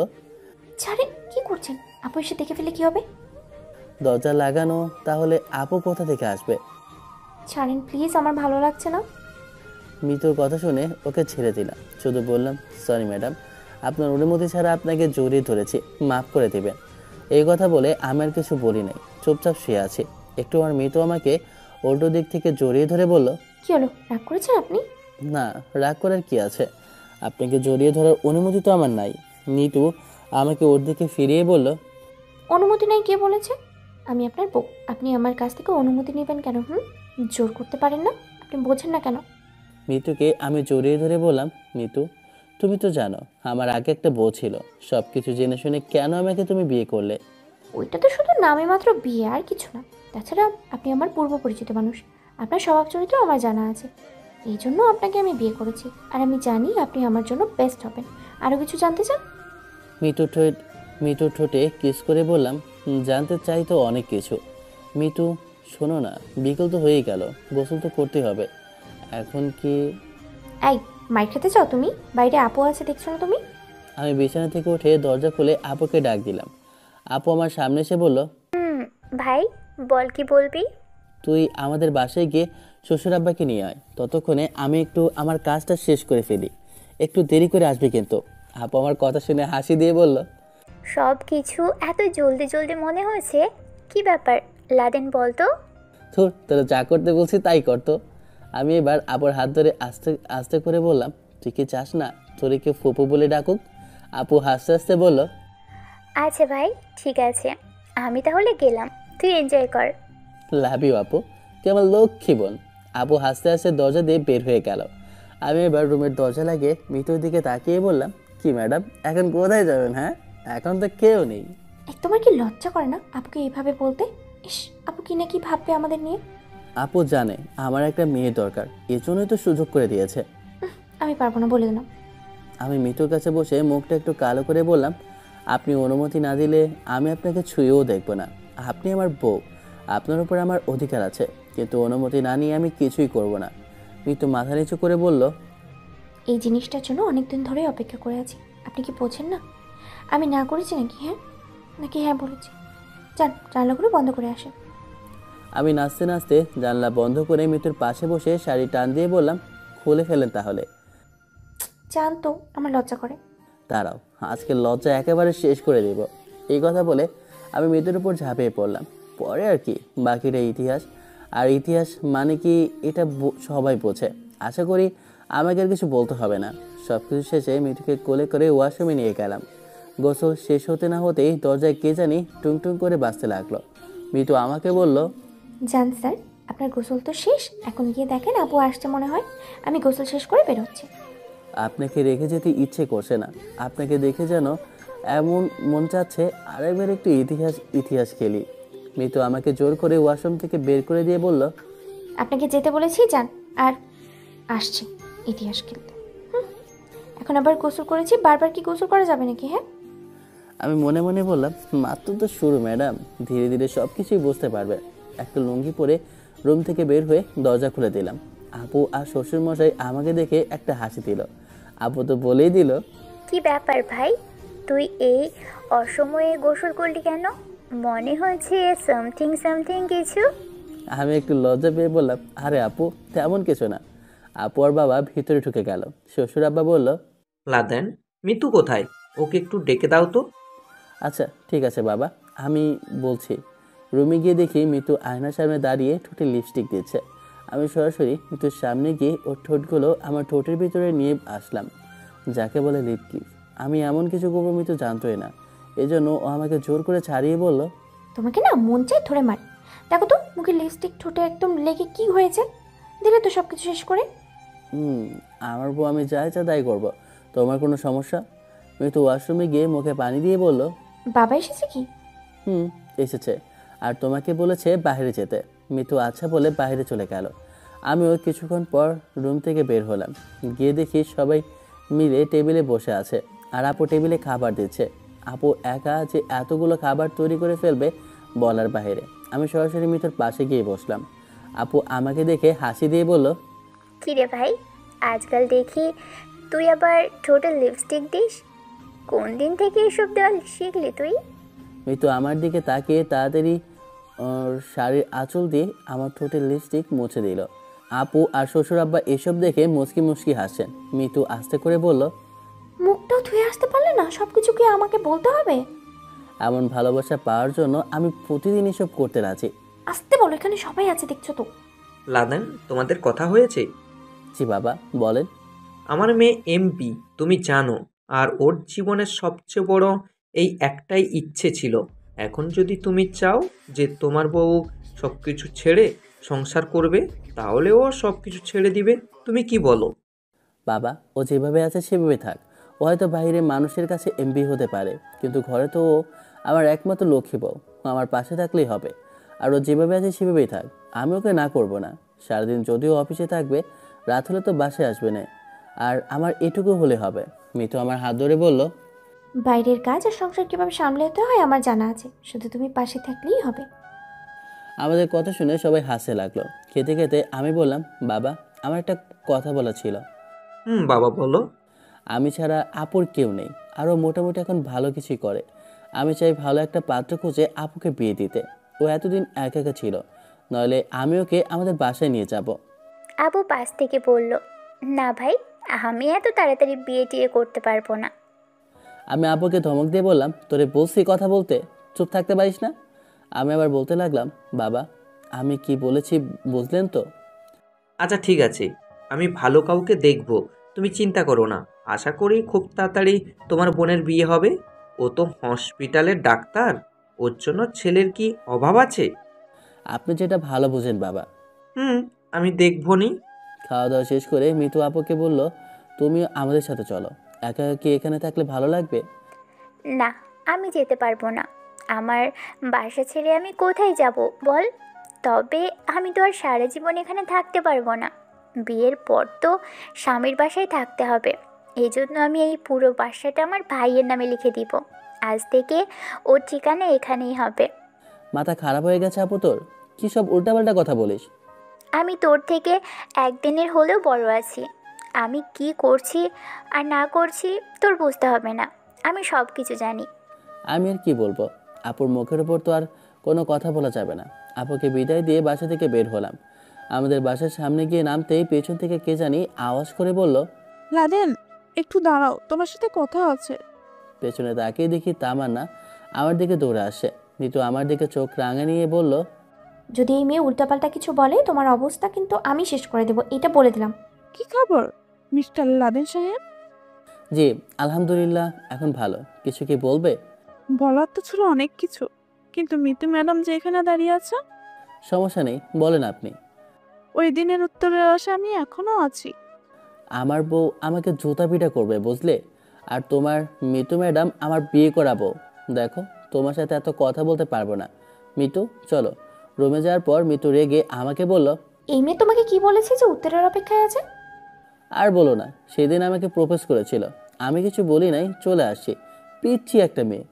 ছাড়েন, কি করছেন? আপু এসে দেখে ফেলে কি হবে? দরজা লাগানো, তাহলে আপু কোথা থেকে আসবে? ছাড়েন প্লিজ, আমার ভালো লাগছে না। মিতুর কথা শুনে ওকে ছেড়ে দিলাম। শুধু বললাম, সরি ম্যাডাম, আপনার অনুমতি ছাড়া আপনাকে জড়িয়ে ধরেছি, মাফ করে দেবেন। এই কথা বলে আমি আর কিছু বলি নাই, চুপচাপ শুয়ে আছি। একটু আর মিতু আমাকে উল্টো দিক থেকে জড়িয়ে ধরে বলল, কি হলো, রাগ করেছেন আপনি? না, রাগ করার কি আছে, আপনাকে জড়িয়ে ধরার অনুমতি তো আমার নাই। মিতু আমাকে ওর দিকে ফিরিয়ে বলল, অনুমতি নেই কে বলেছে? আমি আপনার বউ, আপনি আমার কাছ থেকে অনুমতি নেবেন কেন? জোর করতে পারেন না? আপনি বোঝেন না কেন? মিতুকে আমি জড়িয়ে ধরে বললাম, মিতু তুমি তো জানো আমার আগে একটা বউ ছিল, সব কিছু জেনে শুনে কেন আমাকে তুমি বিয়ে করলে? ওইটা তো শুধু নামে মাত্র বিয়ে, আর কিছু না। তাছাড়া আপনি আমার পূর্ব পরিচিত মানুষ, আপনার স্বভাব চরিত্র আমার জানা আছে। এই জন্য আপনাকে আমি বিয়ে করেছি, আর আমি জানি আপনি আমার জন্য বেস্ট হবেন। আরও কিছু জানতে চান? মিতুর ঠোঁটে কিস করে বললাম, জানতে চাই তো অনেক কিছু। মিতু শোনো না, বিকেল তো হয়েই গেল, গোসল তো করতে হবে। এখন কি? এই, মাইর খেতে চাও তুমি? বাইরে আপু আছে, দেখছো না তুমি? আমি বিছানা থেকে উঠে দরজা খুলে আপুকে ডাক দিলাম। আপু আমার সামনে এসে বলল, ভাই বল, কি বলবি? তুই আমাদের বাসায় গিয়ে শ্বশুর আব্বাকে নিয়ে আয়, ততক্ষণে আমি একটু আমার কাজটা শেষ করে ফেলি, একটু দেরি করে আসবি কিন্তু। আপু আমার কথা শুনে হাসি দিয়ে বলল, সব কিছু এত জলদি জলদি মনে হয়েছে? কি ব্যাপার লাদেন, বল তো। তোরা যা করতে বলছি তাই করতো। আমি এবার আপুর হাত ধরে আস্তে আস্তে করে বললাম, তুই কি চাস না তোরে কেউ ফুপু বলে ডাকুক? আপু হাসতে হাসতে বলল, আচ্ছা ভাই, ঠিক আছে, আমি তাহলে গেলাম, তুই এনজয় কর। লাভ ইউ আপু, তুই আমার লক্ষ্মী বোন। আপু হাসতে হাসতে দরজা দিয়ে বের হয়ে গেল। আমি এবার রুমের দরজা লাগিয়ে মিতুর দিকে তাকিয়ে বললাম, কি ম্যাডাম এখন কোথায় যাবেন? হ্যাঁ, এখন তো কেউ নেই। তোমার কি লজ্জা করে না আপুকে এইভাবে বলতে? ইস, আপু কি না কি ভাববে আমাদের নিয়ে? আপু জানে আমার একটা মেয়ে দরকার, এজন্যই তো সুযোগ করে দিয়েছে। আমি পারবো না, বলে দিলাম। আমি মিতুর কাছে বসে মুখটা একটু কালো করে বললাম, আপনি অনুমতি না দিলে আমি আপনাকে ছুঁয়েও দেখব না। আপনি আমার বউ, আপনার উপর আমার অধিকার আছে, কিন্তু অনুমতি না নিয়ে আমি কিছুই করব না। মিতু মাথা নিচু করে বলল, এই জিনিসটার জন্য অনেকদিন ধরেই অপেক্ষা করে আছি। আপনি কি বোঝেন না? আমি না করেছি নাকি হ্যাঁ বলেছি? যান, জানলাগুলো বন্ধ করে আসেন। আমি নাচতে নাচতে জানলা বন্ধ করে মিতুর পাশে বসে শাড়ি টান দিয়ে বললাম, খুলে ফেলেন তাহলে। যান তো, আমার লজ্জা করে। দাঁড়াও, আজকে লজ্জা একেবারে শেষ করে দেব। এই কথা বলে আমি মিতুর উপর ঝাঁপিয়ে পড়লাম। পরে আর কি, বাকিটা ইতিহাস। আর ইতিহাস মানে কি এটা সবাই বোঝে। আশা করি আমাকে আর কিছু বলতে হবে না। সব কিছু শেষে মিতুকে কোলে করে ওয়াশরুমে নিয়ে গেলাম। গোসল শেষ হতে না হতেই দরজায় কে জানি টুং টুং করে বাজতে লাগলো। মিতু আমাকে বলল, যান স্যার, আপনার গোসল তো শেষ, এখন গিয়ে দেখেন আপু আসছে মনে হয়। আমি গোসল শেষ করে বেরোচ্ছি। আপনাকে রেখে যেতে ইচ্ছে করছে না, আপনাকে দেখে যেন এমন মন চাচ্ছে আরেকবার একটু ইতিহাস খেলি। মিতু আমাকে জোর করে ওয়াশরুম থেকে বের করে দিয়ে বলল, আপনাকে যেতে বলেছি, যান। আর আসছি ইতিহাস খেলতে। এখন আবার গোসল করেছি, বারবার কি গোসল করা যাবে নাকি? হ্যাঁ। আমি মনে মনে বললাম, মাত্র তো শুরু ম্যাডাম, ধীরে ধীরে সব কিছুই বুঝতে পারবে। একটা লুঙ্গি পরে রুম থেকে বের হয়ে দরজা খুলে দিলাম। আপু আর শ্বশুরমশাই আমাকে দেখে একটা হাসি দিল। আপু তো বলেই দিল, কি ব্যাপার ভাই, তুই এই অসময়ে গোসল করলি কেন? মনে হয়েছে সামথিং সামথিং কিছু। আমি একটু লজ্জা পেয়ে বললাম, আরে আপু তেমন কিছু না। আপু আর বাবা ভিতরে ঢুকে গেল। শ্বশুর আব্বা বলল, লাদেন, মিতু কোথায়? ওকে একটু ডেকে দাও তো। আচ্ছা ঠিক আছে বাবা, আমি বলছি। রুমে গিয়ে দেখি মিতু আয়নার সামনে দাঁড়িয়ে ঠোঁটে লিপস্টিক দিচ্ছে। আমি সরাসরি মিতুর সামনে গিয়ে ওর ঠোঁটগুলো আমার ঠোঁটের ভিতরে নিয়ে আসলাম, যাকে বলে লিপ কিস। আমি এমন কিছু করবো মিতু জানতোই না, এজন্য ও আমাকে জোর করে ছাড়িয়ে বলল, তোমাকে না মন চাই ধরে মার। দেখো তো মুখে লিপস্টিক ঠোঁটে একদম লেগে কি হয়েছে। দিলে তো সব কিছু শেষ করে। আমার বউ, আমি যা ইচ্ছা তাই করবো, তোমার কোনো সমস্যা? মিতু ওয়াশরুমে গিয়ে মুখে পানি দিয়ে বলল, বাবা এসেছে কি? এসেছে, আর তোমাকে বলেছে বাইরে যেতে। মিতু আচ্ছা বলে বাইরে চলে গেল। আমিও কিছুক্ষণ পর রুম থেকে বের হলাম। গিয়ে দেখি সবাই মিলে টেবিলে বসে আছে, আর আপু টেবিলে খাবার দিচ্ছে। আপু একা যে এতগুলো খাবার তৈরি করে ফেলবে বলার বাইরে। আমি সরাসরি মিতুর পাশে গিয়ে বসলাম। আপু আমাকে দেখে হাসি দিয়ে বলল, কি রে ভাই, আজকাল দেখি তুই আবার ঠোঁটে লিপস্টিক দিস, কোন দিন থেকে এসব দেওয়া শিখলি তুই? মিতু আমার দিকে তাকিয়ে তাড়াতাড়ি ওর শাড়ির আঁচল দিয়ে আমার ঠোঁটের লিপস্টিক মুছে দিল। আপু আর শ্বশুর আব্বা এসব দেখে মুচকি মুচকি হাসেন। মিতু আস্তে করে বলল, মুখটাও ধুয়ে আসতে পারলে না? সব কিছু কি আমাকে বলতে হবে? এমন ভালোবাসা পাওয়ার জন্য আমি প্রতিদিন এসব করতে রাজি। আসতে বলো, এখানে সবাই আছে দেখছো তো। লাদেন, তোমাদের কথা হয়েছে? জি বাবা, বলেন। আমার মেয়ে এমপি, তুমি জানো, আর ওর জীবনের সবচেয়ে বড় এই একটাই ইচ্ছে ছিল। এখন যদি তুমি চাও যে তোমার বউ সব কিছু ছেড়ে সংসার করবে, তাহলে ও সব কিছু ছেড়ে দিবে। তুমি কি বলো? বাবা, ও যেভাবে আছে সেভাবে থাক। ও হয়তো বাইরে মানুষের কাছে এমপি হতে পারে, কিন্তু ঘরে তো ও আমার একমাত্র লক্ষ্মী বউ। ও আমার পাশে থাকলেই হবে। আর ও যেভাবে আছে সেভাবেই থাক। আমি ওকে না করব না। সারাদিন যদিও অফিসে থাকবে, রাত হলে তো বাসায় আসবে না। আর আমার এটুকু হলে হবে। মিতু আমার হাত ধরে বলল, বাইরের কাজ আর সংসার কীভাবে সামলাতে হয় আমার জানা আছে, শুধু তুমি পাশে থাকলেই হবে। আমাদের কথা শুনে সবাই হাসতে লাগলো। খেতে খেতে আমি বললাম, বাবা, আমার একটা কথা বলা ছিল। বাবা বলো। আমি ছাড়া আপুর কেউ নেই। আরও মোটামুটি এখন ভালো কিছুই করে। আমি চাই ভালো একটা পাত্র খুঁজে আপুকে বিয়ে দিতে। ও এতদিন একা একা ছিল, নইলে আমি ওকে আমাদের বাসায় নিয়ে যাব। আবু পাশ থেকে বলল, না ভাই, আমি এত তাড়াতাড়ি বিয়ে টিয়ে করতে পারবো না। আমি আপুকে ধমক দিয়ে বললাম, তোরে বলছি কথা বলতে, চুপ থাকতে পারিস না? আমি আবার বলতে লাগলাম, বাবা, আমি কি বলেছি বুঝলেন তো? আচ্ছা ঠিক আছে, আমি ভালো কাউকে দেখব, তুমি চিন্তা করো না। আশা করি খুব তাড়াতাড়ি তোমার বোনের বিয়ে হবে। ও তো হসপিটালের ডাক্তার, ওর জন্য ছেলের কি অভাব আছে? আপনি যেটা ভালো বোঝেন বাবা। আমি দেখবনি। খাওয়া দাওয়া শেষ করে মিতু আপুকে বলল, তুমিও আমাদের সাথে চলো। একা কি এখানে থাকলে ভালো লাগবে? না, আমি যেতে পারবো না। আমার বাসা ছেড়ে আমি কোথায় যাব বল? তবে আমি তো আর সারা জীবন এখানে থাকতে পারবো না। বিয়ের পর তো স্বামীর বাসায় থাকতে হবে। এই জন্য আমি এই পুরো বাসাটা আমার ভাইয়ের নামে লিখে দিব। আজ থেকে ওর ঠিকানা এখানেই হবে। মাথা খারাপ হয়ে গেছে আপু তোর? কী সব উল্টাপাল্টা কথা বলিস? আমি তোর থেকে একদিনের হলেও বড় আছি। আমি কি করছি আর না করছি তোর বুঝতে হবে না। আমি সব কিছু জানি। আমি আর কি বলবো? আপুর মুখের ওপর তো আর কোনো কথা বলা যাবে না। আপুকে বিদায় দিয়ে বাসা থেকে বের হলাম। আমাদের বাসার সামনে গিয়ে নামতেই পেছন থেকে কে জানি আওয়াজ করে বলল, লাদেন, একটু দাঁড়াও, তোমার সাথে কথা আছে। পেছনে তাকিয়ে দেখি তামান্না আমার দিকে দৌড়ে আসে। নিতু আমার দিকে চোখ রাঙা নিয়ে বলল, যদি এই মেয়ে উল্টাপাল্টা কিছু বলে তোমার অবস্থা কিন্তু আমি শেষ করে দেবো, এটা বলে দিলাম। কি খবর মিস্টার লাদেন সাহেব? জি আলহামদুলিল্লাহ, এখন ভালো। কিছু কি বলবে? বলার তো ছিল অনেক কিছু, কিন্তু মিতু ম্যাডাম যে এখানে দাঁড়িয়ে আছে। সমস্যা নেই, বলেন আপনি। ওই দিনের উত্তরের আশা আমি এখনো আছি। আমার বউ আমাকে জুতা পিটা করবে বুঝলে? আর তোমার মিতু ম্যাডাম আমার বিয়ে করাবো। দেখো, তোমার সাথে এত কথা বলতে পারবো না। মিতু চলো। রুমে যাওয়ার পর মিতু রেগে আমাকে বলল, এই মেয়ে তোমাকে কি বলেছে যে উত্তরের অপেক্ষায় আছে? আর বলো না, সেদিন আমাকে প্রপোজ করেছিল। আমি কিছু বলি নাই, চলে আসছি। পিচ্ছি একটা মেয়ে।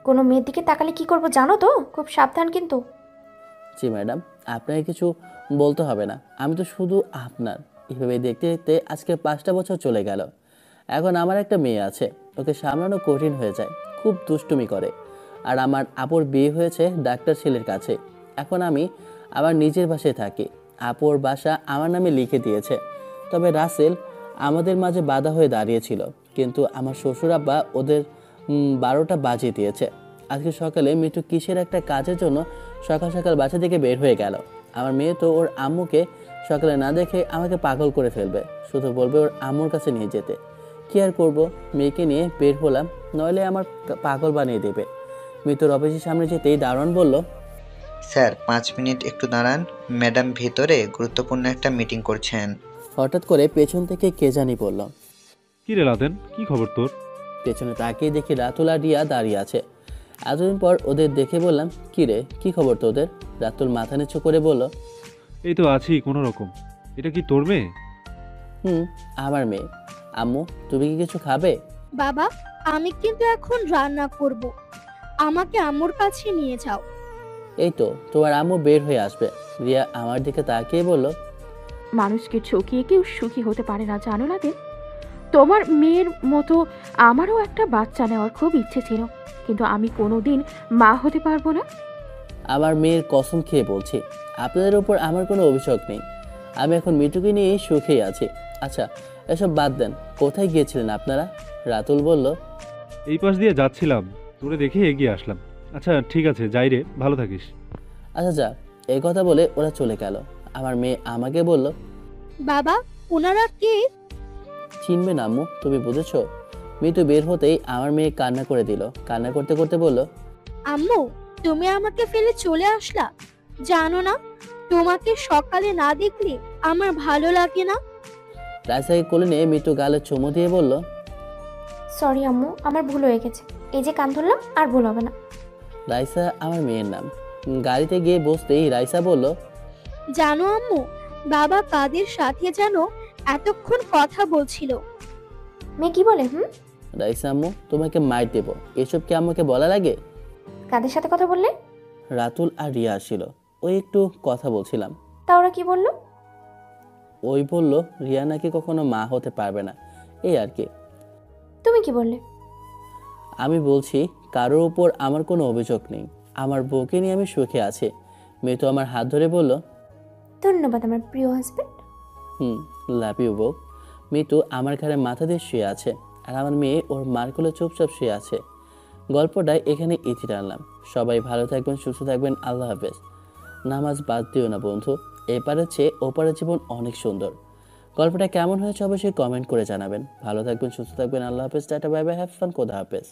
কোনো মেয়ের দিকে তাকালে কি করবো জানো তো? খুব সাবধান কিন্তু। জি ম্যাডাম, আপনাকে কিছু বলতে হবে না। আমি তো শুধু আপনার। এভাবে দেখতে দেখতে আজকে 5টা বছর চলে গেল। এখন আমার একটা মেয়ে আছে, ওকে সামলানো কঠিন হয়ে যায়। খুব দুষ্টুমি করে। আর আমার আপুর বিয়ে হয়েছে ডাক্তার ছেলের কাছে। এখন আমি আমার নিজের বাসায় থাকি। আপুর বাসা আমার নামে লিখে দিয়েছে। তবে রাসেল আমাদের মাঝে বাধা হয়ে দাঁড়িয়েছিল, কিন্তু আমার শ্বশুর আব্বা ওদের 12টা বাজিয়ে দিয়েছে। আজকে সকালে মিঠু কিসের একটা কাজের জন্য সকাল সকাল বাসা থেকে বের হয়ে গেল। আমার মেয়ে তো ওর আম্মুকে সকালে না দেখে আমাকে পাগল করে ফেলবে। শুধু বলবে ওর আম্মুর কাছে নিয়ে যেতে। কী আর করবো, মেয়েকে নিয়ে বের হলাম, নইলে আমার পাগল বানিয়ে দেবে। মিতুর অফিসের সামনে যেতেই দারোয়ান বলল, স্যার 5 মিনিট একটু দাঁড়ান, ম্যাডাম ভেতরে গুরুত্বপূর্ণ একটা মিটিং করছেন। হঠাৎ করে পেছন থেকে কে জানি বলল। কি রে লাদেন, কি খবর তোর? পেছনে তাকিয়ে দেখি রাতুল আর রিয়া দাঁড়িয়ে আছে। এতদিন পর ওদের দেখে বললাম, কি রে, কি খবর তোদের? রাতুল মাথা নিচু করে বলল, এই তো আছি কোনো রকম। এটা কি তোর মেয়ে? আমার মেয়ে। আম্মু, তুমি কি কিছু খাবে? বাবা, আমি কিন্তু এখন রান্না করব। আমাকে আম্মুর কাছে নিয়ে যাও। এই তো তোমার আম্মু বের হয়ে আসবে। রিয়া আমার দিকে তাকিয়ে বলল, মানুষকে ঠকিয়ে কেউ সুখী হতে পারে না জানো লাদেন। তোমার মেয়ের মতো আমারও একটা বাচ্চা নেওয়ার খুব ইচ্ছে ছিল, কিন্তু আমি কোনোদিন মা হতে পারবো না। আমার মেয়ের কসম খেয়ে বলছি, আপনাদের উপর আমার কোনো অভিযোগ নেই। আমি এখন মিঠুকে নিয়ে সুখেই আছি। আচ্ছা, এসব বাদ দেন, কোথায় গিয়েছিলেন আপনারা? রাতুল বলল, এই পাশ দিয়ে যাচ্ছিলাম, তোরে দেখে এগিয়ে আসলাম। আচ্ছা ঠিক আছে, যাই রে, ভালো থাকিস। আচ্ছা যা। এই কথা বলে ওরা চলে গেল। আমার মেয়ে আমাকে বলল, বাবা, ওনারা কে? চিনবে না আম্মু, তুমি বুঝেছো? মিতু বের হতেই আমার মেয়ে কান্না করে দিল। কান্না করতে করতে বলল, আম্মু, তুমি আমাকে ফেলে চলে আসলা? জানো না, তোমাকে সকালে না দেখলে আমার ভালো লাগে না। রাইসাকে কোলে নিয়ে মিতু গালে চুমু দিয়ে বলল, সরি আম্মু, আমার ভুল হয়ে গেছে। এই যে কান ধরলাম, আর ভুল হবে না। রাইসা আমার মেয়ের নাম। গাড়িতে গিয়ে বসতেই রাইসা বলল, জানো আম্মু, বাবা কাদের সাথে যেন এতক্ষণ কথা বলছিল। মেয়ে কি বলে? রাইসা আম্মু, তোমাকে মার দেব, এসব কি আম্মুকে বলা লাগে? কাদের সাথে কথা বললে? রাতুল আর রিয়া আসছিল, ওই একটু কথা বলছিলাম। তা ওরা কি বললো? ওই বলল রিয়া নাকি কখনো মা হতে পারবে না, এই আর কি। তুমি কি বললে? আমি বলছি কারোর উপর আমার কোনো অভিযোগ নেই, আমার বউকে নিয়ে আমি সুখে আছি। মেয়ে তো আমার হাত ধরে বলল, ধন্যবাদ আমার প্রিয় হাজবেন্ড। লাভ ইউ বউ। মিতু আমার ঘরে মাথা দিয়ে শুয়ে আছে, আর আমার মেয়ে ওর মার কোলে চুপচাপ শুয়ে আছে। গল্পটা এখানে ইতি টানলাম। সবাই ভালো থাকবেন, সুস্থ থাকবেন। আল্লাহ হাফেজ। নামাজ বাদ দিও না বন্ধু, এপারের চেয়ে ওপারের জীবন অনেক সুন্দর। গল্পটা কেমন হয়েছে অবশ্যই কমেন্ট করে জানাবেন। ভালো থাকবেন, সুস্থ থাকবেন। আল্লাহ হাফেজ, tata, bye bye, have fun, খোদা হাফেজ।